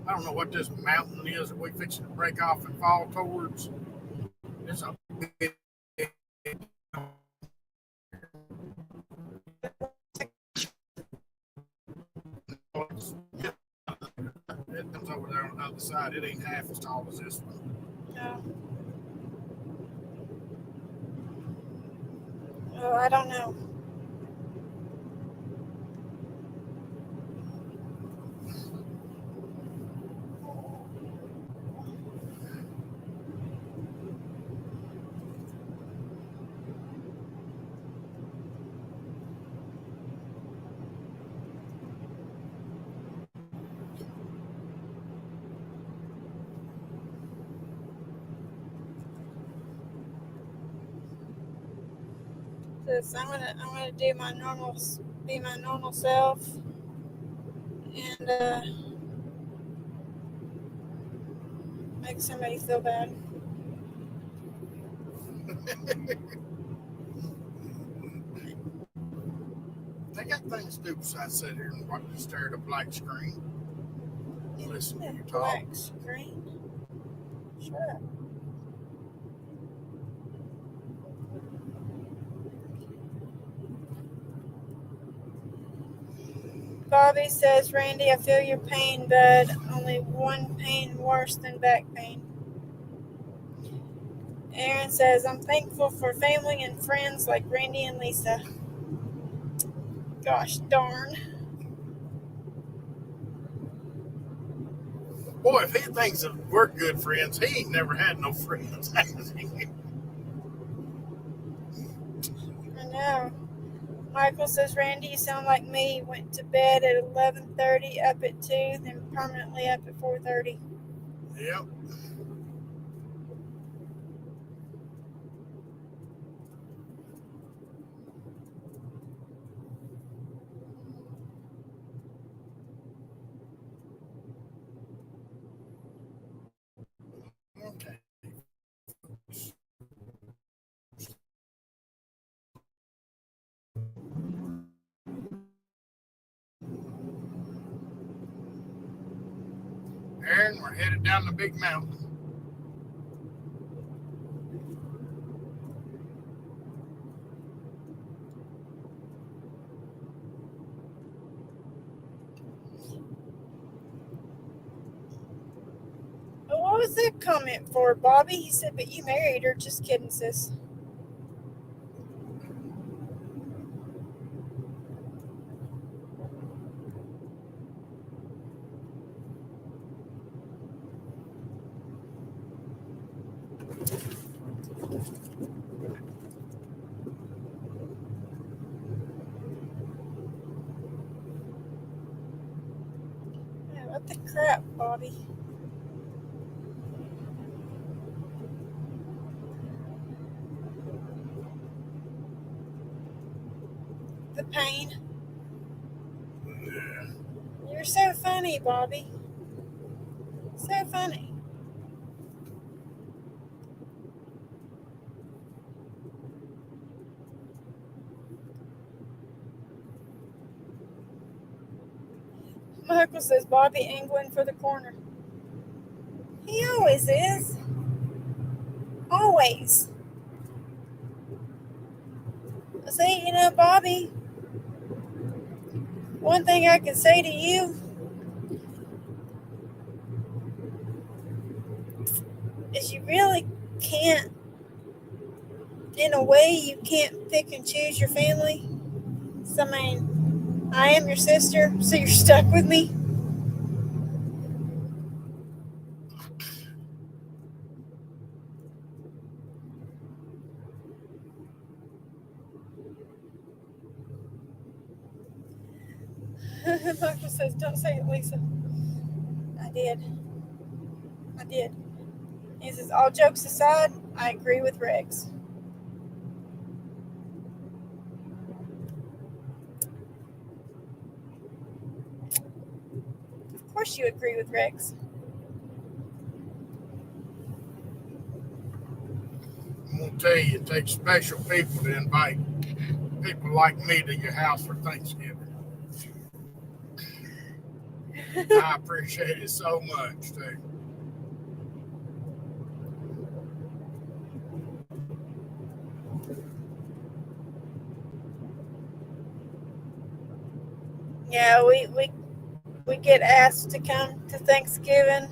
I don't know what this mountain is that we fixing to break off and fall towards. It's a big. It comes over there on the other side. It ain't half as tall as this one. No. Oh, I don't know. Just I'm gonna do be my normal self, and make somebody feel bad. They got things to do besides sit here and watch, stare at a black screen and listen to you talk. Black screen. Sure. Bobby says, Randy, I feel your pain, bud. Only one pain worse than back pain. Aaron says, I'm thankful for family and friends like Randy and Lisa. Gosh darn. Boy, if he thinks that we're good friends, he ain't never had no friends. I know. Michael says, Randy, you sound like me. Went to bed at 11:30, up at 2, then permanently up at 4:30. Yep. Okay. Aaron, we're headed down the big mountain. What was that comment for, Bobby? He said, but you married her. Just kidding, sis. Yeah, what the crap, Bobby? The pain. Yeah. You're so funny, Bobby. So funny. Michael says, Bobby angling for the corner. He always is. Always. See, you know, Bobby, one thing I can say to you is you really can't, in a way, you can't pick and choose your family. So, I mean, I am your sister, so you're stuck with me. Michael says, don't say it, Lisa. I did. He says, all jokes aside, I agree with Rex. Of course you agree with Rex. I'm going to tell you, it takes special people to invite people like me to your house for Thanksgiving. I appreciate it so much, too. Yeah, we get asked to come to Thanksgiving,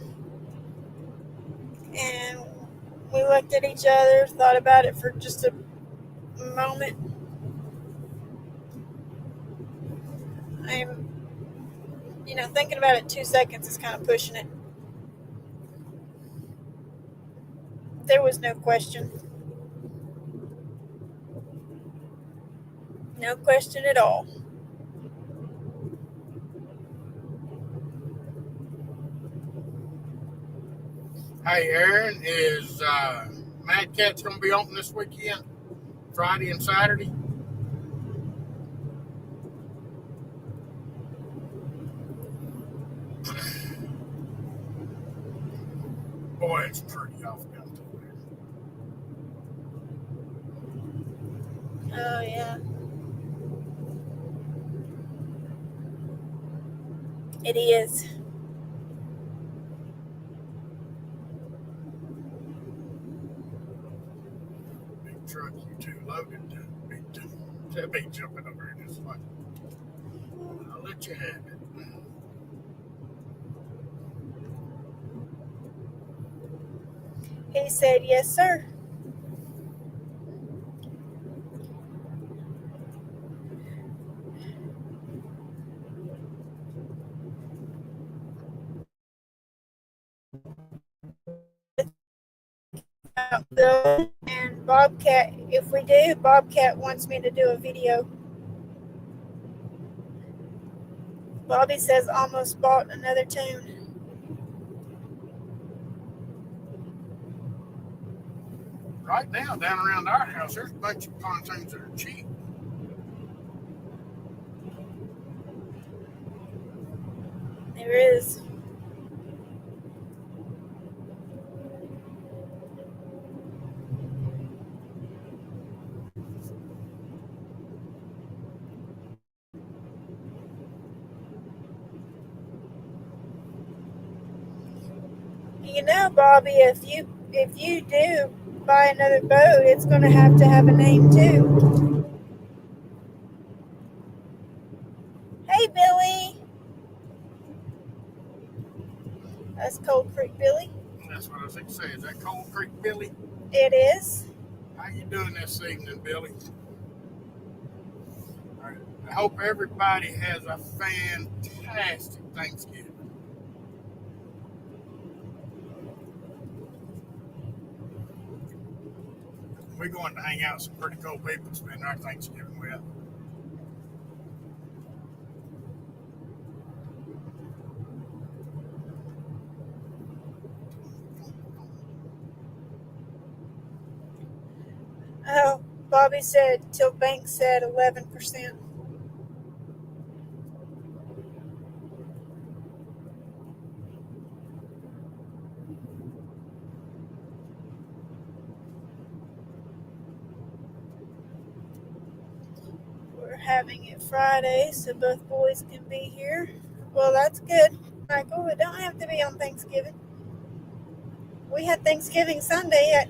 and we looked at each other, thought about it for just a moment. I'm, thinking about it 2 seconds is kind of pushing it. There was no question. No question at all. Hey, Aaron, is Mad Cat's going to be open this weekend? Friday and Saturday? Boy, it's pretty off down there. Oh, yeah. It is. Big truck, you two loaded. That be jumping over here this way. I'll let you have it. He said, yes, sir. Bill and Bobcat, if we do, Bobcat wants me to do a video. Bobby says almost bought another tune. Right now, down around our house, there's a bunch of pontoons that are cheap. There is. You know, Bobby, if you do buy another boat, it's going to have a name too. Hey, Billy. That's Cold Creek Billy. That's what I was going to say. Is that Cold Creek Billy? It is. How you doing this evening, Billy? I hope everybody has a fantastic Thanksgiving. We're going to hang out with some pretty cool people to spend our Thanksgiving with. Oh, Bobby said till Bank said 11%. We're having it Friday, so both boys can be here. Well, that's good, Michael. It don't have to be on Thanksgiving. We had Thanksgiving Sunday at,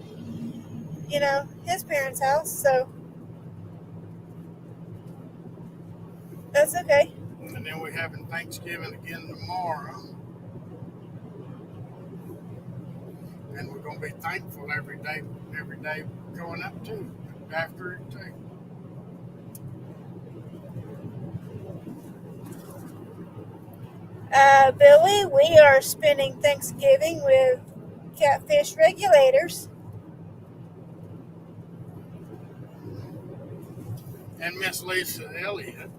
his parents' house, so that's okay. And then we're having Thanksgiving again tomorrow. And we're going to be thankful every day going up to after it too. Billy, we are spending Thanksgiving with catfish regulators. And Miss Lisa Elliott.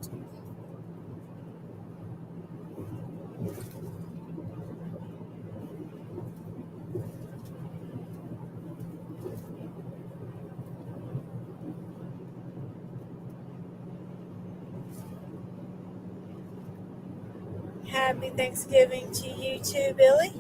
Happy Thanksgiving to you too, Billy.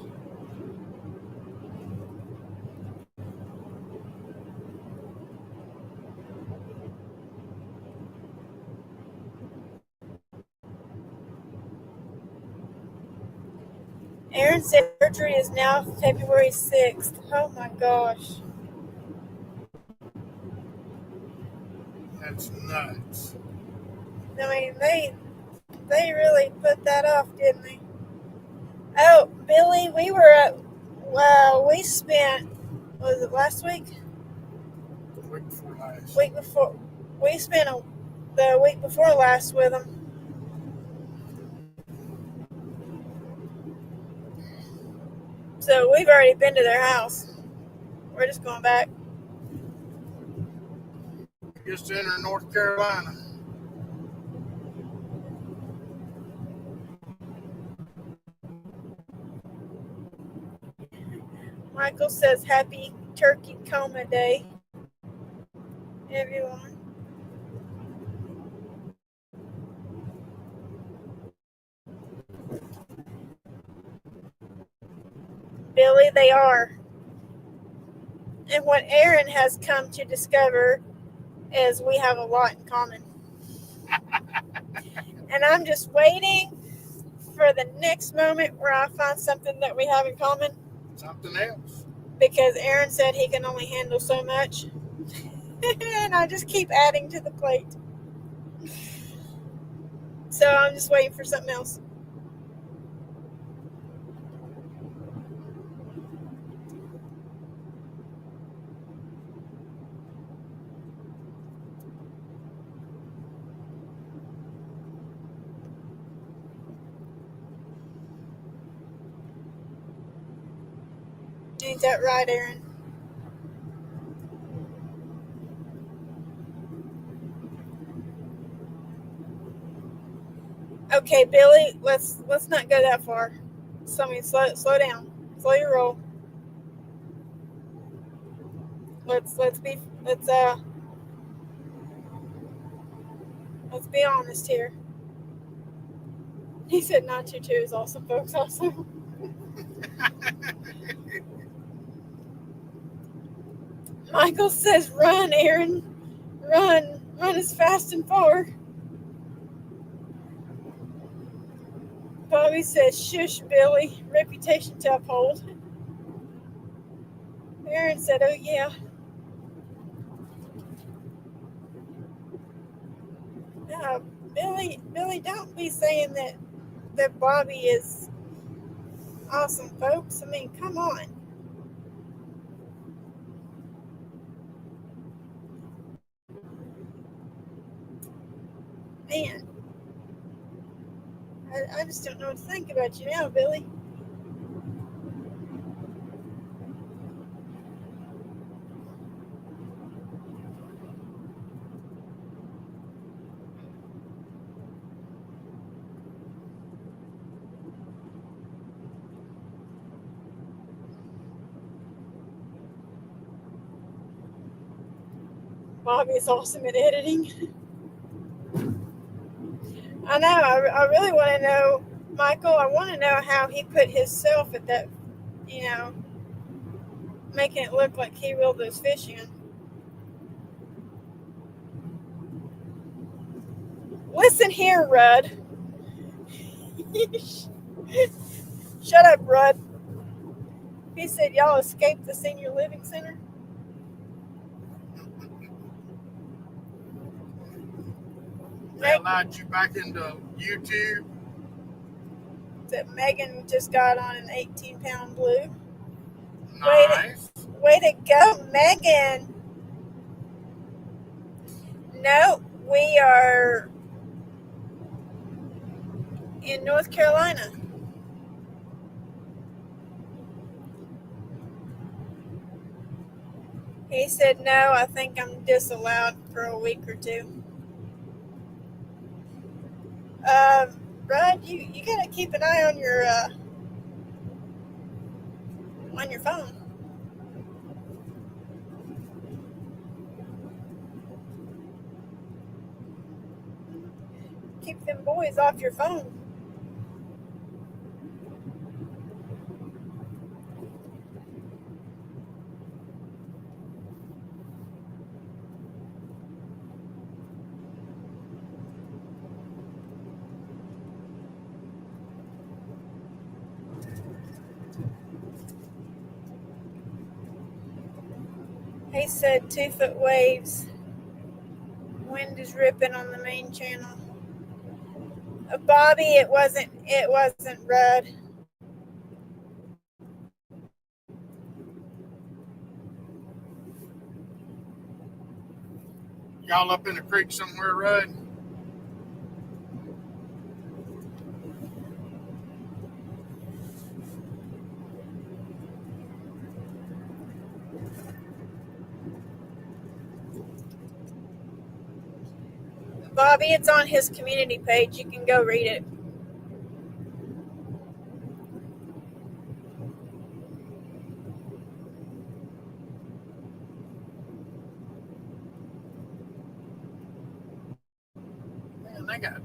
Aaron said surgery is now February 6th. Oh my gosh. That's nuts. I mean, they really put that off, didn't they? Oh, Billy, we spent, was it last week? The week before last. We spent the week before last with them. So we've already been to their house. We're just going back. Just enter North Carolina. Michael says happy Turkey Coma Day, everyone. Billy, they are. And what Aaron has come to discover is we have a lot in common. And I'm just waiting for the next moment where I find something that we have in common. Something else. Because Aaron said he can only handle so much. And I just keep adding to the plate. So I'm just waiting for something else. Ain't that right, Aaron? Okay, Billy, let's not go that far. Somebody slow down. Slow your roll. Let's be honest here. He said 922 is awesome, folks. Also. Michael says, "Run, Aaron, run as fast and far." Bobby says, "Shush, Billy, reputation to uphold." Aaron said, "Oh yeah." Billy, don't be saying that Bobby is awesome, folks. I mean, come on. Man, I just don't know what to think about you now, Billy. Bobby is awesome at editing. I know. I really want to know, Michael. I want to know how he put himself at that, making it look like he reeled those fish in. Listen here, Rudd. Shut up, Rudd. He said y'all escaped the senior living center. They allowed you back into YouTube. That Megan just got on an 18-pound blue. Nice. Way to go, Megan. No, we are in North Carolina. He said, "No, I think I'm disallowed for a week or two." Rod, you gotta keep an eye on your phone. Keep them boys off your phone. He said 2-foot waves. Wind is ripping on the main channel. Bobby, it wasn't Rudd. Y'all up in the creek somewhere, Rudd? Bobby, it's on his community page. You can go read it. Man,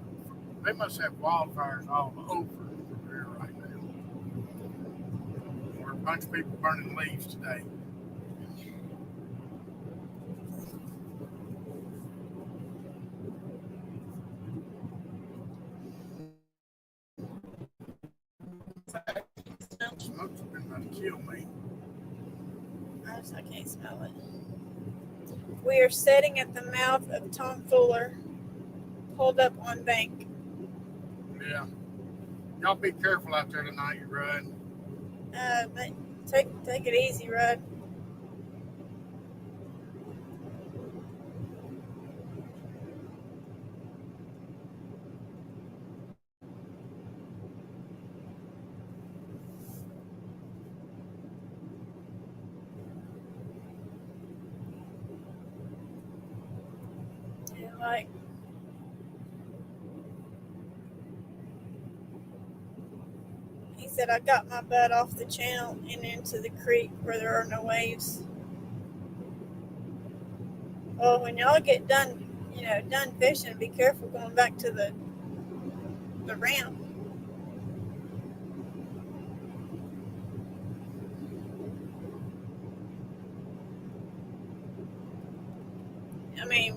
they must have wildfires all over here right now. There are a bunch of people burning leaves today. That'd kill me. I can't smell it. We are sitting at the mouth of Tom Fuller, pulled up on bank. Yeah. Y'all be careful out there tonight, Rudd. But take it easy, Rudd. Yeah, like, he said, I got my butt off the channel and into the creek where there are no waves. Well, when y'all get done, done fishing, be careful going back to the ramp. I mean,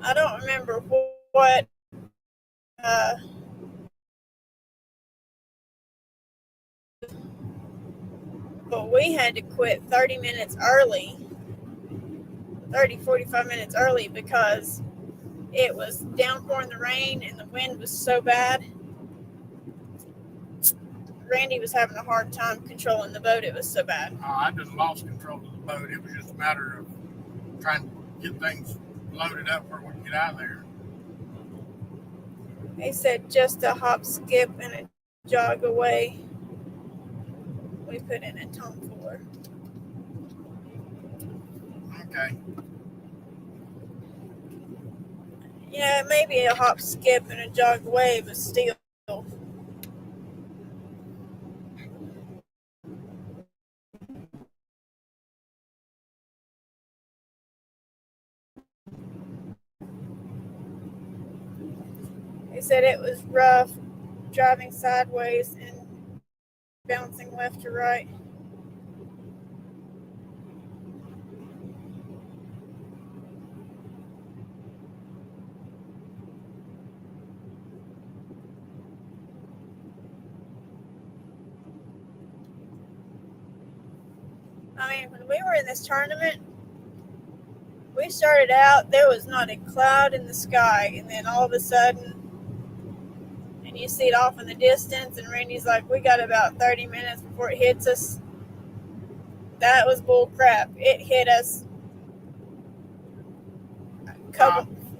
I don't remember what, but we had to quit 30 minutes early, 45 minutes early because it was downpouring the rain and the wind was so bad. Randy was having a hard time controlling the boat. It was so bad. I just lost control of the boat. It was just a matter of trying to get things loaded up where we can get out of there. They said just a hop, skip, and a jog away. We put in a Tom Fuller. Okay. Yeah, maybe a hop, skip, and a jog away, but still. They said it was rough, driving sideways and bouncing left to right. I mean, when we were in this tournament, we started out, there was not a cloud in the sky, and then all of a sudden, and you see it off in the distance, and Randy's like, we got about 30 minutes before it hits us. That was bull crap. It hit us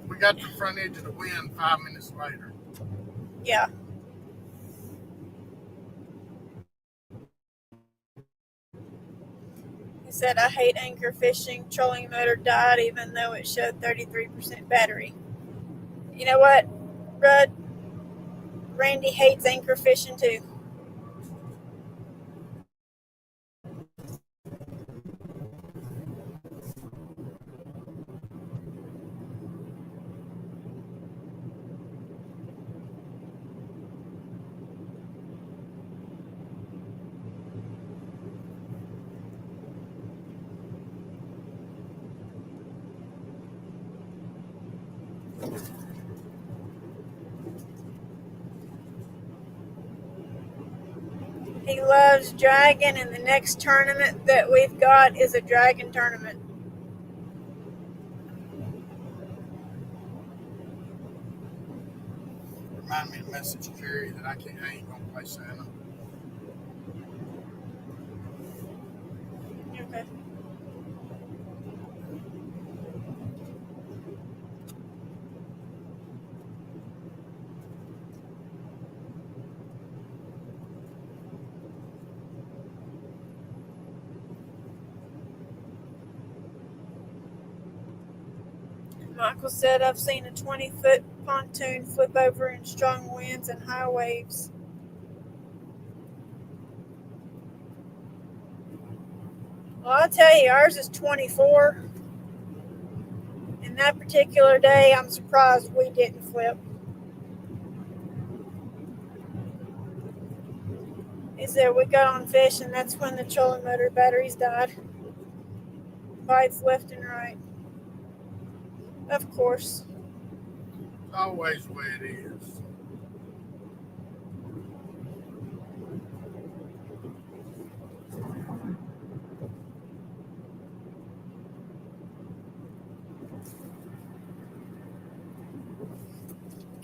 we got the front edge of the wind 5 minutes later. Yeah. He said, I hate anchor fishing. Trolling motor died even though it showed 33% battery. You know what, Rudd? Randy hates anchor fishing too. He loves dragon, and the next tournament that we've got is a dragon tournament. Remind me to message Carrie that I ain't gonna play Santa. Okay. Michael said, I've seen a 20-foot pontoon flip over in strong winds and high waves. Well, I'll tell you, ours is 24. And that particular day, I'm surprised we didn't flip. He said we got on fish, and that's when the trolling motor batteries died. Bites left and right. Of course. It's always the way it is.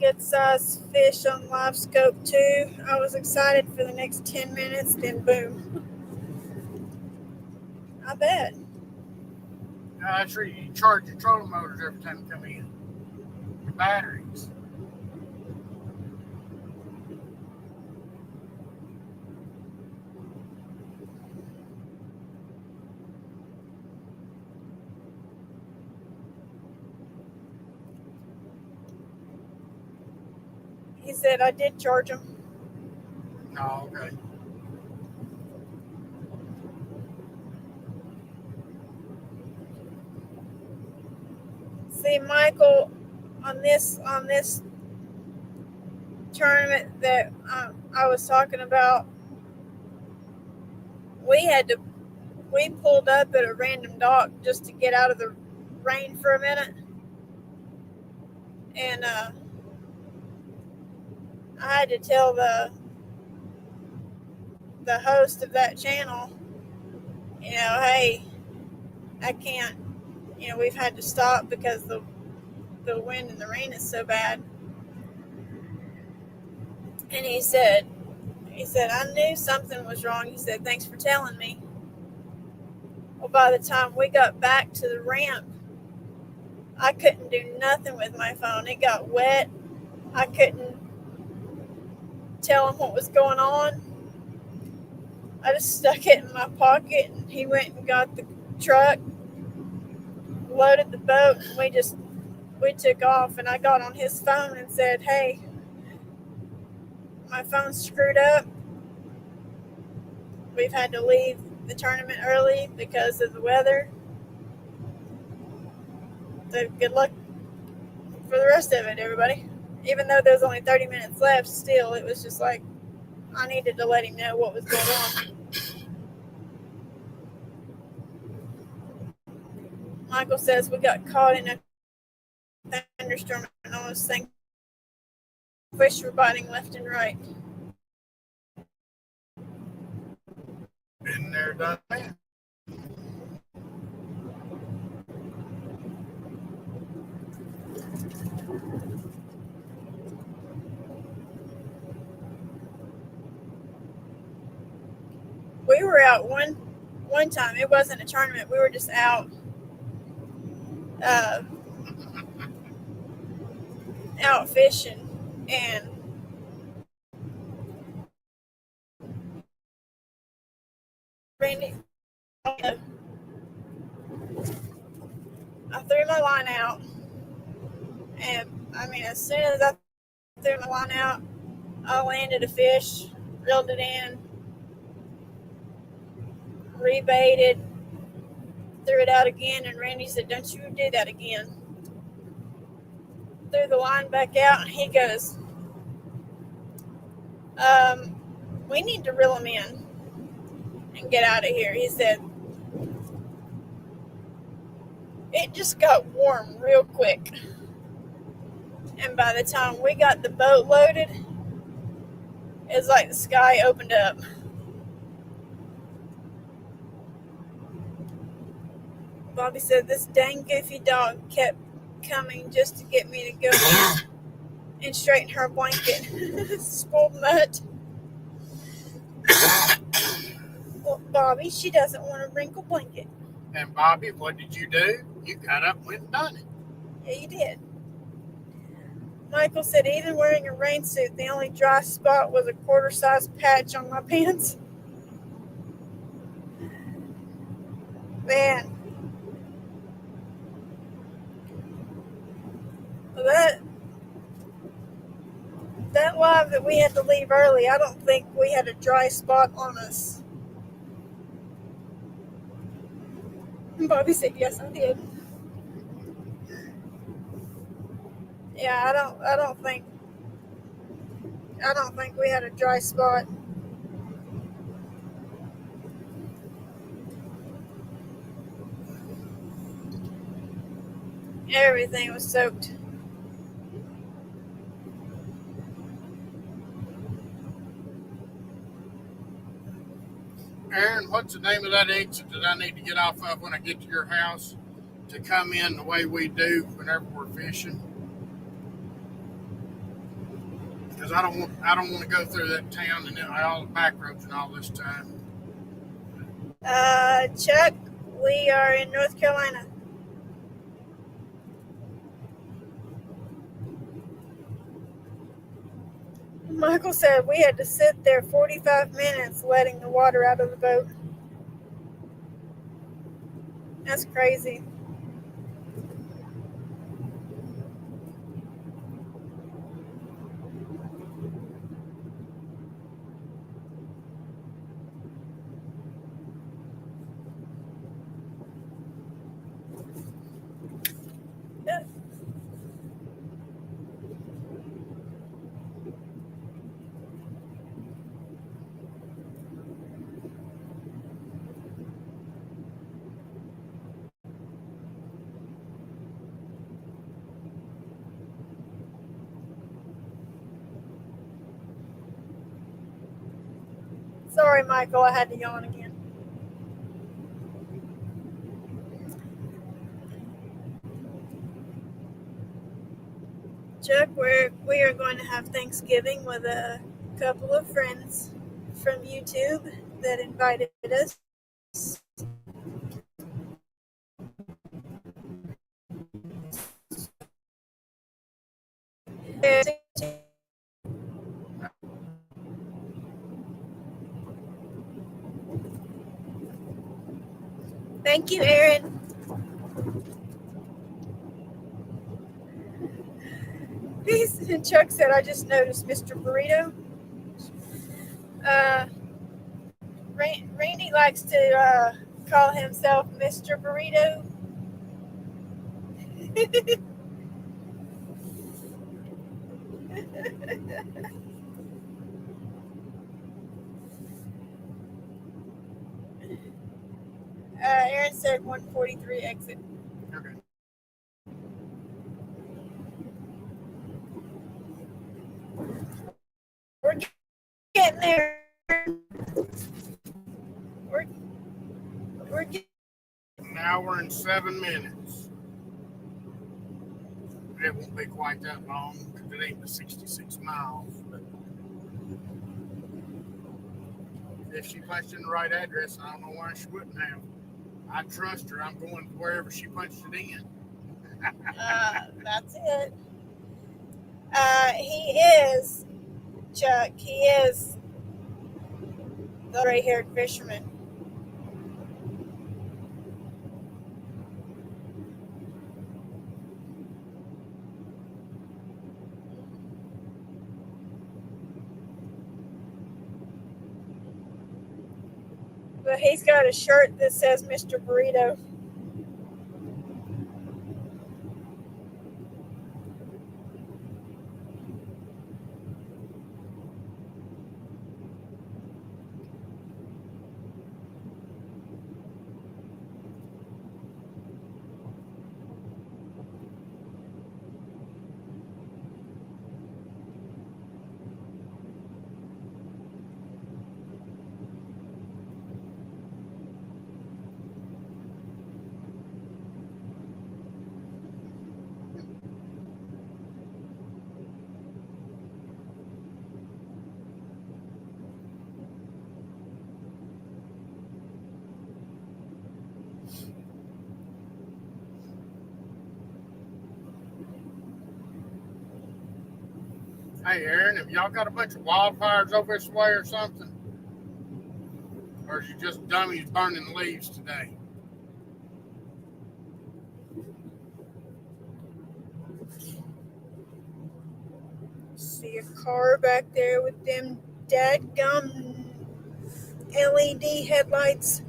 good sized fish on live scope too. I was excited for the next 10 minutes, then boom. I bet. That's right. You charge your trolling motors every time you come in. Your batteries. He said I did charge them. Oh, okay. See, Michael, on this tournament that I was talking about, we pulled up at a random dock just to get out of the rain for a minute, and I had to tell the host of that channel, hey, I can't, we've had to stop because the wind and the rain is so bad. And he said, I knew something was wrong. He said, thanks for telling me. Well, by the time we got back to the ramp, I couldn't do nothing with my phone. It got wet. I couldn't tell him what was going on. I just stuck it in my pocket, and he went and got the truck, loaded the boat, and we took off. And I got on his phone and said, hey, my phone's screwed up. We've had to leave the tournament early because of the weather. So good luck for the rest of it, everybody. Even though there's only 30 minutes left, still, it was just like I needed to let him know what was going on. Michael says we got caught in a thunderstorm and almost sank. Fish were biting left and right. Been there, done that. We were out one time. It wasn't a tournament. We were just out out fishing, and Randy, I threw my line out, and as soon as I threw my line out, I landed a fish, reeled it in, rebaited, threw it out again, and Randy said, don't you do that again. Threw the line back out, and he goes, we need to reel him in and get out of here. He said, it just got warm real quick. And by the time we got the boat loaded, it's like the sky opened up. Bobby said this dang goofy dog kept coming just to get me to go and straighten her blanket. Spoiled mutt. Well, Bobby, she doesn't want a wrinkle blanket. And Bobby, what did you do? You got up and went and done it. Yeah, you did. Michael said, even wearing a rain suit, the only dry spot was a quarter-sized patch on my pants. Man. That live that we had to leave early, I don't think we had a dry spot on us. And Bobby said, yes, I did. Yeah, I don't think we had a dry spot. Everything was soaked. Aaron, what's the name of that exit that I need to get off of when I get to your house to come in the way we do whenever we're fishing? because I don't want to go through that town and all the back roads and all this time. Chuck, we are in North Carolina. Michael said we had to sit there 45 minutes letting the water out of the boat. That's crazy. Sorry, Michael, I had to yawn again. Chuck, we are going to have Thanksgiving with a couple of friends from YouTube that invited us. Thank you, Aaron. Chuck said, I just noticed Mr. Burrito. Randy likes to call himself Mr. Burrito. Aaron said 143 exit. Okay. We're getting there. We're getting An hour and 7 minutes. It won't be quite that long because it ain't the 66 miles. But if she punched in the right address, I don't know why she wouldn't have. I trust her. I'm going wherever she punched it in. That's it. He is, Chuck, he is the gray-haired fisherman. But he's got a shirt that says Mr. Burrito. Hey, Aaron, have y'all got a bunch of wildfires over this way or something? Or is you just dummies burning leaves today? See a car back there with them dadgum LED headlights.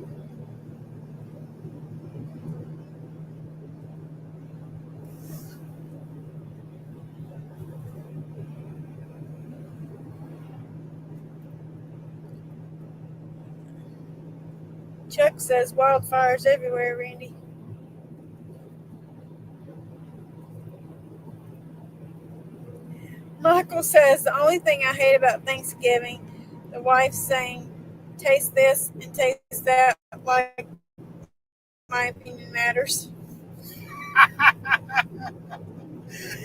Chuck says wildfires everywhere, Randy. Michael says the only thing I hate about Thanksgiving, the wife saying, taste this and taste that, like my opinion matters.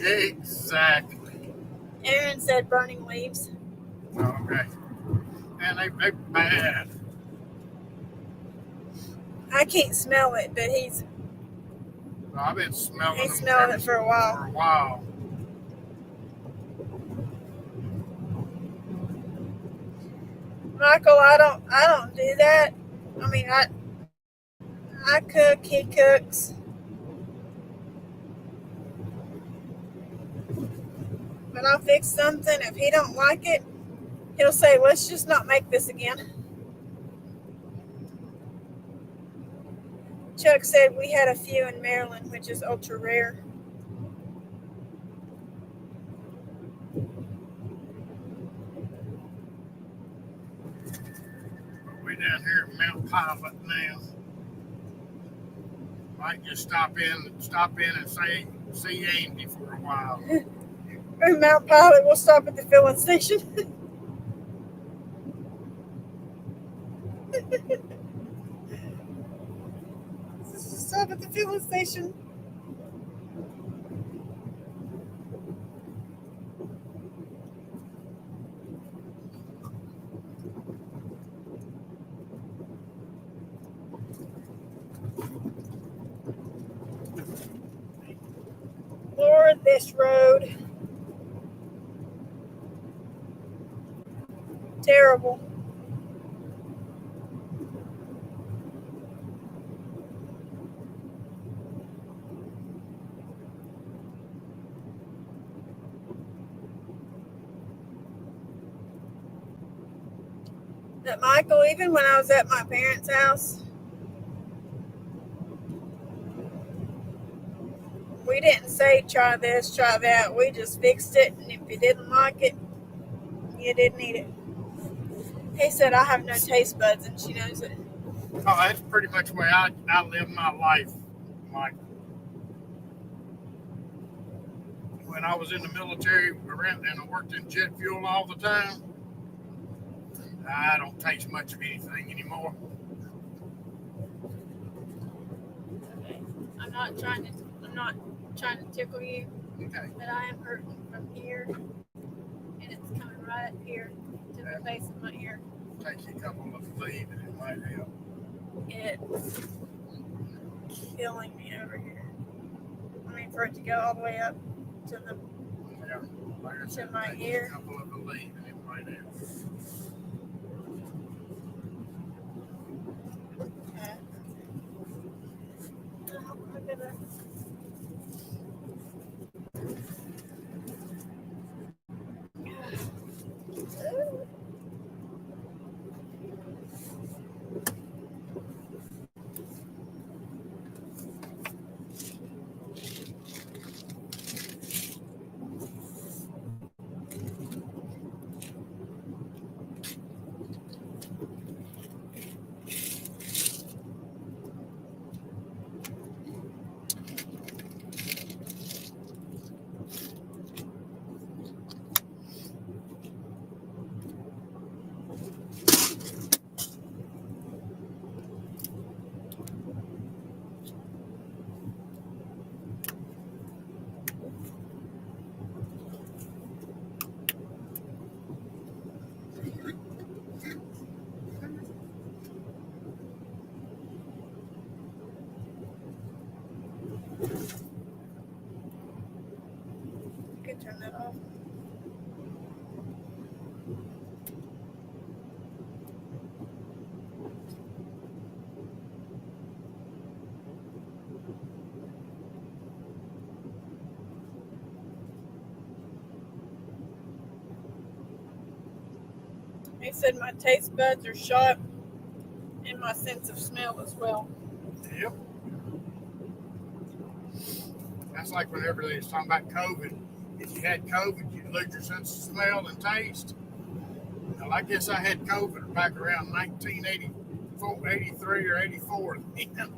Exactly. Aaron said burning leaves. Okay. And they bad. I can't smell it, but he's I've been smelling them smelled it for a while. Michael, I don't do that. I mean, I cook, he cooks. But I'll fix something. If he don't like it, he'll say, let's just not make this again. Chuck said we had a few in Maryland, which is ultra rare. We're down here at Mount Pilot now. Might just stop in and see Andy for a while. In Mount Pilot, we'll stop at the filling station. Stop at the filling station. Lord, this road. Terrible. But Michael, even when I was at my parents' house, we didn't say try this, try that. We just fixed it, and if you didn't like it, you didn't eat it. He said I have no taste buds, and she knows it. Oh, that's pretty much the way I live my life, Mike. When I was in the military and I worked in jet fuel all the time, I don't taste much of anything anymore. Okay. I'm not trying to tickle you. Okay. But I am hurting from here, and it's coming right up here to the base of my ear. Take you a couple of leave and it might help. It's killing me over here. I mean, for it to go all the way up to the to my ear. A couple of leave and it might help. Turn that off. He said my taste buds are shot and my sense of smell as well. Yep. That's like whenever they was talking about COVID. If you had COVID, you'd lose your sense of smell and taste. Well, I guess I had COVID back around 1984, 83 or 84 then.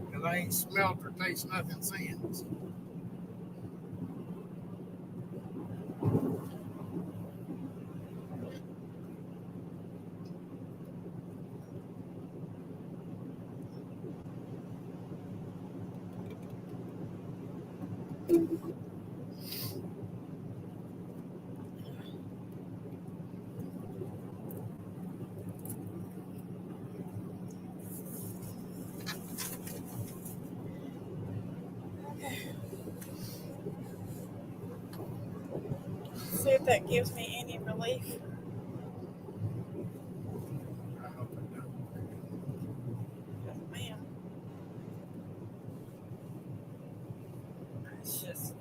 Because I ain't smelled or tasted nothing since. that gives me any relief. I hope it does. Man, it's just.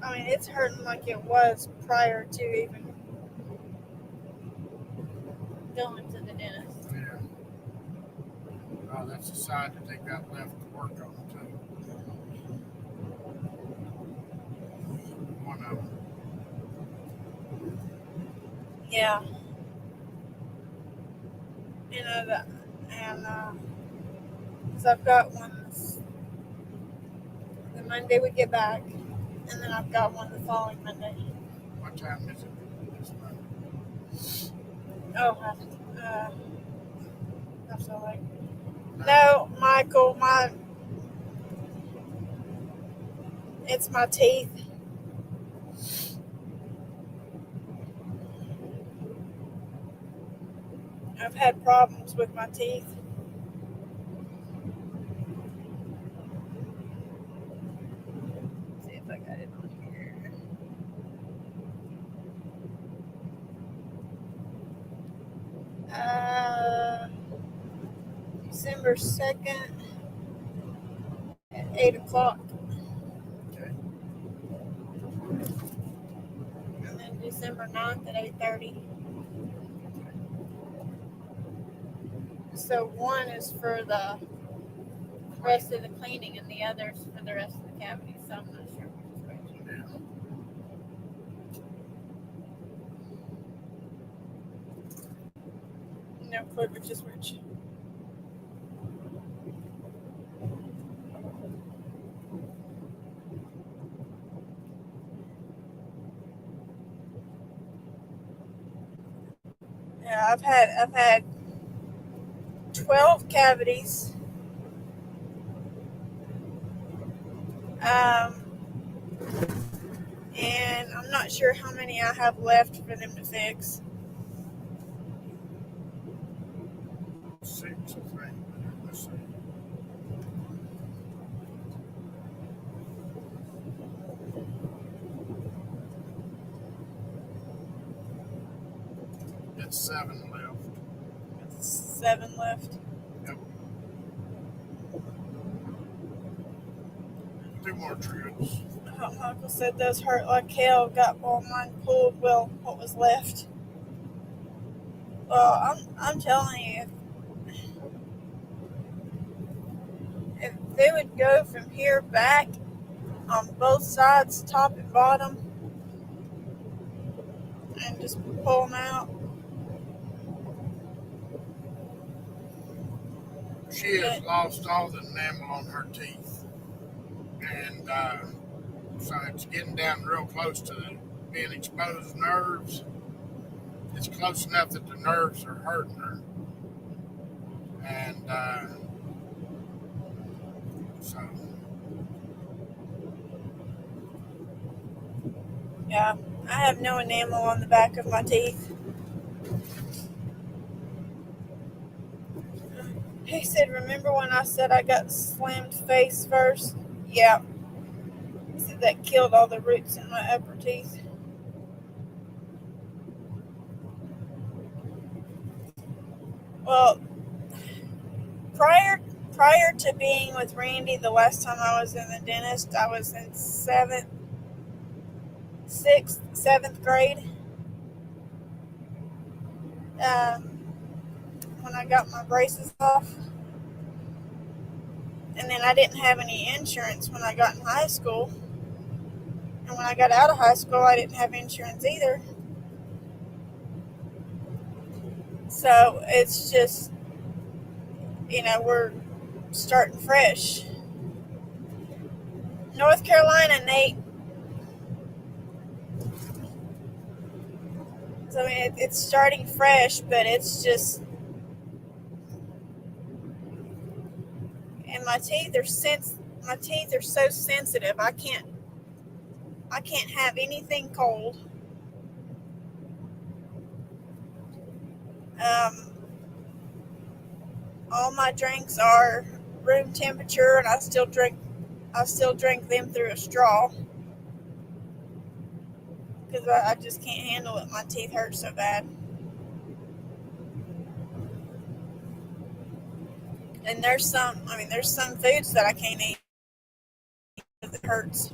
I mean, it's hurting like it was prior to even going to the dentist. Yeah. Oh, that's the side that they got left to work on too. One of them. Yeah. You know that, and so I've got one the Monday we get back, and then I've got one the following Monday. What time is it this Monday? Oh, I feel like no, Michael, it's my teeth. I've had problems with my teeth. Let's see if I got it on here. December 2nd at 8 o'clock. Okay. And then December 9th at 8:30. So one is for the rest of the cleaning and the other's for the rest of the cavities. So I'm not sure which is which. Yeah. No clue which is which. Yeah, I've had 12 cavities. And I'm not sure how many I have left for them to fix. 6, I think. Let's see. It's 7 left. 7 left. Yep. 2 more trips. Uncle said those hurt like hell. Got all mine pulled. Well, what was left? Well, I'm telling you, if they would go from here back on both sides, top and bottom, and just pull them out. She has lost all the enamel on her teeth. And so it's getting down real close to being exposed nerves. It's close enough that the nerves are hurting her. And so. Yeah, I have no enamel on the back of my teeth. He said, remember when I said I got slammed face first? Yeah. He said that killed all the roots in my upper teeth. Well, prior to being with Randy, the last time I was in the dentist, I was in 7th grade. When I got my braces off. And then I didn't have any insurance when I got in high school. And when I got out of high school, I didn't have insurance either. So it's just, we're starting fresh. North Carolina, Nate. So it's starting fresh, but it's just, and my teeth are so sensitive. I can't have anything cold. All my drinks are room temperature, and I still drink I still drink them through a straw because I just can't handle it. My teeth hurt so bad. And there's some foods that I can't eat because it hurts.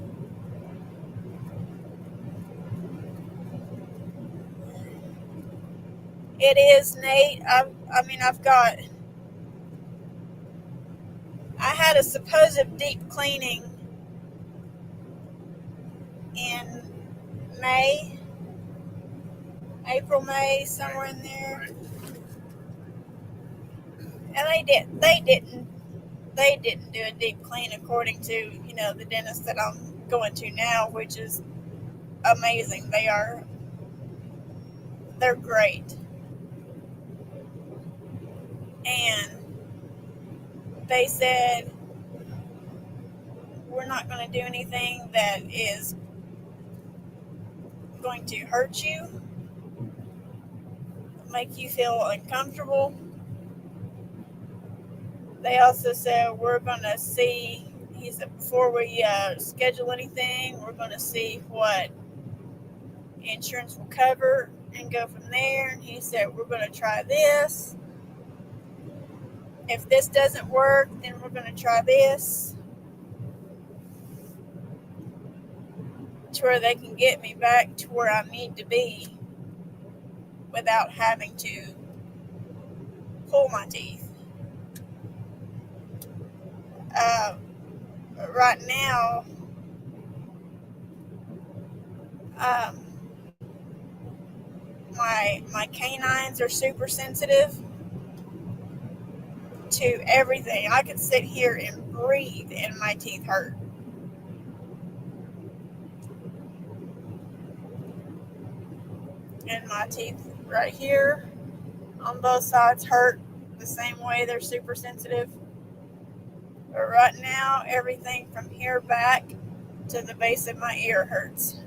It is, Nate. I had a supposed deep cleaning in May, April, May, somewhere in there. And they didn't do a deep clean according to, the dentist that I'm going to now, which is amazing. They're great. And they said, we're not going to do anything that is going to hurt you, make you feel uncomfortable. They also said, we're going to see, he said, before we schedule anything, we're going to see what insurance will cover and go from there. And he said, we're going to try this. If this doesn't work, then we're going to try this, to where they can get me back to where I need to be without having to pull my teeth. Right now, my canines are super sensitive to everything. I could sit here and breathe and my teeth hurt. And my teeth right here on both sides hurt the same way. They're super sensitive. But right now, everything from here back to the base of my ear hurts.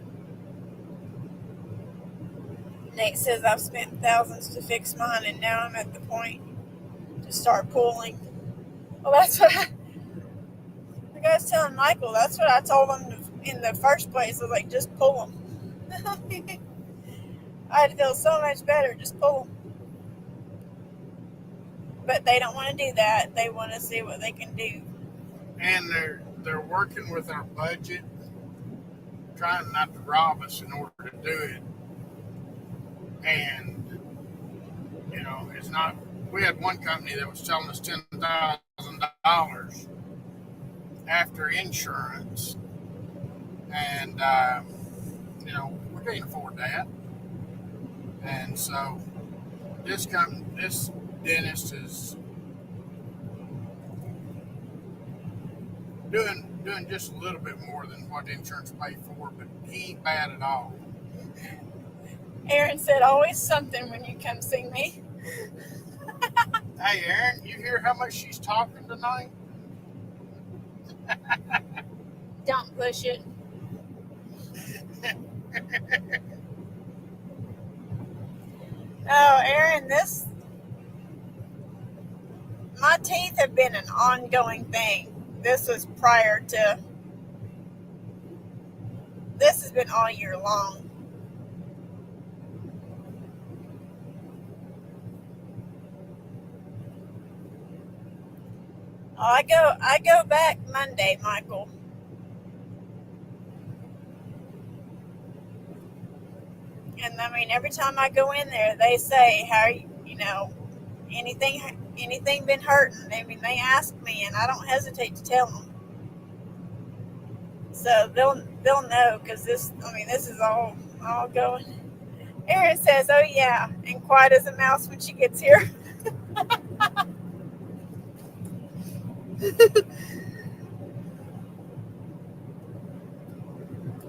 Nate says I've spent thousands to fix mine, and now I'm at the point to start pulling. Well, that's what the guy's telling Michael. That's what I told him in the first place. I was like, just pull them. I'd feel so much better. Just pull them. But they don't want to do that. They want to see what they can do. And they're working with our budget, trying not to rob us in order to do it. And it's not. We had one company that was telling us $10,000 after insurance, and we can't afford that. And so this dentist is doing just a little bit more than what insurance paid for, but he ain't bad at all. Aaron said, always something when you come see me. Hey, Aaron, you hear how much she's talking tonight? Don't push it. Oh, Aaron, my teeth have been an ongoing thing. This has been all year long. I go back Monday, Michael. And every time I go in there, they say, how are you, anything been hurting? They ask me, and I don't hesitate to tell them. So they'll know, because this is all going. Erin says, oh yeah, and quiet as a mouse when she gets here.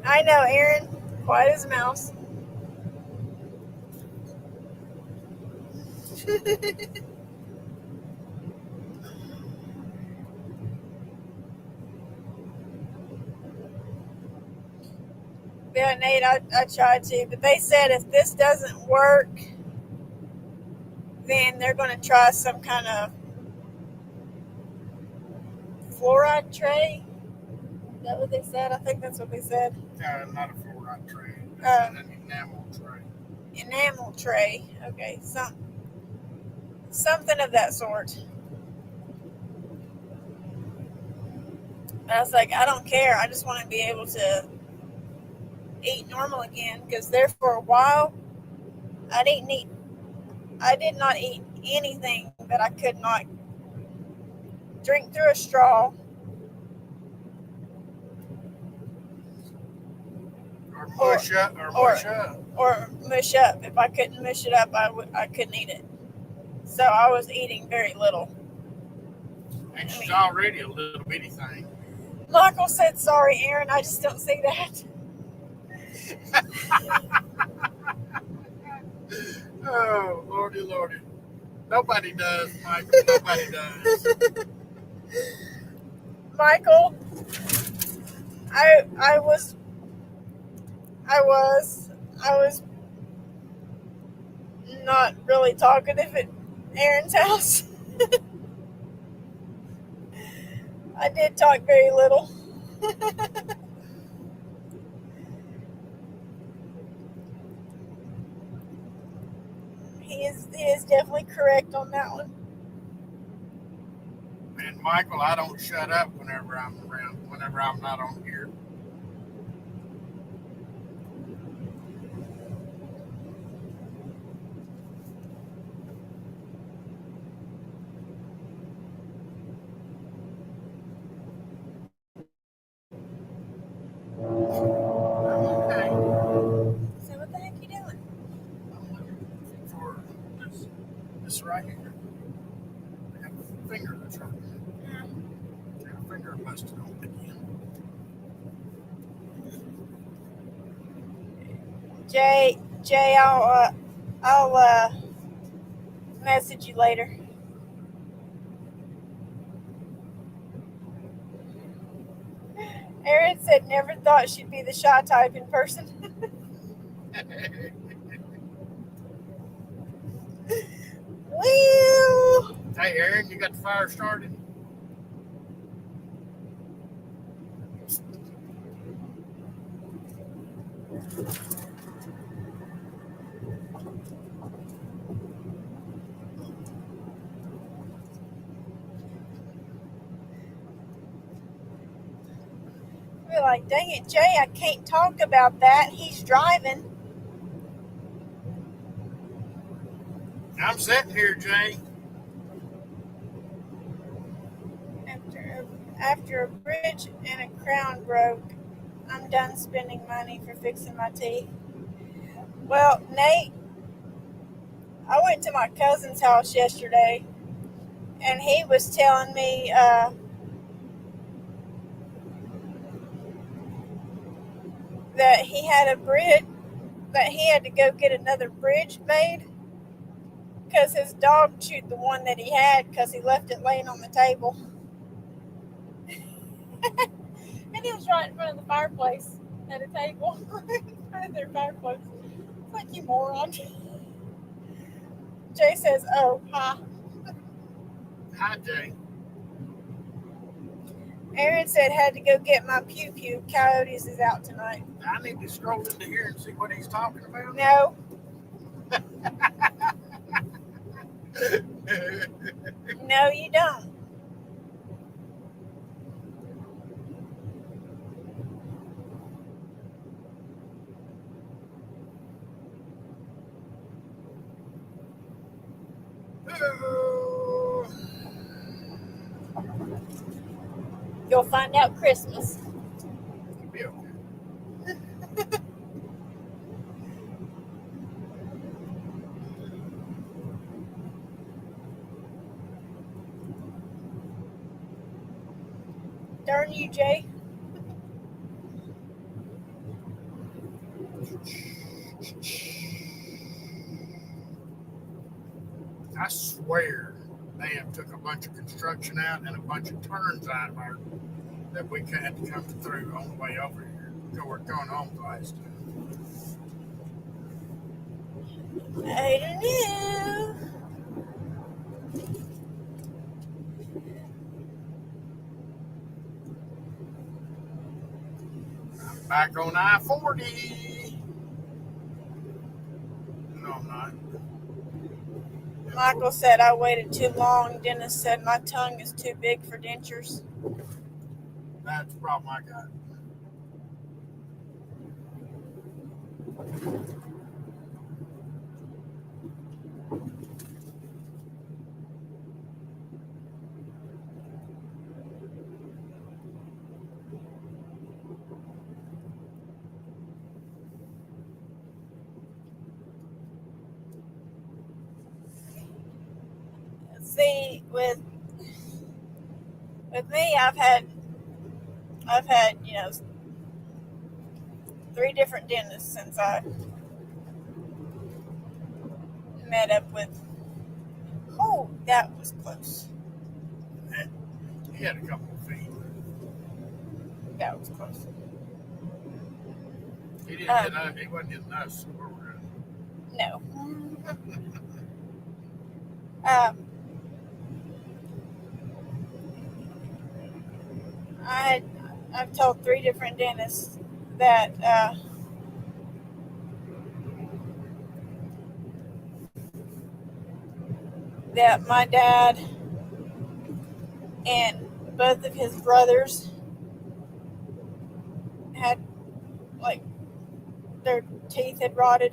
I know, Erin, quiet as a mouse. Yeah, Nate, I tried to, but they said if this doesn't work, then they're going to try some kind of fluoride tray. Is that what they said? I think that's what they said. Not a fluoride tray. Oh. An enamel tray. Enamel tray. Okay, something of that sort. And I was like, I don't care. I just want to be able to eat normal again. Because there for a while, I did not eat anything that I could not drink through a straw. Or mush up. Or mush up. If I couldn't mush it up, I couldn't eat it. So I was eating very little. And she's already a little bitty thing. Michael said, sorry, Aaron, I just don't see that. Oh, Lordy, Lordy. Nobody does, Michael. Nobody does. Michael, I was not really talkative at Aaron's house. I did talk very little. He is definitely correct on that one. And Michael, I don't shut up whenever I'm not on here. Okay. So what the heck are you doing? I'm looking for this right here. I got a finger that's hurting. I got a finger busted open again. Jay, I'll message you later. Erin said never thought she'd be the shy type in person. Well, Hey, Aaron, you got the fire started? we're like, dang it, Jay, I can't talk about that. He's driving. I'm sitting here, Jay. After a bridge and a crown broke, I'm done spending money for fixing my teeth. Well, Nate, I went to my cousin's house yesterday, and he was telling me that he had to go get another bridge made because his dog chewed the one that he had because he left it laying on the table. And he was right in front of the fireplace at a table, right in front of their fireplace. It's like, you moron. Jay says, oh, hi. Hi, Jay. Aaron said had to go get my pew pew. Coyotes is out tonight. I need to scroll into here and see what he's talking about. No. No, you don't. You'll find out Christmas. It'll be okay. Darn you, Jay. I swear they have took a bunch of construction out and a bunch of turns out of our that we had to come through on the way over here. So we're going home twice. I don't know. back on I-40. No, I'm not. Michael said I waited too long. Dennis said my tongue is too big for dentures. That's the problem I got. See, with me, I've had 3 different dentists since I met up with. Oh, that was close. He had a couple of feet. That was close. He didn't get us. He wasn't getting us. No. I've told 3 different dentists that that my dad and both of his brothers had, like, their teeth had rotted,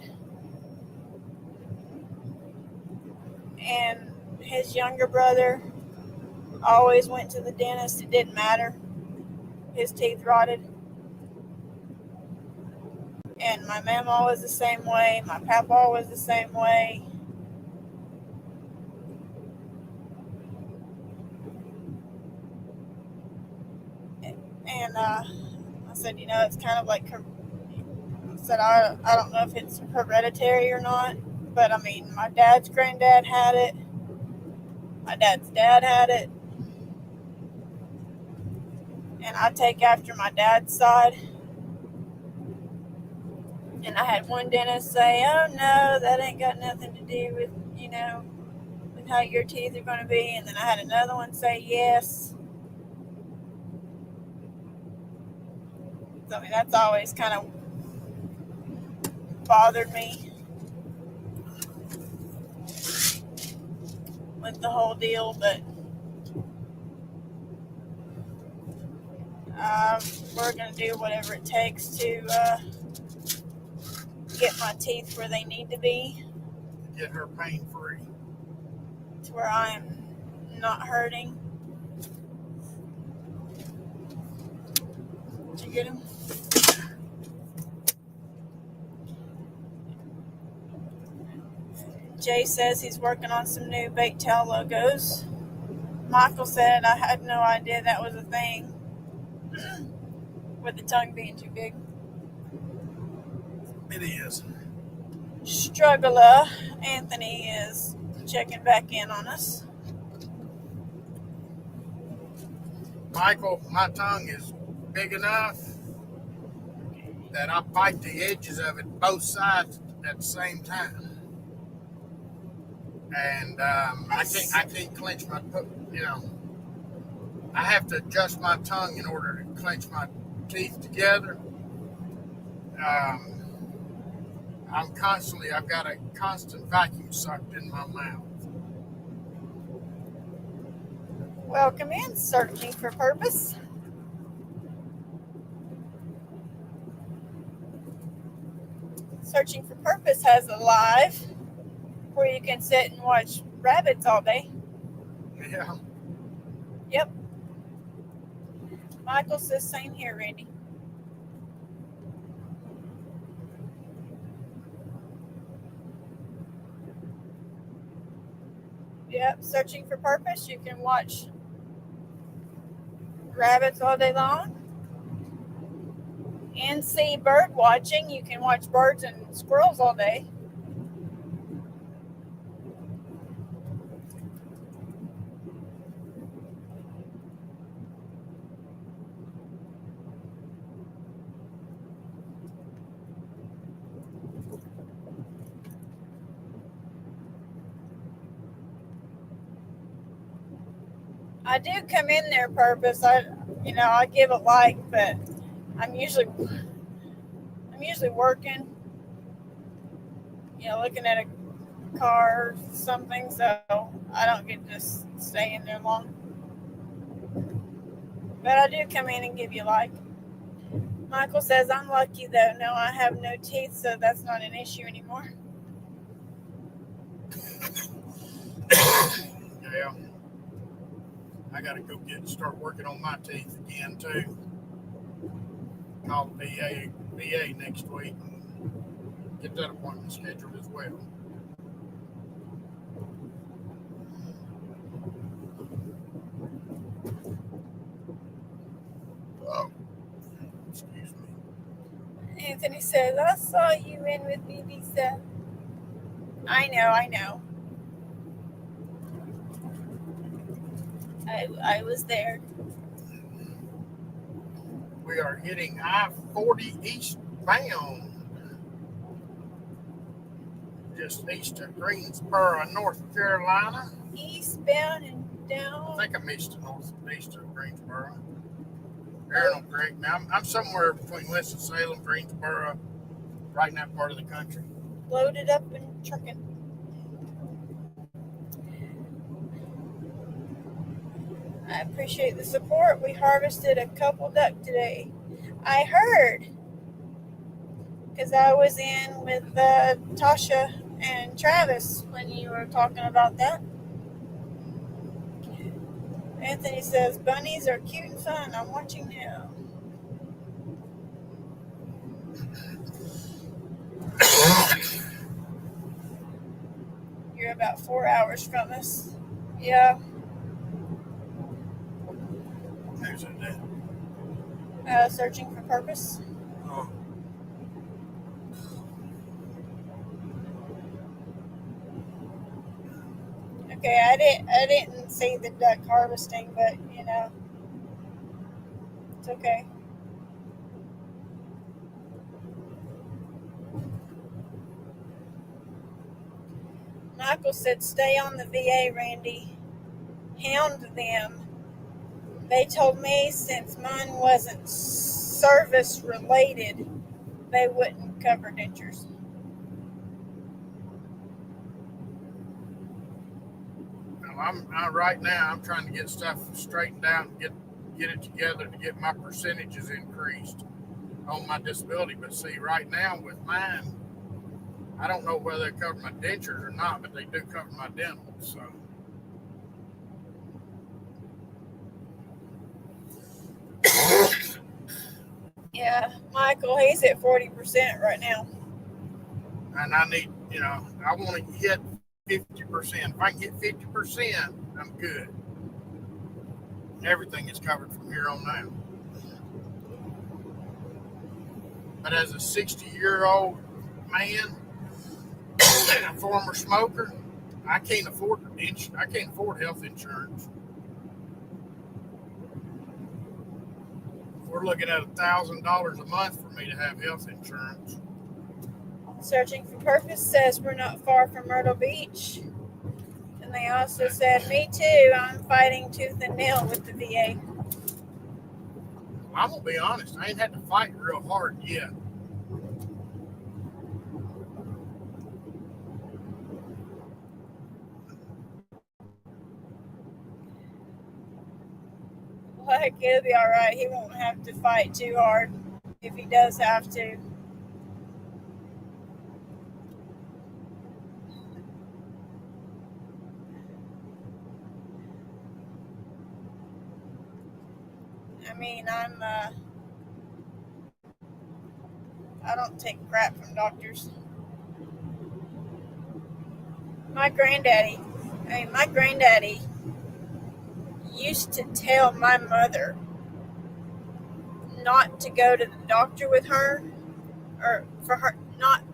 and his younger brother always went to the dentist. It didn't matter. His teeth rotted. And my mama was the same way. My papa was the same way. And I said, it's kind of like, I said, I don't know if it's hereditary or not, but I mean, my dad's granddad had it. My dad's dad had it. And I take after my dad's side. And I had one dentist say, oh no, that ain't got nothing to do with, with how your teeth are going to be. And then I had another one say yes. So, I mean, that's always kind of bothered me with the whole deal, but we're going to do whatever it takes to get my teeth where they need to be. Get her pain free. To where I am not hurting. Did you get him? Jay says he's working on some new bait tail logos. Michael said I had no idea that was a thing. With the tongue being too big. It is. Struggler Anthony is checking back in on us. Michael, my tongue is big enough that I bite the edges of it both sides at the same time. And I can't clench my, I have to adjust my tongue in order to clench my teeth together. I've got a constant vacuum sucked in my mouth. Welcome in, Searching for Purpose. Searching for Purpose has a live where you can sit and watch rabbits all day. Yeah. Yep. Michael says same here, Randy. Yep, Searching for Purpose. You can watch rabbits all day long. And see bird watching. You can watch birds and squirrels all day. I do come in there, Purpose. I give a like, but I'm usually I'm usually working, looking at a car or something, so I don't get to stay in there long. But I do come in and give you like. Michael says, I'm lucky though. No, I have no teeth, so that's not an issue anymore. Yeah. I gotta go start working on my teeth again too. Call the VA next week and get that appointment scheduled as well. Oh, excuse me. Anthony says, I saw you in with Lisa. I know. I was there. We are hitting I-40 eastbound, just east of Greensboro, North Carolina. Eastbound and down. I think I'm east of Greensboro. Aaron will correct me. I'm somewhere between Winston-Salem, Greensboro, right in that part of the country. Loaded up and trucking. I appreciate the support. We harvested a couple duck today. I heard, because I was in with Tasha and Travis when you were talking about that. Anthony says, bunnies are cute and fun. I'm watching now. You're about 4 hours from us. Yeah. Who's in that? Searching for purpose. Oh. Okay, I didn't see the duck harvesting, but it's okay. Michael said, stay on the VA, Randy. Hound them. They told me since mine wasn't service related, they wouldn't cover dentures. Right now I'm trying to get stuff straightened out and get it together to get my percentages increased on my disability. But see, right now with mine, I don't know whether they cover my dentures or not, but they do cover my dental. So Yeah, Michael, he's at 40% right now. And I need, I want to hit 50%. If I can hit 50%, I'm good. Everything is covered from here on out. But as a 60-year-old man and a former smoker, I can't afford health insurance. We're looking at $1,000 a month for me to have health insurance. Searching for Purpose says we're not far from Myrtle Beach. And they also said, me too, I'm fighting tooth and nail with the VA. Well, I'm going to be honest, I ain't had to fight real hard yet. Like, it'll be all right. He won't have to fight too hard if he does have to. I mean, I don't take crap from doctors. My granddaddy used to tell my mother not to go to the doctor with her, or for her not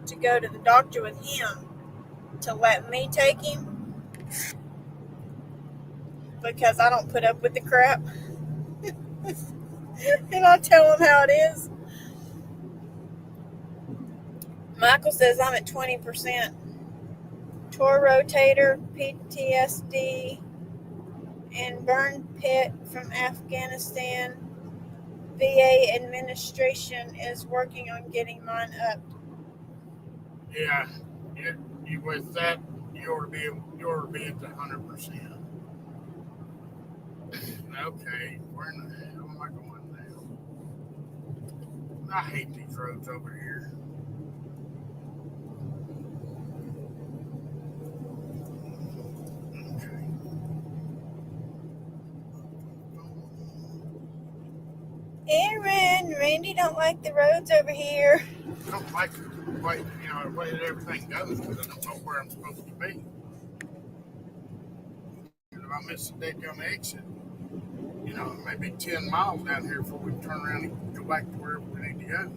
to go to the doctor with him, to let me take him, because I don't put up with the crap. And I tell him how it is. Michael says I'm at 20%. Torn rotator, PTSD, and burn pit from Afghanistan. VA administration is working on getting mine up. Yeah, you with that, you ought to be at the 100%. Okay, where in the hell am I going now? I hate these roads over here. Okay. Aaron, Randy don't like the roads over here. I don't like the way, the way that everything goes because I don't know where I'm supposed to be. If I miss the dead-gum exit, maybe 10 miles down here before we turn around and go back to wherever we need to go.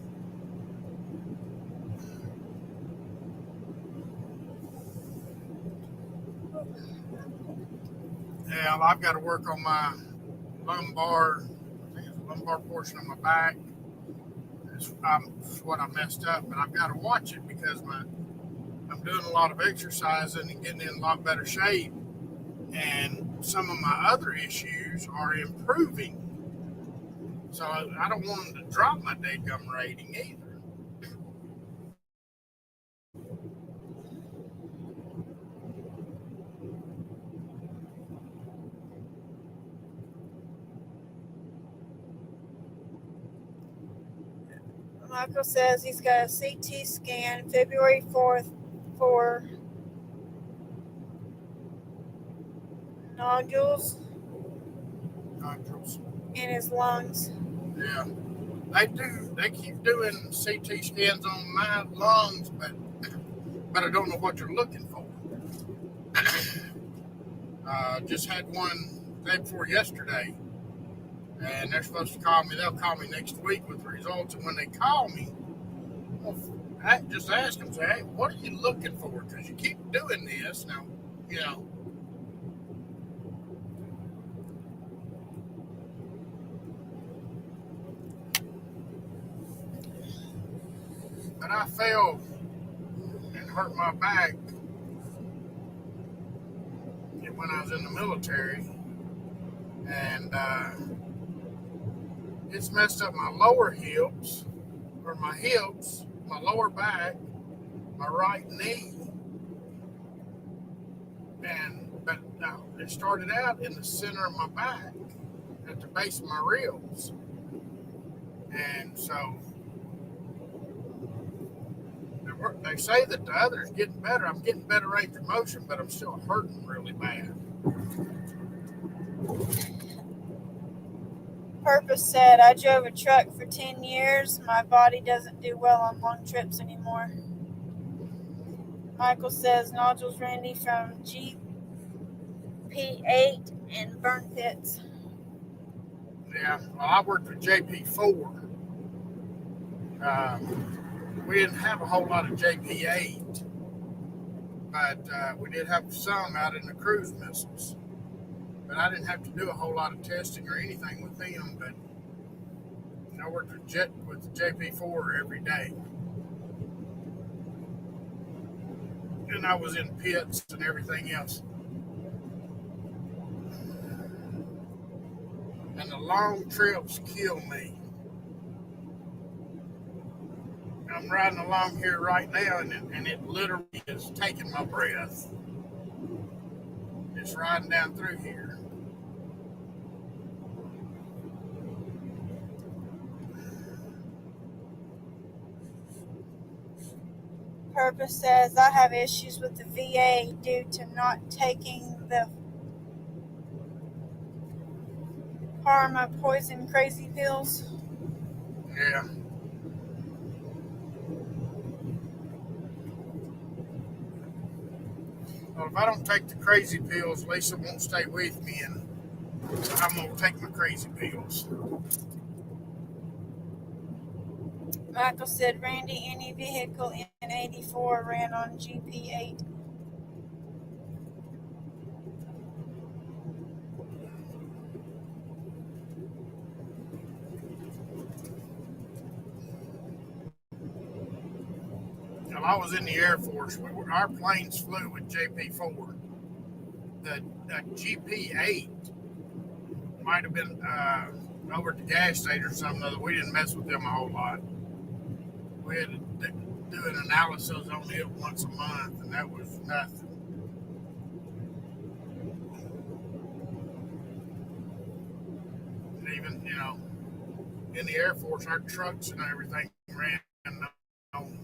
Yeah, well, I've got to work on my lumbar, I think it's the lumbar portion of my back. That's what I messed up, but I've got to watch it because I'm doing a lot of exercising and getting in a lot better shape, and some of my other issues are improving. So I don't want them to drop my dead-gum rating either. Michael says he's got a CT scan February 4th for nodules in his lungs. Yeah, they do. They keep doing CT scans on my lungs, but I don't know what you're looking for. Just had one day before yesterday, and they're supposed to call me. They'll call me next week with the results, and when they call me, I just ask them, say, hey, what are you looking for? Because you keep doing this now, But I fell and hurt my back when I was in the military, and it's messed up my lower hips, or my hips, my lower back, my right knee, but it started out in the center of my back, at the base of my ribs, and so they say that the other's getting better. I'm getting better range of motion, but I'm still hurting really bad. Purpose said, I drove a truck for 10 years. My body doesn't do well on long trips anymore. Michael says, nodules, Randy, from GP8 and burn pits. Yeah, well, I worked with JP4. We didn't have a whole lot of JP8, but we did have some out in the cruise missiles. But I didn't have to do a whole lot of testing or anything with them. But I worked with the JP4 every day, and I was in pits and everything else. And the long trips kill me. I'm riding along here right now, and it literally is taking my breath. It's riding down through here. Purpose says, I have issues with the VA due to not taking the Pharma poison crazy pills. Yeah. Well, if I don't take the crazy pills, Lisa won't stay with me, and I'm going to take my crazy pills. Michael said, Randy, any vehicle in 84 ran on GP8. Well, I was in the Air Force. Our planes flew with JP4. The GP8 might have been over at the gas station or something other. We didn't mess with them a whole lot. We had to do an analysis on it once a month, and that was nothing. And even, in the Air Force, our trucks and everything ran on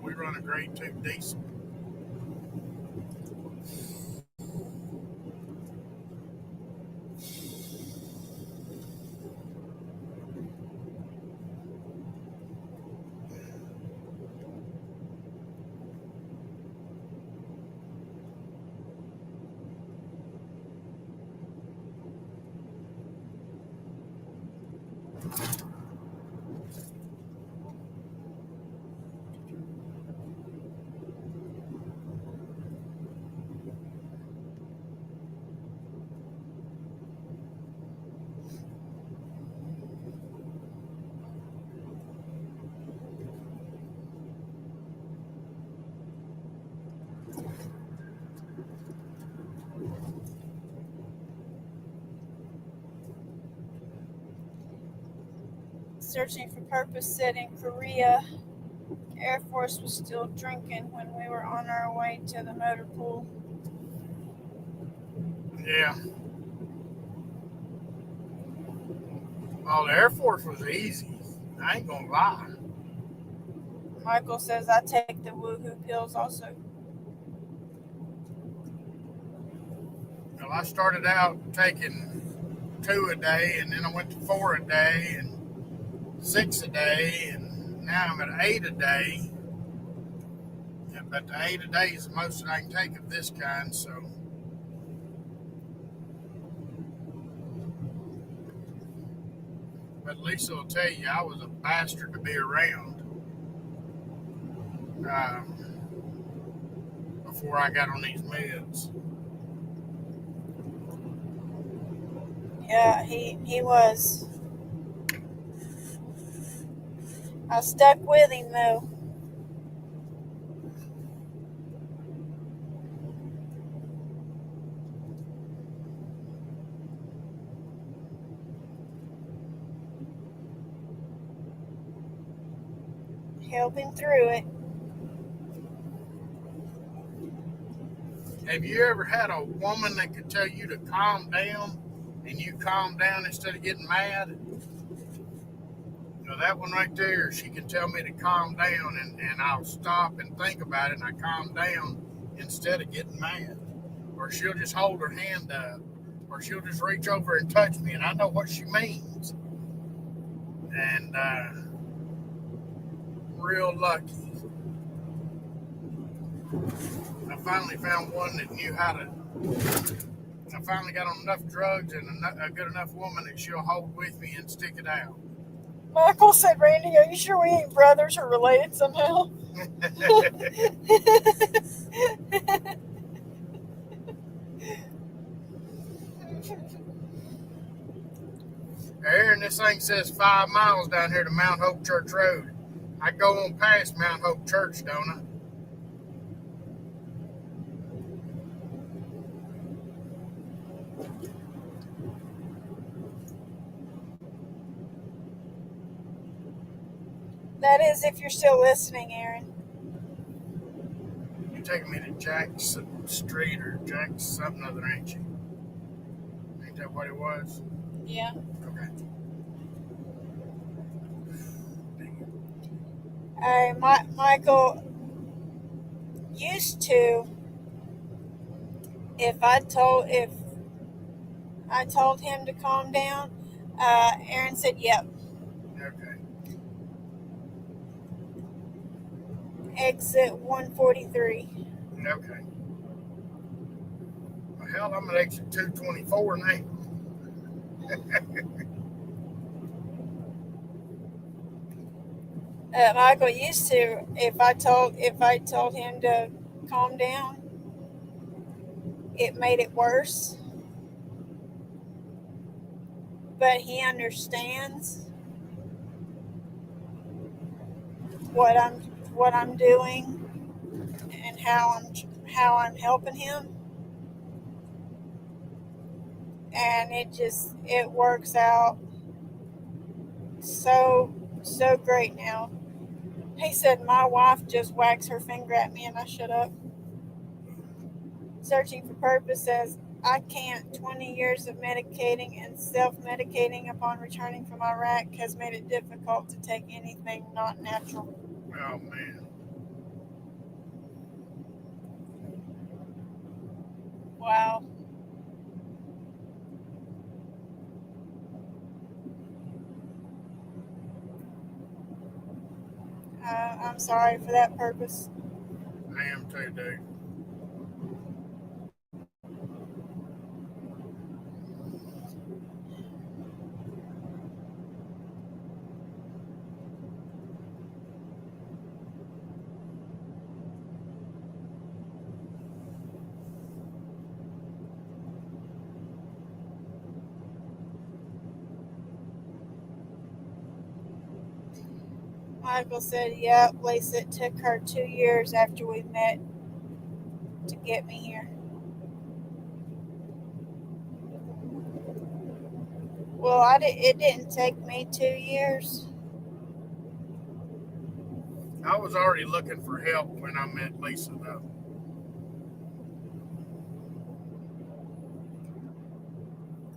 we run a grade 2 diesel. Searching for purpose said in Korea, Air Force was still drinking when we were on our way to the motor pool. Yeah. Well, the Air Force was easy. I ain't gonna lie. Michael says I take the woohoo pills also. Well, I started out taking 2 a day, and then I went to 4 a day, and 6 a day, and now I'm at 8 a day. Yeah, but the 8 a day is the most that I can take of this kind, so. But Lisa will tell you I was a bastard to be around before I got on these meds. Yeah, he was. I stuck with him though. Help him through it. Have you ever had a woman that could tell you to calm down and you calm down instead of getting mad? That one right there, she can tell me to calm down and I'll stop and think about it and I calm down instead of getting mad. Or she'll just hold her hand up. Or she'll just reach over and touch me and I know what she means. And real lucky. I finally found one that knew how to. I finally got on enough drugs and a good enough woman that she'll hold with me and stick it out. Michael said, Randy, are you sure we ain't brothers or related somehow? Aaron, this thing says 5 miles down here to Mount Hope Church Road. I go on past Mount Hope Church, don't I? That is if you're still listening, Aaron. You're taking me to Jack's Street or Jack's something other, ain't you? Ain't that what it was? Yeah. Okay. Michael used to, if I told him to calm down, Aaron said, yep. Okay. Exit 143. Okay. Well, hell, I'm at exit 224 now. Michael used to, if I told him to calm down, it made it worse. But he understands what I'm doing and how I'm helping him, and it works out so great now. He said my wife just wags her finger at me and I shut up. Searching for Purpose says, I can't. 20 years of medicating and self-medicating upon returning from Iraq has made it difficult to take anything not natural. Oh, man. Wow. I'm sorry for that, Purpose. I am too, dude. Michael said, yep, Lisa, it took her 2 years after we met to get me here. Well, it didn't take me 2 years. I was already looking for help when I met Lisa, though.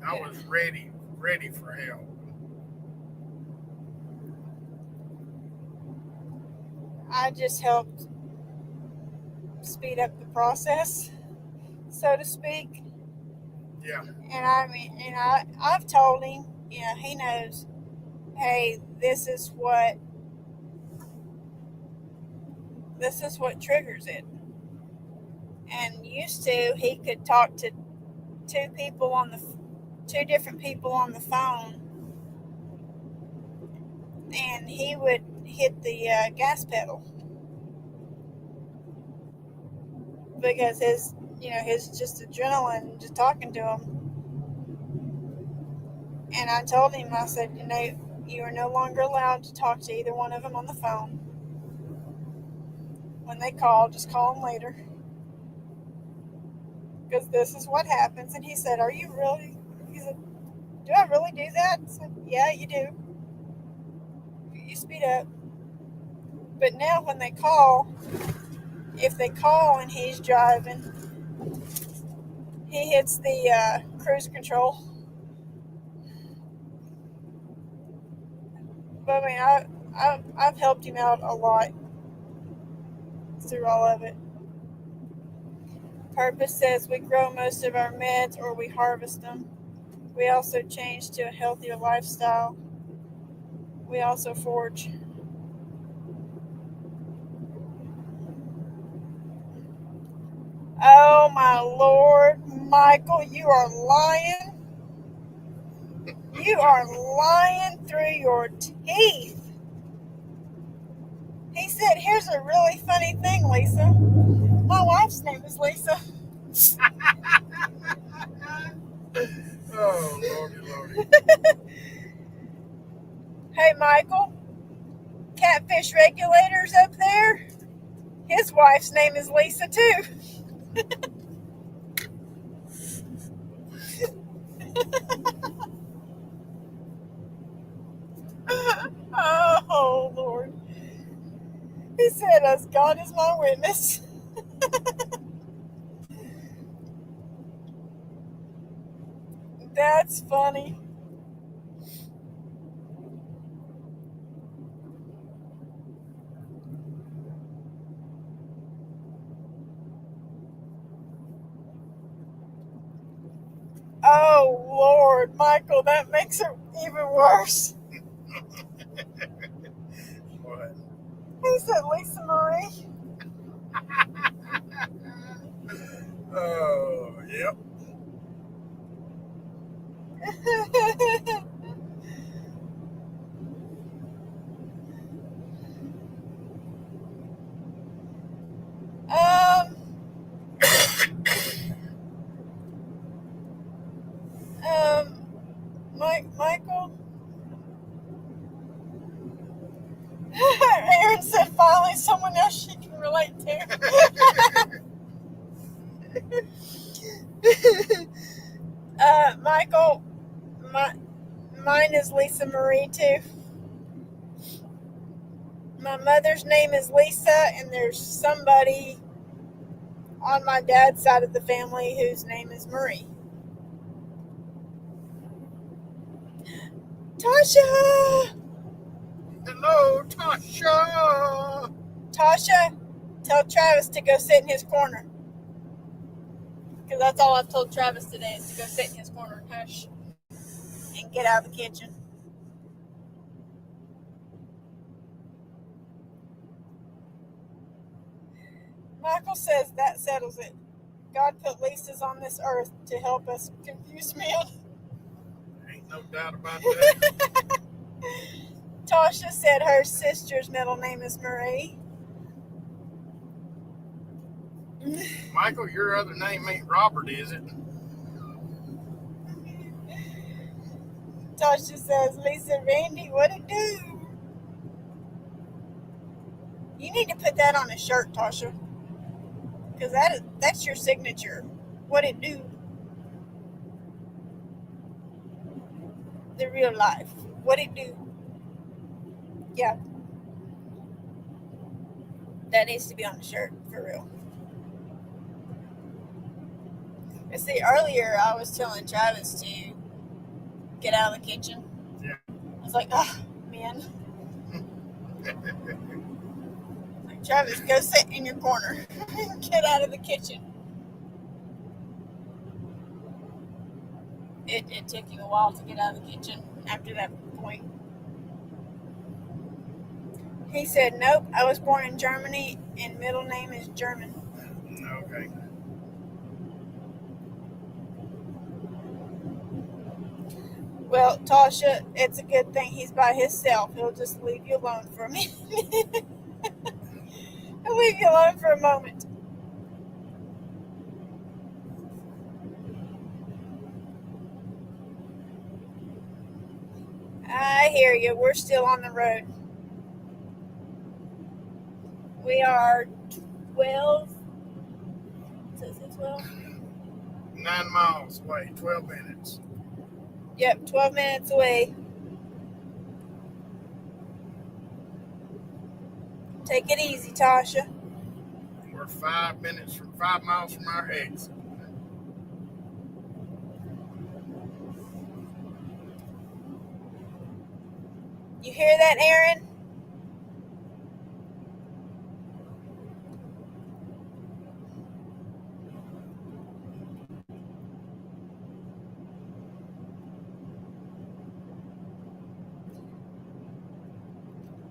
I was ready for help. I just helped speed up the process, so to speak. Yeah. And I mean, and I've told him, he knows, hey, this is what triggers it. And used to, he could talk to two different people on the phone, and he would hit the gas pedal because his just adrenaline just talking to him. And I told him, I said, you are no longer allowed to talk to either one of them on the phone. When they call, just call them later. Because this is what happens. And he said, are you really? He said, do I really do that? I said, yeah, you do. You speed up. But now when they call, if they call and he's driving, he hits the cruise control. But I mean, I've helped him out a lot through all of it. Purpose says we grow most of our meds or we harvest them. We also change to a healthier lifestyle. We also forge. Oh my Lord, Michael, you are lying. You are lying through your teeth. He said, here's a really funny thing, Lisa. My wife's name is Lisa. Oh, Lordy. Hey, Michael, catfish regulators up there, his wife's name is Lisa, too. Oh, Lord. He said, as God is my witness. That's funny. Oh, Lord, Michael, that makes it even worse. What? He said Lisa Marie. Oh, yep. Michael. Aaron said finally someone else she can relate to. Mine is Lisa Marie too. My mother's name is Lisa, and there's somebody on my dad's side of the family whose name is Marie. Tasha! Hello, Tasha. Tasha, tell Travis to go sit in his corner. Because that's all I've told Travis today is to go sit in his corner, hush, and get out of the kitchen. Michael says that settles it. God put Lisa's on this earth to help us confuse men. Ain't no doubt about that. Tasha said her sister's middle name is Marie. Michael, your other name ain't Robert, is it? Tasha says, Lisa Randy, what it do? You need to put that on a shirt, Tasha. Because that's your signature. What it do? The real life. What it do? Yeah. That needs to be on the shirt, for real. I see, earlier I was telling Travis to get out of the kitchen. Yeah. I was like, oh, man. Like, Travis, go sit in your corner. Get out of the kitchen. It took you a while to get out of the kitchen after that point. He said, nope, I was born in Germany and middle name is German. Okay. Well, Tasha, it's a good thing he's by himself. He'll just leave you alone for a minute. He'll leave you alone for a moment. I hear you. We're still on the road. We are 12. Does it say 12? 9 miles away, 12 minutes. Yep, 12 minutes away. Take it easy, Tasha. We're 5 miles from our exit. You hear that, Aaron?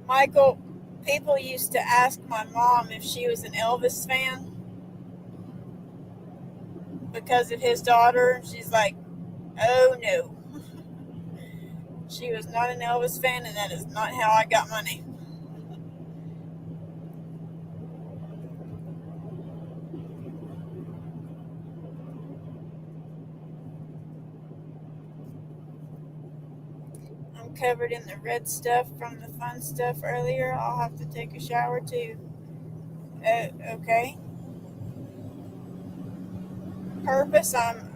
Michael, people used to ask my mom if she was an Elvis fan because of his daughter. She's like, oh no. She was not an Elvis fan, and that is not how I got my name. I'm covered in the red stuff from the fun stuff earlier. I'll have to take a shower too. Okay. Purpose, I'm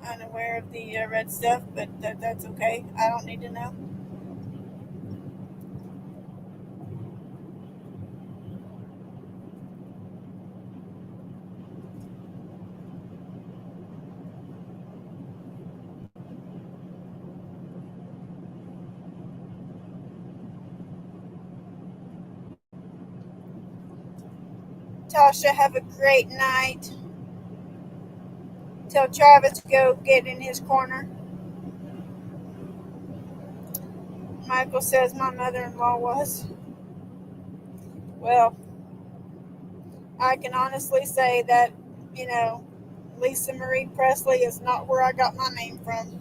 unaware of the red stuff, but that's okay. I don't need to know. Tasha, have a great night. Tell Travis to go get in his corner. Michael says my mother-in-law was. Well, I can honestly say that, Lisa Marie Presley is not where I got my name from.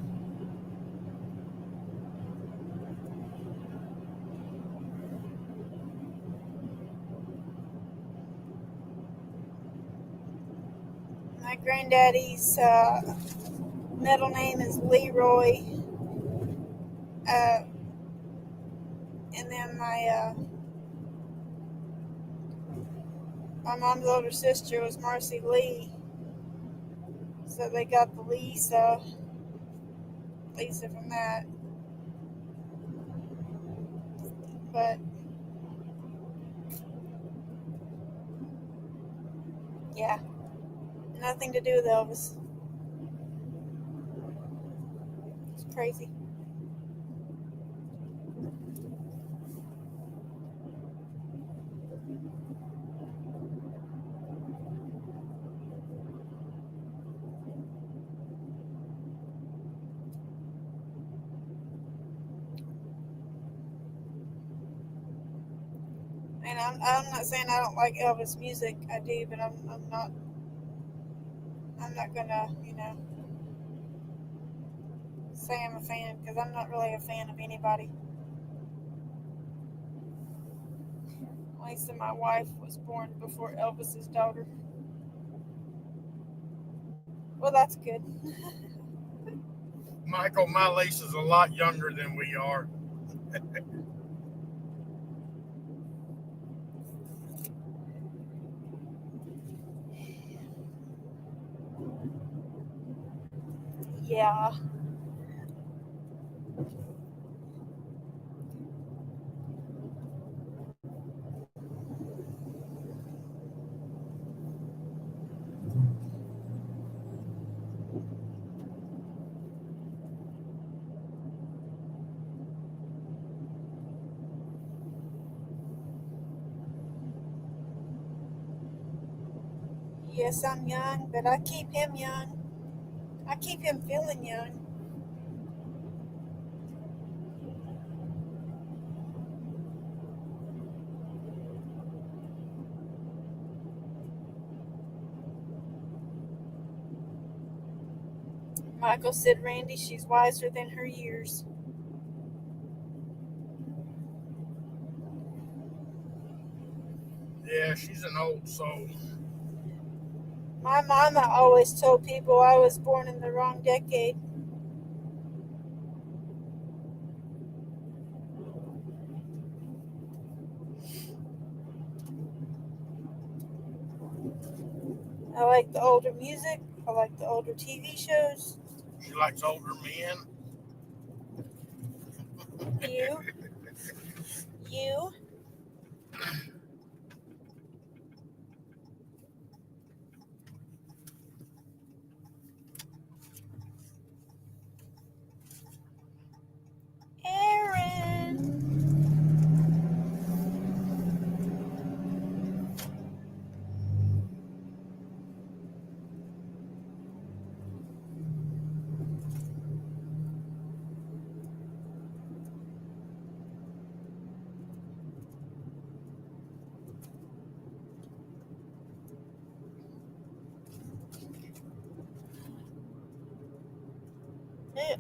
My granddaddy's middle name is Leroy. And then my mom's older sister was Marcy Lee. So they got the Lisa from that. but yeah, nothing to do with Elvis. It's crazy. And I'm not saying I don't like Elvis music. I do, but I'm not gonna, say I'm a fan, because I'm not really a fan of anybody. Lisa, my wife, was born before Elvis's daughter. Well, that's good. Michael, my Lisa's a lot younger than we are. Yeah. Yes, I'm young, but I keep him young. I keep him feeling young. Michael said, Randy, she's wiser than her years. Yeah, she's an old soul. My mama always told people I was born in the wrong decade. I like the older music. I like the older TV shows. She likes older men. You. You. Aaron.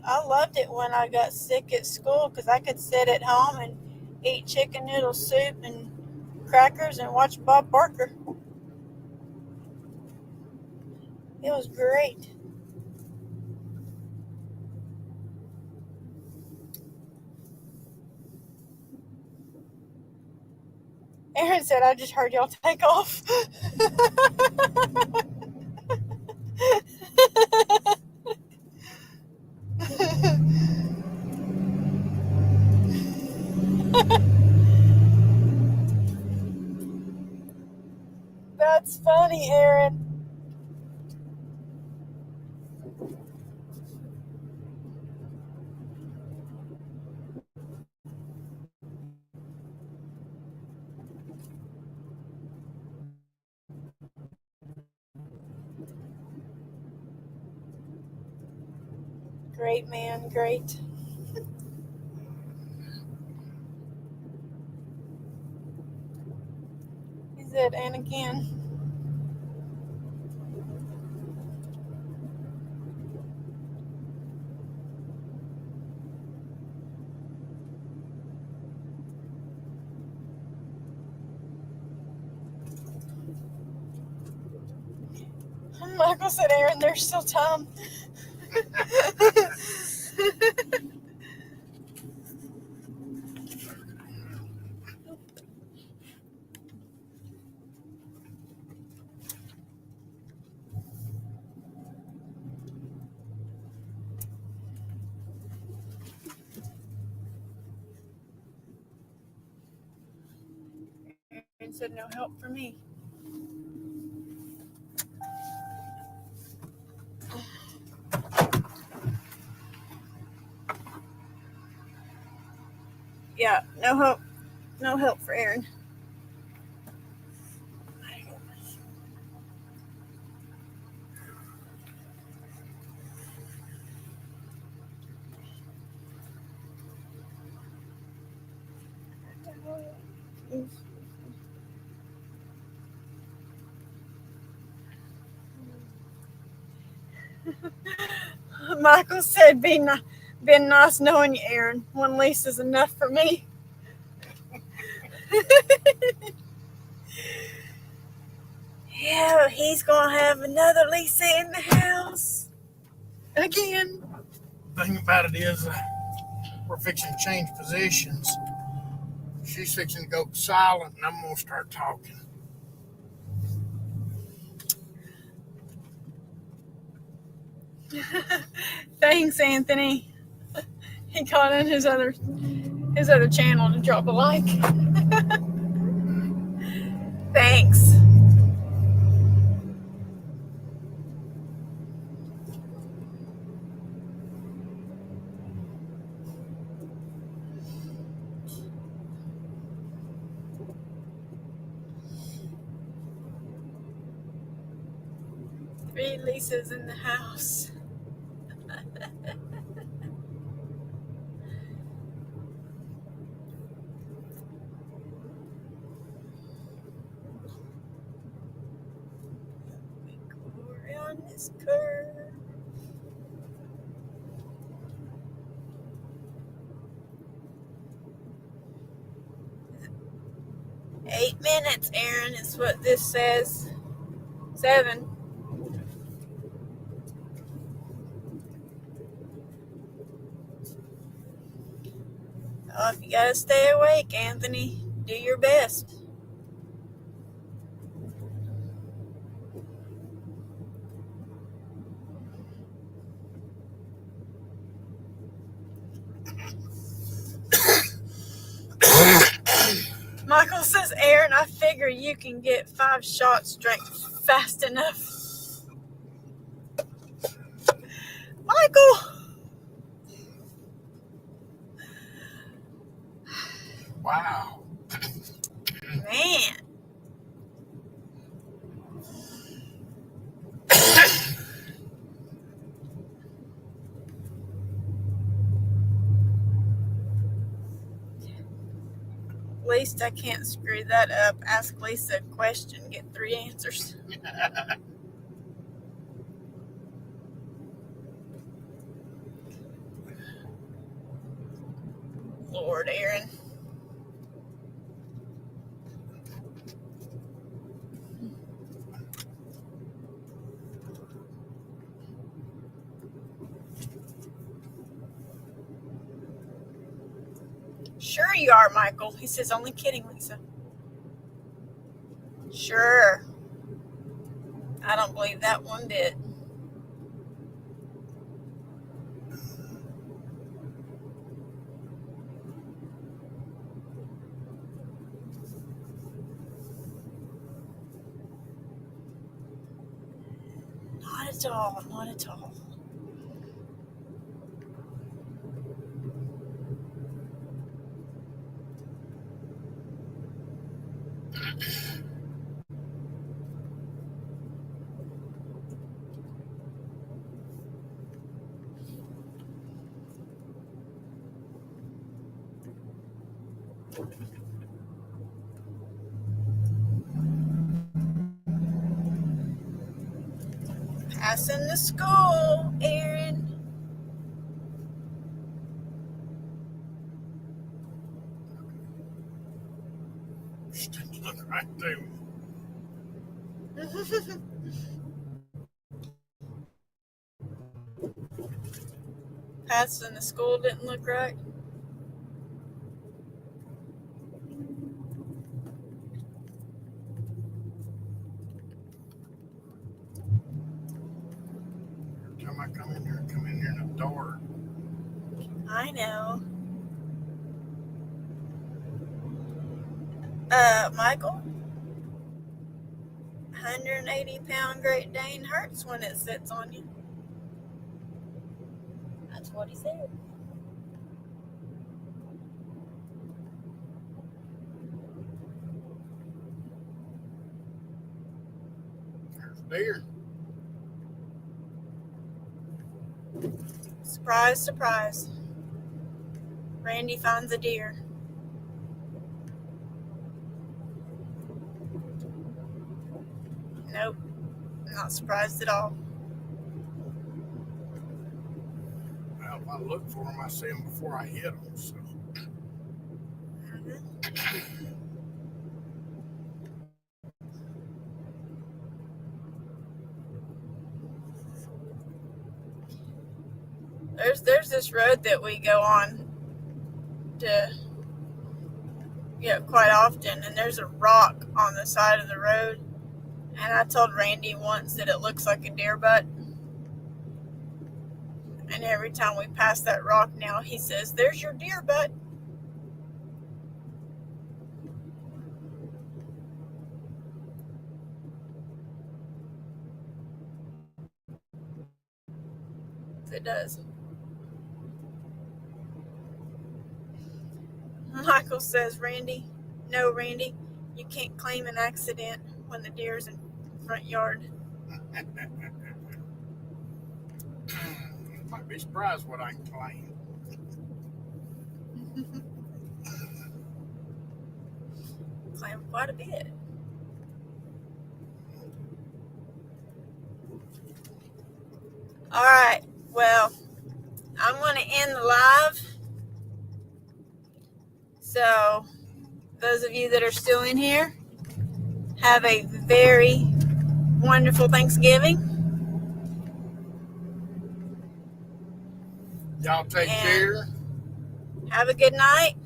I loved it when I got sick at school, because I could sit at home and eat chicken noodle soup and crackers and watch Bob Barker. It was great. Aaron said, I just heard y'all take off. That's funny, Aaron. Great, man, great. He said, and again. Michael said, Aaron, there's still time. said no help for me. Yeah, no help for Aaron. Michael said, been nice knowing you, Aaron. One lease is enough for me. Yeah, he's going to have another Lisa in the house. Again. The thing about it is, we're fixing to change positions. She's fixing to go silent, and I'm going to start talking. Thanks, Anthony. He got in his other channel to drop a like. Thanks. Three Lisas in the house. Around this curve. 8 minutes, Aaron, is what this says. 7. Oh, if you gotta stay awake, Anthony, do your best. Michael says, Aaron, I figure you can get 5 shots drank fast enough. Michael! Wow. Man. At least I can't screw that up. Ask Lisa a question, get 3 answers. Lord, Aaron. Sure you are, Michael. He says, only kidding, Lisa. Sure. I don't believe that one bit. Not at all. Not at all. Passing the school, Aaron. Look right there. Passing the school didn't look right. Every time I come in here in the door. I know. Michael, 180-pound Great Dane hurts when it sits on you. That's what he said. There's a deer. Surprise, surprise. Randy finds a deer. Nope, not surprised at all. Well, if I look for them, I see them before I hit them. So. There's this road that we go on to quite often, and there's a rock on the side of the road. And I told Randy once that it looks like a deer butt. And every time we pass that rock now, he says, "There's your deer butt." It does. Michael says, Randy, you can't claim an accident when the deer's in the front yard. Might be surprised what I can claim. Claim quite a bit. All right, well, I'm going to end the live. So, those of you that are still in here, have a very wonderful Thanksgiving. Y'all take care. Have a good night.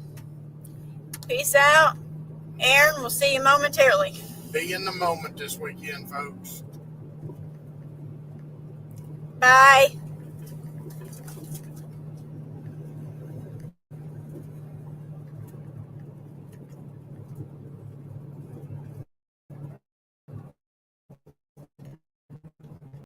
Peace out. Aaron, we'll see you momentarily. Be in the moment this weekend, folks. Bye.